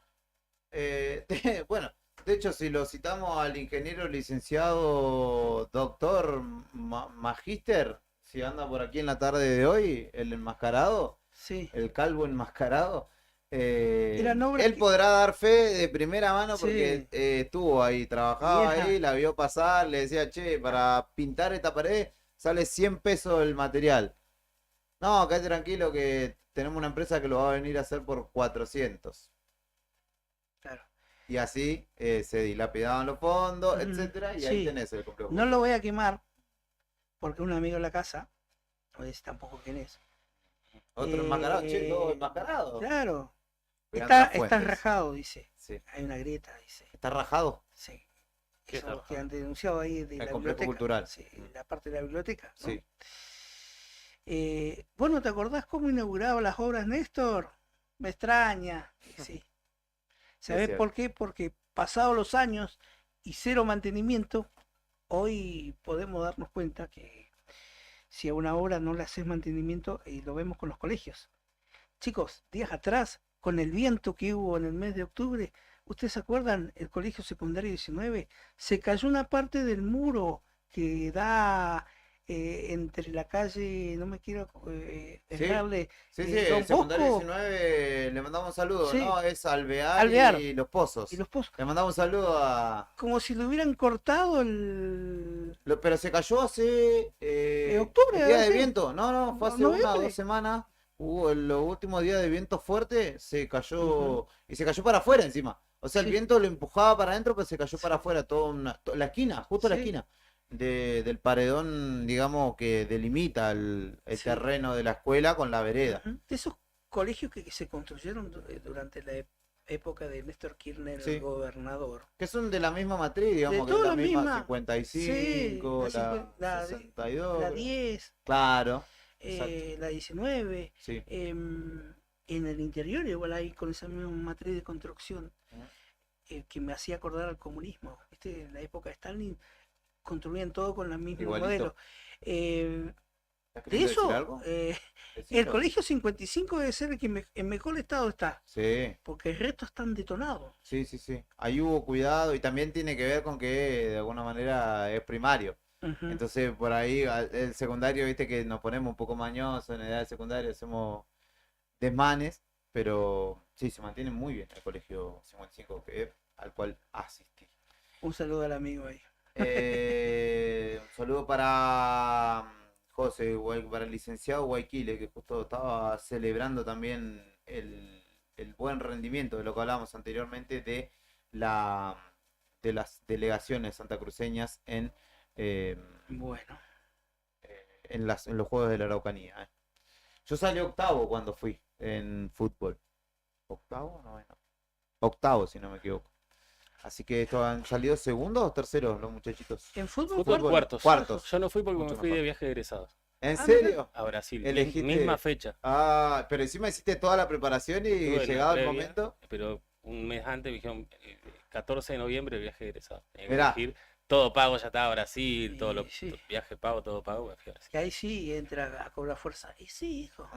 Bueno, de hecho si lo citamos al ingeniero licenciado doctor Magíster, si anda por aquí en la tarde de hoy, el enmascarado, sí, el calvo enmascarado. Eran obras Él que- podrá dar fe de primera mano Sí. porque estuvo ahí, trabajaba Vieja. ahí, la vio pasar, le decía, che, para pintar esta pared sale 100 pesos el material. No, quédate tranquilo que tenemos una empresa que lo va a venir a hacer por 400. Claro. Y así se dilapidaban los fondos, Mm, etcétera, y ahí sí. tenés el complejo. No lo voy a quemar porque un amigo en la casa, no sé tampoco quién es. Otro enmascarado, che, todo enmascarado. Claro. Pegando Está las fuentes. rajado, dice. Sí. Hay una grieta, dice. ¿Está rajado? Sí. ¿Qué Eso está es lo que rajado? han denunciado ahí de El la complejo biblioteca. cultural. Sí, la parte de la biblioteca, ¿no? Sí. Bueno, ¿te acordás cómo inauguraba las obras Néstor? Me extraña. Sí. ¿Sabés cierto. por qué? Porque pasados los años y cero mantenimiento, hoy podemos darnos cuenta que si a una obra no le haces mantenimiento, y lo vemos con los colegios. chicos, días atrás, con el viento que hubo en el mes de octubre, ¿ustedes se acuerdan? El colegio secundario 19, se cayó una parte del muro que da entre la calle, no me quiero dejarle, Sí, Don el secundario Bosco. 19 le mandamos un saludo, Sí. ¿no? Es Alvear, Alvear. y Los Pozos. Y Los Pozos. Le mandamos un saludo a... Como si le hubieran cortado el... Pero se cayó hace... octubre, el día de sí. viento. No, fue hace Noviembre. 1 o 2 semanas. Hubo los últimos días de viento fuerte, se cayó... Y se cayó para afuera encima. O sea, el viento lo empujaba para adentro, pero se cayó para afuera la esquina, justo la Sí. esquina del paredón, digamos, que delimita el Sí. terreno de la escuela con la vereda. De esos colegios que se construyeron durante la época de Néstor Kirchner, Sí. el gobernador. Que son de la misma matriz, digamos, que es toda la la misma misma. 55, Sí, la 62. la 10, Claro. Exacto. la 19. Sí. En el interior igual ahí con esa misma matriz de construcción que me hacía acordar al comunismo. ¿Viste? En la época de Stalin construían todo con el mismo Igualito. modelo. ¿Estás De queriendo eso, decir algo? el Decilo. colegio 55 debe ser el que en mejor estado está, Sí. porque el resto están detonados. Sí. Ahí hubo cuidado y también tiene que ver con que de alguna manera es primario. Ujú. Entonces por ahí el secundario, viste que nos ponemos un poco mañosos en edad de secundario, hacemos desmanes, pero sí, se mantiene muy bien el colegio 55 al cual asistí. Un saludo al amigo ahí. Un saludo para José, para el licenciado Guayquile, que justo estaba celebrando también el buen rendimiento de lo que hablábamos anteriormente de las delegaciones santacruceñas en Bueno. en los Juegos de la Araucanía. Yo salí octavo cuando fui en fútbol. ¿Octavo? No, octavo, si no me equivoco. Así que esto han salido segundos o terceros los muchachitos. En fútbol, Fútbol cuartos. Cuartos. Yo no fui porque Mucho me fui mejor. de viaje de egresados. ¿En serio? A Brasil. Elegiste- Misma fecha. Ah, pero encima hiciste toda la preparación y Tuve la llegado el previa, momento. Pero un mes antes me dijeron, 14 de noviembre, viaje de egresados. Tenía que Mirá. elegir, todo pago, ya estaba Brasil, todo lo viaje pago, todo pago, me fui a Brasil. Que ahí sí entra a cobrar fuerza. Y sí, hijo.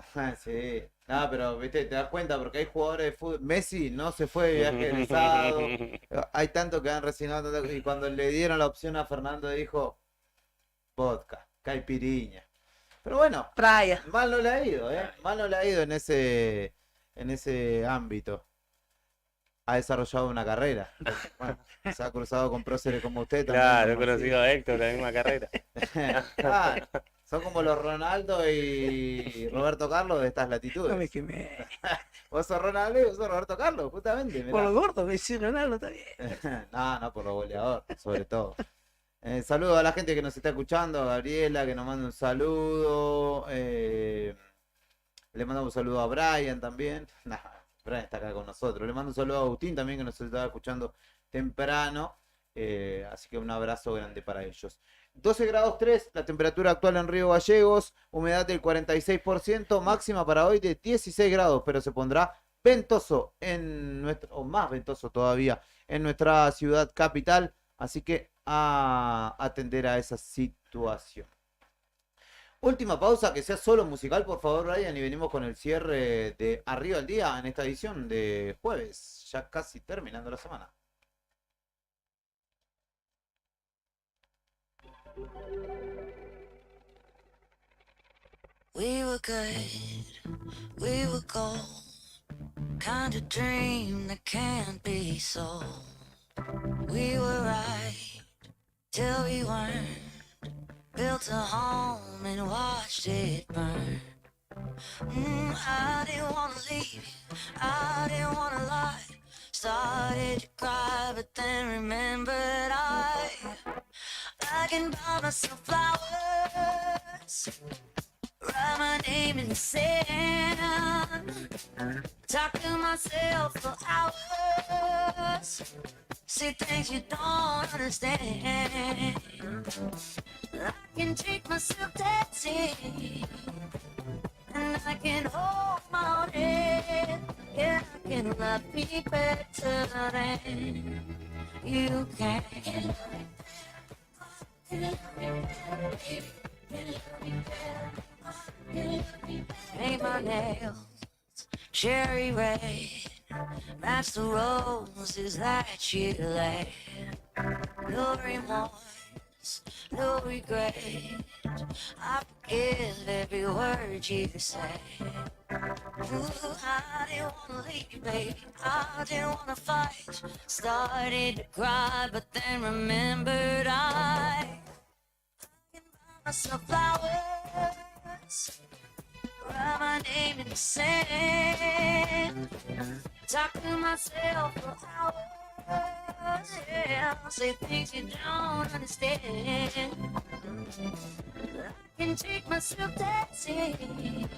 Sí. No, pero viste, te das cuenta porque hay jugadores de fútbol. Messi no se fue de viaje egresado. Hay tanto que han resignado. Y cuando le dieron la opción a Fernando dijo vodka, caipiriña. Pero bueno, mal no le ha ido, mal no le ha ido en ese ámbito. Ha desarrollado una carrera. Bueno, se ha cruzado con próceres como usted también. Claro, he ¿no? conocido a Héctor, la misma carrera. Claro, son como los Ronaldo y Roberto Carlos de estas latitudes. No me quemé. Vos sos Ronaldo y vos sos Roberto Carlos, justamente. mirá. Por lo gordo, me dice Ronaldo también. No, por lo goleador, sobre todo. Saludos a la gente que nos está escuchando, a Gabriela que nos manda un saludo. Le mandamos un saludo a Brian también. Brian está acá con nosotros. Le mando un saludo a Agustín también que nos estaba escuchando temprano. Así que un abrazo grande para ellos. 12 grados 3, la temperatura actual en Río Gallegos, humedad del 46%, máxima para hoy de 16 grados, pero se pondrá ventoso o más ventoso todavía en nuestra ciudad capital, así que a atender a esa situación. Última pausa, que sea solo musical, por favor, Brian, y venimos con el cierre de Arriba al Día en esta edición de jueves, ya casi terminando la semana. We were good, we were gold, kind of dream that can't be sold. We were right till we weren't, built a home and watched it burn. I didn't wanna leave you, I didn't wanna lie. Started to cry, but then remembered I can buy myself flowers, write my name in the sand, talk to myself for hours, see things you don't understand. I can take myself dancing, and I can hold my own head. Yeah, I can love me better than you can. Paint my nails, cherry red, match the roses that you laid. No remorse, no regret, I forgive every word you say. Ooh, I didn't wanna leave, baby, I didn't wanna fight. Started to cry, but then remembered I can buy myself flowers, write my name in the sand, talk to myself for hours, yeah, say things you don't understand. I can take myself dancing,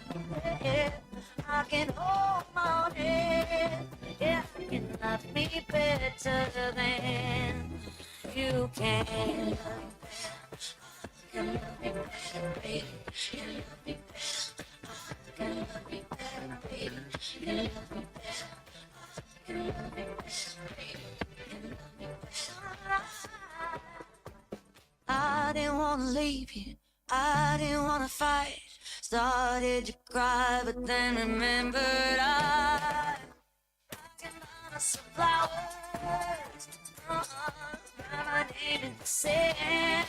yeah, I can hold my own head, yeah, I can love me better than you can. Can love me better, baby, can love me better. Can love me better, baby. Can love me better. Can love me better, baby. Can love me better. I didn't wanna leave you. I didn't wanna fight. Started to cry, but then remembered I can buy myself flowers. Write my name in the sand.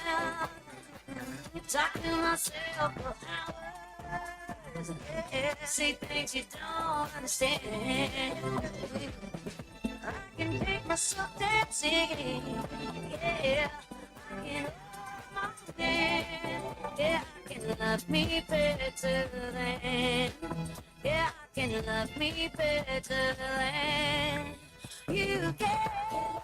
Talk to myself for hours. Say things you don't understand. I can take myself dancing, yeah, I can hold my hand, yeah, I can love me better than, yeah, I can love me better than you can.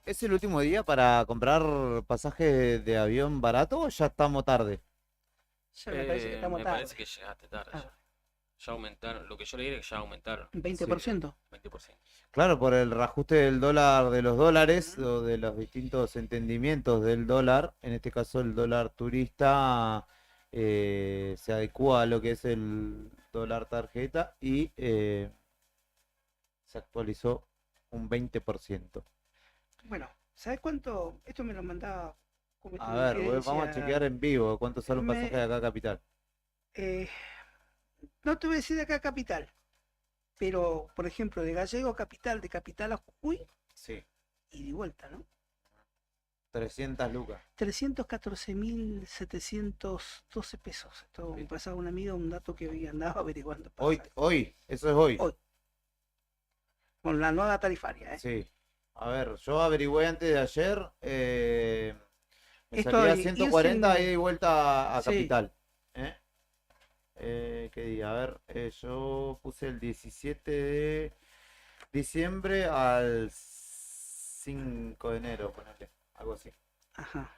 ¿Es el último día para comprar pasaje de avión barato o ya estamos tarde? Ya me parece que estamos Me tarde. parece que llegaste tarde ya. Ya aumentaron, lo que yo leí era que ya aumentaron. 20%. 20%. Claro, por el reajuste del dólar, de los dólares o de los distintos entendimientos del dólar, en este caso el dólar turista se adecua a lo que es el dólar tarjeta y se actualizó un 20%. Bueno, ¿sabes cuánto? Esto me lo mandaba. A ver, vamos a chequear en vivo cuánto sale un pasaje de acá a Capital. No te voy a decir de acá a Capital, pero por ejemplo de Gallego a Capital, de Capital a Jujuy, Sí, y de vuelta, ¿no? 300 lucas. 314.712 pesos. Esto me pasaba una amiga, un dato que hoy andaba averiguando. Hoy, eso es hoy. Hoy. Con la nueva tarifaria, ¿eh? Sí. A ver, yo averigüé antes de ayer. Me Esto salía de 140 irse en- ida y vuelta a Sí. Capital. ¿Qué día? A ver, yo puse el 17 de diciembre al 5 de enero, ponele, algo así. Ajá.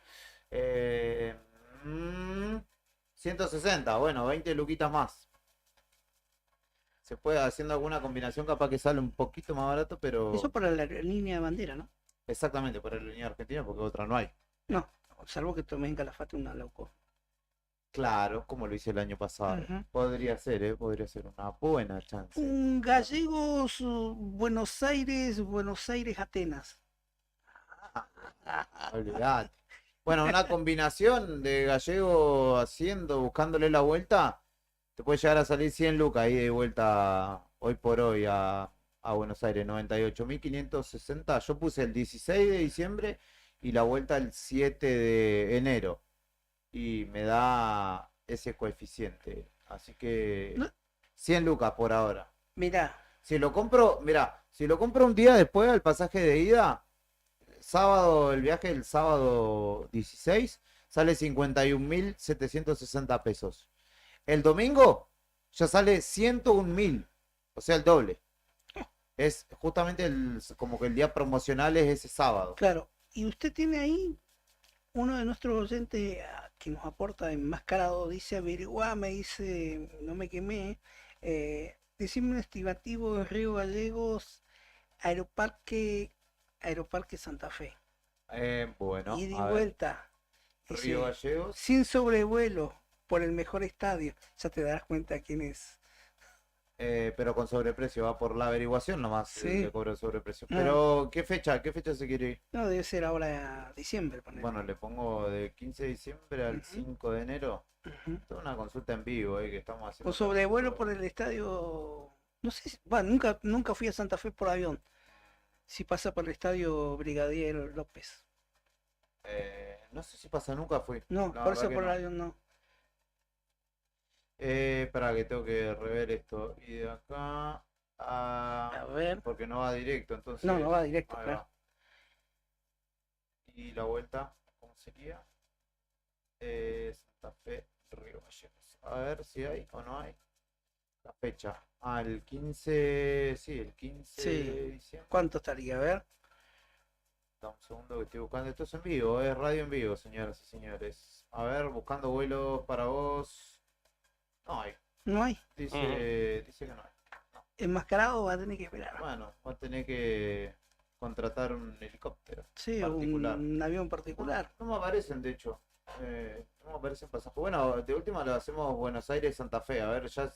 160, bueno, 20 luquitas más. Se puede haciendo alguna combinación, capaz que sale un poquito más barato, pero Eso para la línea de bandera, ¿no? exactamente por el línea argentina, porque otra no hay. No, salvo que tomes en Calafate una loco. Claro, como lo hice el año pasado. Ujú. Podría ser, podría ser una buena chance. Un Gallegos, Buenos Aires, Atenas. Olvidate. Bueno, una combinación de gallego buscándole la vuelta, te puede llegar a salir 100 lucas ahí de vuelta hoy por hoy a Buenos Aires, 98.560. Yo puse el 16 de diciembre y la vuelta el 7 de enero. Y me da ese coeficiente. Así que 100 lucas por ahora. Mirá. Si lo compro un día después del pasaje de ida, el viaje el sábado 16 sale 51.760 pesos. El domingo ya sale 101.000, o sea, el doble. Es justamente como que el día promocional es ese sábado. Claro, y usted tiene ahí uno de nuestros oyentes que nos aporta enmascarado, dice averiguá, me dice, no me quemé, decime un estimativo de Río Gallegos, Aeroparque Santa Fe. Bueno, Ida y a ver. vuelta. Río Gallegos. Sin sobrevuelo, por el mejor estadio. Ya te darás cuenta quién es. Pero con sobreprecio, va por la averiguación nomás, Sí. le cobro el sobreprecio. Ah. Pero, ¿qué fecha se quiere ir? No, debe ser ahora diciembre. ponele. Bueno, le pongo de 15 de diciembre al 5 de enero. Esto es una consulta en vivo, que estamos haciendo. O sobrevuelo por el estadio. No sé, bueno, nunca fui a Santa Fe por avión. Si pasa por el estadio Brigadier López. No sé si pasa, nunca fui. No, La por verdad eso que por el no. avión no. Espera que tengo que rever esto. Y de acá a ver. Porque no va directo, entonces. No va directo, ahí claro. va. Y la vuelta, ¿cómo sería? Santa Fe, Río Gallegos. A ver si hay o no hay. La fecha. El 15. Sí, el 15 Sí. de diciembre. ¿Cuánto estaría? A ver. Dame un segundo que estoy buscando. Esto es en vivo, es radio en vivo, señoras y señores. A ver, buscando vuelos para vos. No hay. No hay. Dice que no hay. Enmascarado va a tener que esperar. Bueno, va a tener que contratar un helicóptero. Sí, particular. un avión particular. No me aparecen, de hecho. No me aparecen pasajes. Bueno, de última lo hacemos Buenos Aires-Santa Fe. A ver, ya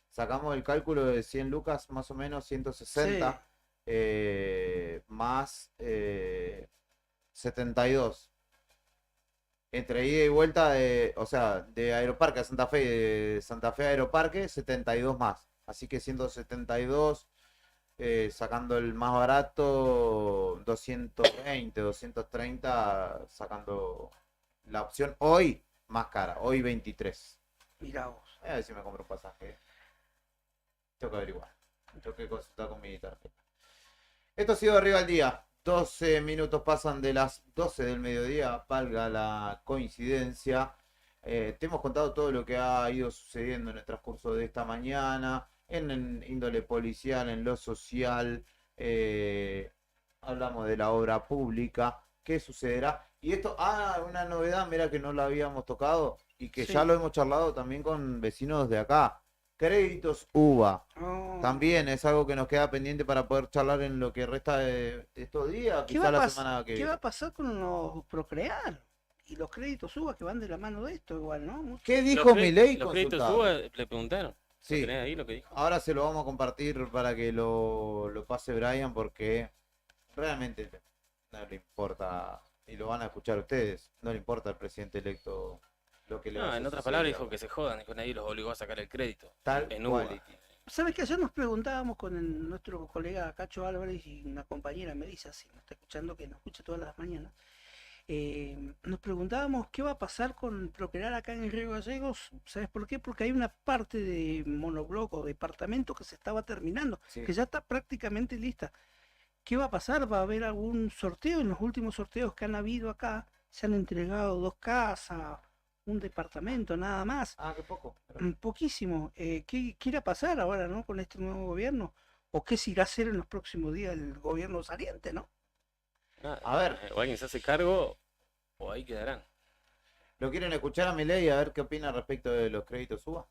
sacamos el cálculo de 100 lucas, más o menos 160. Más 72. Entre ida y vuelta, de Aeroparque a Santa Fe, de Santa Fe a Aeroparque, 72 más. Así que 172, sacando el más barato, 220, 230, sacando la opción hoy más cara, hoy 23. Mirá vos. A ver si me compro un pasaje. Tengo que averiguar. Tengo que consultar con mi tarjeta. Esto ha sido Arriba al Día. 12 minutos pasan de las 12 del mediodía, valga la coincidencia. Te hemos contado todo lo que ha ido sucediendo en el transcurso de esta mañana, en índole policial, en lo social. Hablamos de la obra pública, qué sucederá. Y esto, una novedad, mira que no la habíamos tocado y que Sí. ya lo hemos charlado también con vecinos de acá. Créditos UVA. También es algo que nos queda pendiente para poder charlar en lo que resta de estos días, ¿Qué quizá va, a la pas- semana que ¿Qué va viene. a pasar con los Procrear? Y los créditos UBA que van de la mano de esto igual, ¿no? ¿Qué dijo Milei? Los créditos Consultado. UBA le preguntaron. Sí. ¿Lo tenés ahí lo que dijo? Ahora se lo vamos a compartir para que lo pase Brian, porque realmente no le importa, y lo van a escuchar ustedes, no le importa al presidente electo lo que le No, vaya en a otras suceder. palabras dijo que se jodan, dijo nadie los obligó a sacar el crédito. Tal en cual. UBA. ¿Sabes que ayer nos preguntábamos con nuestro colega Cacho Álvarez y una compañera Melissa, si nos está escuchando, que nos escucha todas las mañanas? Nos preguntábamos qué va a pasar con Procrear acá en Río Gallegos. ¿Sabes por qué? Porque hay una parte de monobloc o departamento que se estaba terminando, Sí. que ya está prácticamente lista. ¿qué va a pasar? ¿Va a haber algún sorteo? En los últimos sorteos que han habido acá, se han entregado 2 casas, un departamento, nada más. Ah, qué poco. Poquísimo. ¿Qué irá a pasar ahora, no? Con este nuevo gobierno. ¿O qué se irá a hacer en los próximos días el gobierno saliente, no? A ver, o alguien se hace cargo o ahí quedarán. ¿Lo quieren escuchar a Milei a ver qué opina respecto de los créditos UBA?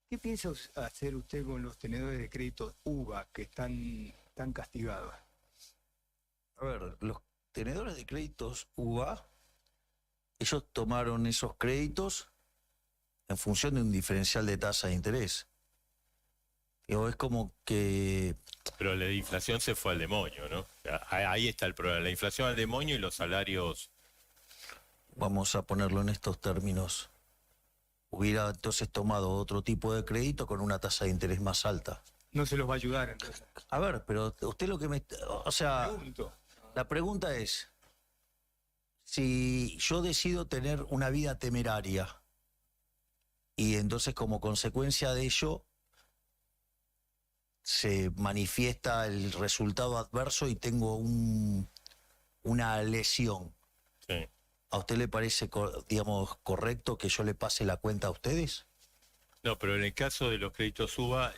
¿Qué piensa hacer usted con los tenedores de crédito UBA que están tan castigados? A ver, los tenedores de créditos UBA, ellos tomaron esos créditos en función de un diferencial de tasa de interés. Digo, es como que... Pero la inflación se fue al demonio, ¿no? Ahí está el problema, la inflación al demonio y los salarios... Vamos a ponerlo en estos términos. Hubiera entonces tomado otro tipo de crédito con una tasa de interés más alta. No se los va a ayudar entonces. A ver, pero usted lo que me... O sea, Pregunto. la pregunta es, si yo decido tener una vida temeraria y entonces como consecuencia de ello se manifiesta el resultado adverso y tengo una lesión. Sí. ¿A usted le parece, digamos, correcto que yo le pase la cuenta a ustedes? No, pero en el caso de los créditos UBA,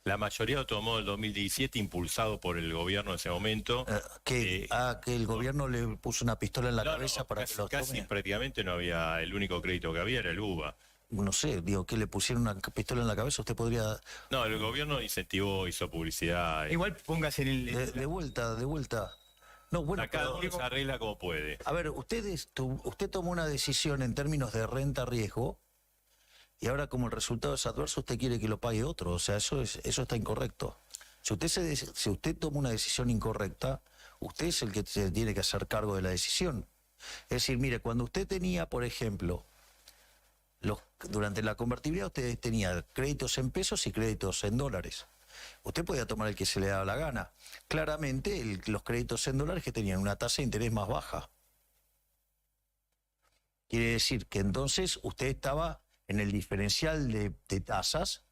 la mayoría lo tomó en el 2017, impulsado por el gobierno en ese momento. Que el gobierno le puso una pistola en la cabeza para que los Casi tome. prácticamente no había, el único crédito que había era el UBA. No sé, digo, que le pusieron una pistola en la cabeza, usted podría... No, el gobierno incentivó, hizo publicidad. Igual póngase en el... De vuelta. No, bueno, Cada uno se arregla como puede. A ver, usted tomó una decisión en términos de renta-riesgo y ahora como el resultado es adverso, usted quiere que lo pague otro. O sea, eso está incorrecto. Si usted toma una decisión incorrecta, usted es el que se tiene que hacer cargo de la decisión. Es decir, mire, cuando usted tenía, por ejemplo, durante la convertibilidad usted tenía créditos en pesos y créditos en dólares. Usted podía tomar el que se le daba la gana. Claramente, los créditos en dólares que tenían una tasa de interés más baja. Quiere decir que entonces usted estaba en el diferencial de tasas,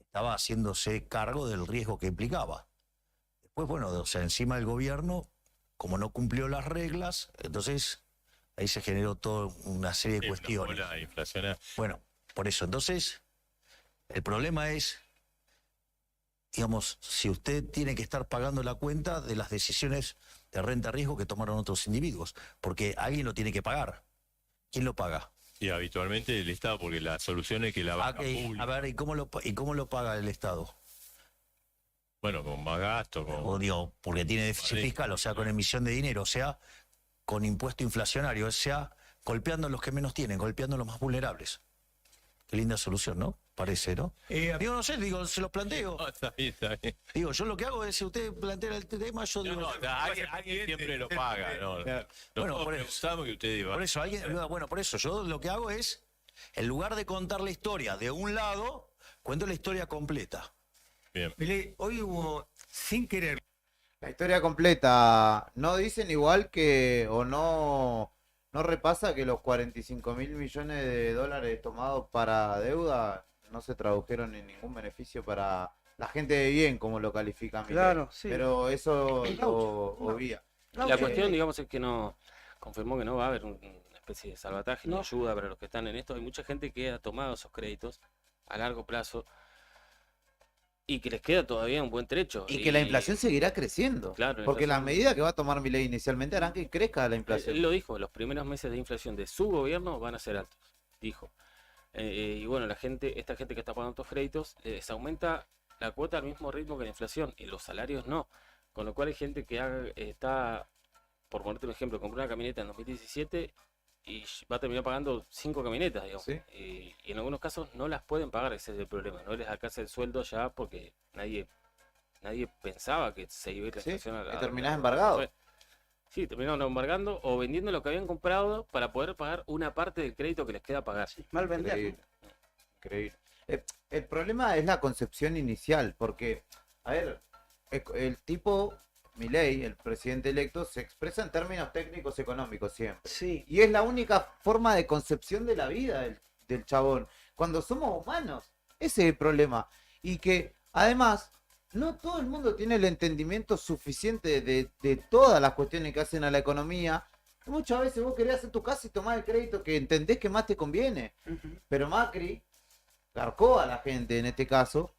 estaba haciéndose cargo del riesgo que implicaba. Después, bueno, o sea, encima el gobierno, como no cumplió las reglas, entonces ahí se generó toda una serie de cuestiones. Bueno, por eso, entonces, el problema es, digamos, si usted tiene que estar pagando la cuenta de las decisiones de renta-riesgo que tomaron otros individuos, porque alguien lo tiene que pagar. ¿Quién lo paga? Y habitualmente el Estado, porque la solución es que la banca pública... A ver, ¿y cómo lo paga el Estado? Bueno, con más gasto. Porque tiene déficit fiscal, o sea, con emisión de dinero, o sea, con impuesto inflacionario, o sea, golpeando a los que menos tienen, golpeando a los más vulnerables. Qué linda solución, ¿no? Parece, ¿no? No sé, se los planteo. No, está bien. Digo, yo lo que hago es, si usted plantea el tema, yo digo... Alguien siempre lo paga, ¿no? Bueno, por eso. Que usted diga. Por eso, por eso, yo lo que hago es, en lugar de contar la historia de un lado, cuento la historia completa. Bien. Milei, hoy hubo, sin querer... La historia completa, no dicen igual que, o no repasa que los 45.000 millones de dólares tomados para deuda no se tradujeron en ningún beneficio para la gente de bien, como lo califica Milei. Claro, sí. Pero eso lo obvia. La cuestión, digamos, es que no confirmó que no va a haber una especie de salvataje ni ayuda para los que están en esto. Hay mucha gente que ha tomado esos créditos a largo plazo y que les queda todavía un buen trecho. Y que la inflación seguirá creciendo. Claro, porque las medidas que va a tomar Milei inicialmente harán que crezca la inflación. Él lo dijo, los primeros meses de inflación de su gobierno van a ser altos, dijo. Y bueno, esta gente que está pagando estos créditos, les aumenta la cuota al mismo ritmo que la inflación, y los salarios no. Con lo cual hay gente que está, por ponerte un ejemplo, compró una camioneta en 2017 y va a terminar pagando 5 camionetas, digamos. ¿Sí? Y en algunos casos no las pueden pagar, ese es el problema. No les alcanza el sueldo ya porque nadie pensaba que se iba a ir la inflación a la... Y terminás embargado. Sí, terminaron embargando o vendiendo lo que habían comprado para poder pagar una parte del crédito que les queda pagar. Mal vender. Increíble. El problema es la concepción inicial, porque, a ver, el tipo, Milei, el presidente electo, se expresa en términos técnicos económicos siempre. Sí. Y es la única forma de concepción de la vida del chabón. Cuando somos humanos, Ese es el problema. Y que además no todo el mundo tiene el entendimiento suficiente de todas las cuestiones que hacen a la economía. Muchas veces vos querés hacer tu casa y tomar el crédito que entendés que más te conviene. Pero Macri garcó a la gente en este caso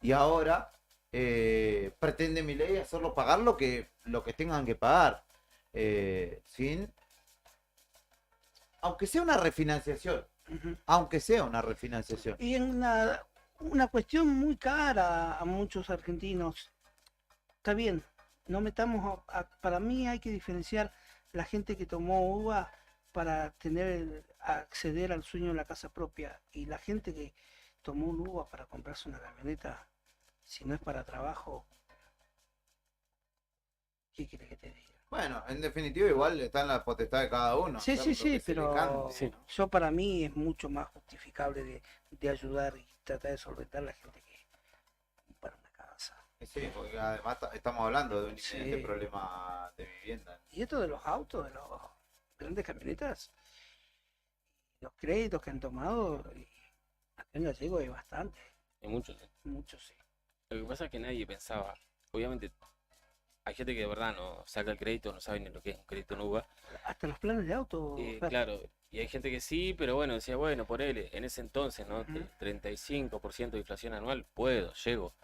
y ahora pretende Milei hacerlo pagar lo que tengan que pagar. Sin... Aunque sea una refinanciación. Aunque sea una refinanciación. Y en una cuestión muy cara a muchos argentinos. Está bien, no metamos para mí hay que diferenciar la gente que tomó uva para acceder al sueño de la casa propia y la gente que tomó un uva para comprarse una camioneta, si no es para trabajo, ¿qué quiere que te diga? Bueno, en definitiva igual está en la potestad de cada uno. Sí, hacer sí, lo que sí, se le pero cante. yo para mí es mucho más justificable de ayudar y tratar de solventar a la gente que para una casa. Sí, porque además estamos hablando de un Sí. inminente problema de vivienda. Y esto de los autos, de los grandes camionetas, los créditos que han tomado, acá en Gallego hay bastante, Hay muchos. muchos sí. Lo que pasa es que nadie pensaba, obviamente, hay gente que de verdad no saca el crédito, no sabe ni lo que es un crédito en UVA. Hasta los planes de auto. Claro, y hay gente que sí, pero bueno, decía, bueno, por él, en ese entonces, ¿no? 35% de inflación anual, puedo, llego.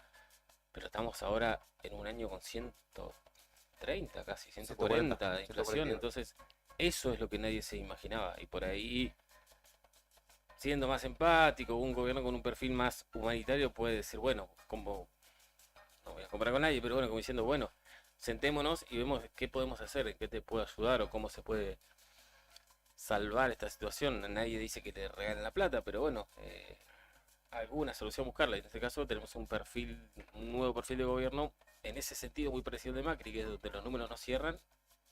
Pero estamos ahora en un año con 130, casi 140 de inflación, 142. entonces eso es lo que nadie se imaginaba. Y por ahí, siendo más empático, un gobierno con un perfil más humanitario puede decir, bueno, como no voy a comprar con nadie, pero bueno, como diciendo, bueno, sentémonos y vemos qué podemos hacer, en qué te puedo ayudar o cómo se puede salvar esta situación. Nadie dice que te regalen la plata, pero bueno, alguna solución buscarla. En este caso tenemos un nuevo perfil de gobierno, en ese sentido muy parecido al de Macri, que es donde los números no cierran,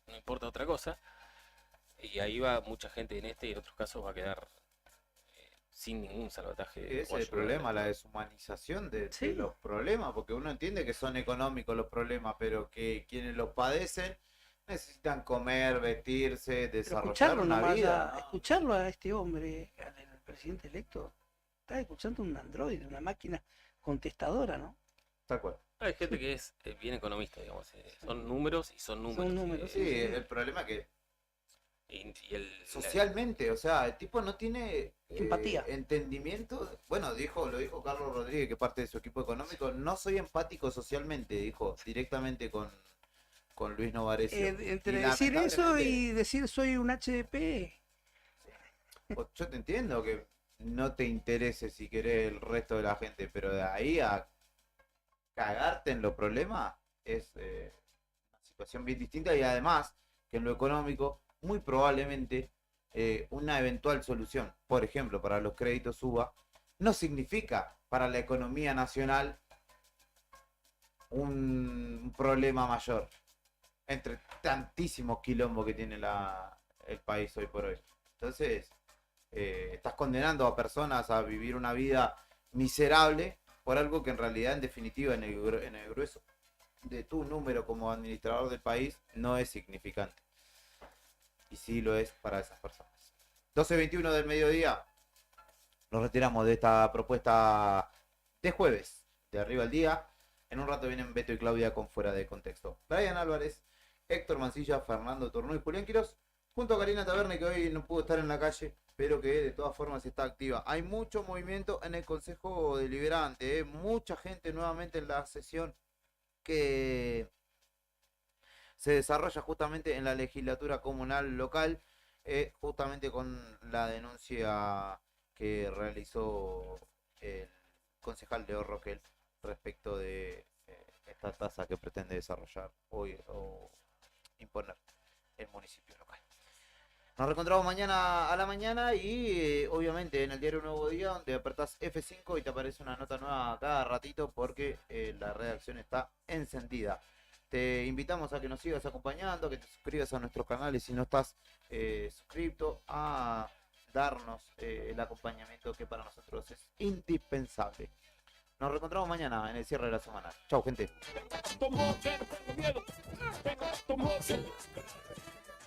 no importa otra cosa, y ahí va mucha gente en este y en otros casos va a quedar sin ningún salvataje. Ese o es el ayuda. problema, la deshumanización de los problemas, porque uno entiende que son económicos los problemas, pero que quienes los padecen necesitan comer, vestirse, Pero desarrollar escucharlo una nomás, vida. ¿no? escucharlo a este hombre, al presidente electo, está escuchando un androide, una máquina contestadora, ¿no? Tal cual. Hay gente que es bien economista, digamos, son números y son números. Son números, Sí, el problema es que y socialmente, o sea, el tipo no tiene empatía, entendimiento. Bueno, lo dijo Carlos Rodríguez, que parte de su equipo económico, no soy empático socialmente, dijo directamente con Luis Novarecio. entre Y decir eso lamentablemente, y decir soy un HDP. yo te entiendo que no te interese si querés el resto de la gente, pero de ahí a cagarte en los problemas es una situación bien distinta, y además que en lo económico muy probablemente una eventual solución, por ejemplo, para los créditos UVA, no significa para la economía nacional un problema mayor, entre tantísimos quilombos que tiene el país hoy por hoy. Entonces, estás condenando a personas a vivir una vida miserable por algo que en realidad, en definitiva, en el grueso de tu número como administrador del país, no es significante. Y sí lo es para esas personas. 12:21 del mediodía. Nos retiramos de esta propuesta de jueves, de Arriba al Día. En un rato vienen Beto y Claudia con Fuera de Contexto. Brian Álvarez, Héctor Mancilla, Fernando Tornó y Julián Quirós, junto a Karina Taberne, que hoy no pudo estar en la calle, pero que de todas formas está activa. Hay mucho movimiento en el Consejo Deliberante, mucha gente nuevamente en la sesión que se desarrolla justamente en la legislatura comunal local, justamente con la denuncia que realizó el concejal Leo Roquel respecto de esta tasa que pretende desarrollar hoy o imponer el municipio local. Nos reencontramos mañana a la mañana y obviamente en el diario Nuevo Día, donde apretás F5 y te aparece una nota nueva cada ratito porque la redacción está encendida. Te invitamos a que nos sigas acompañando, que te suscribas a nuestros canales si no estás suscrito, a darnos el acompañamiento que para nosotros es indispensable. Nos reencontramos mañana en el cierre de la semana. Chau, gente.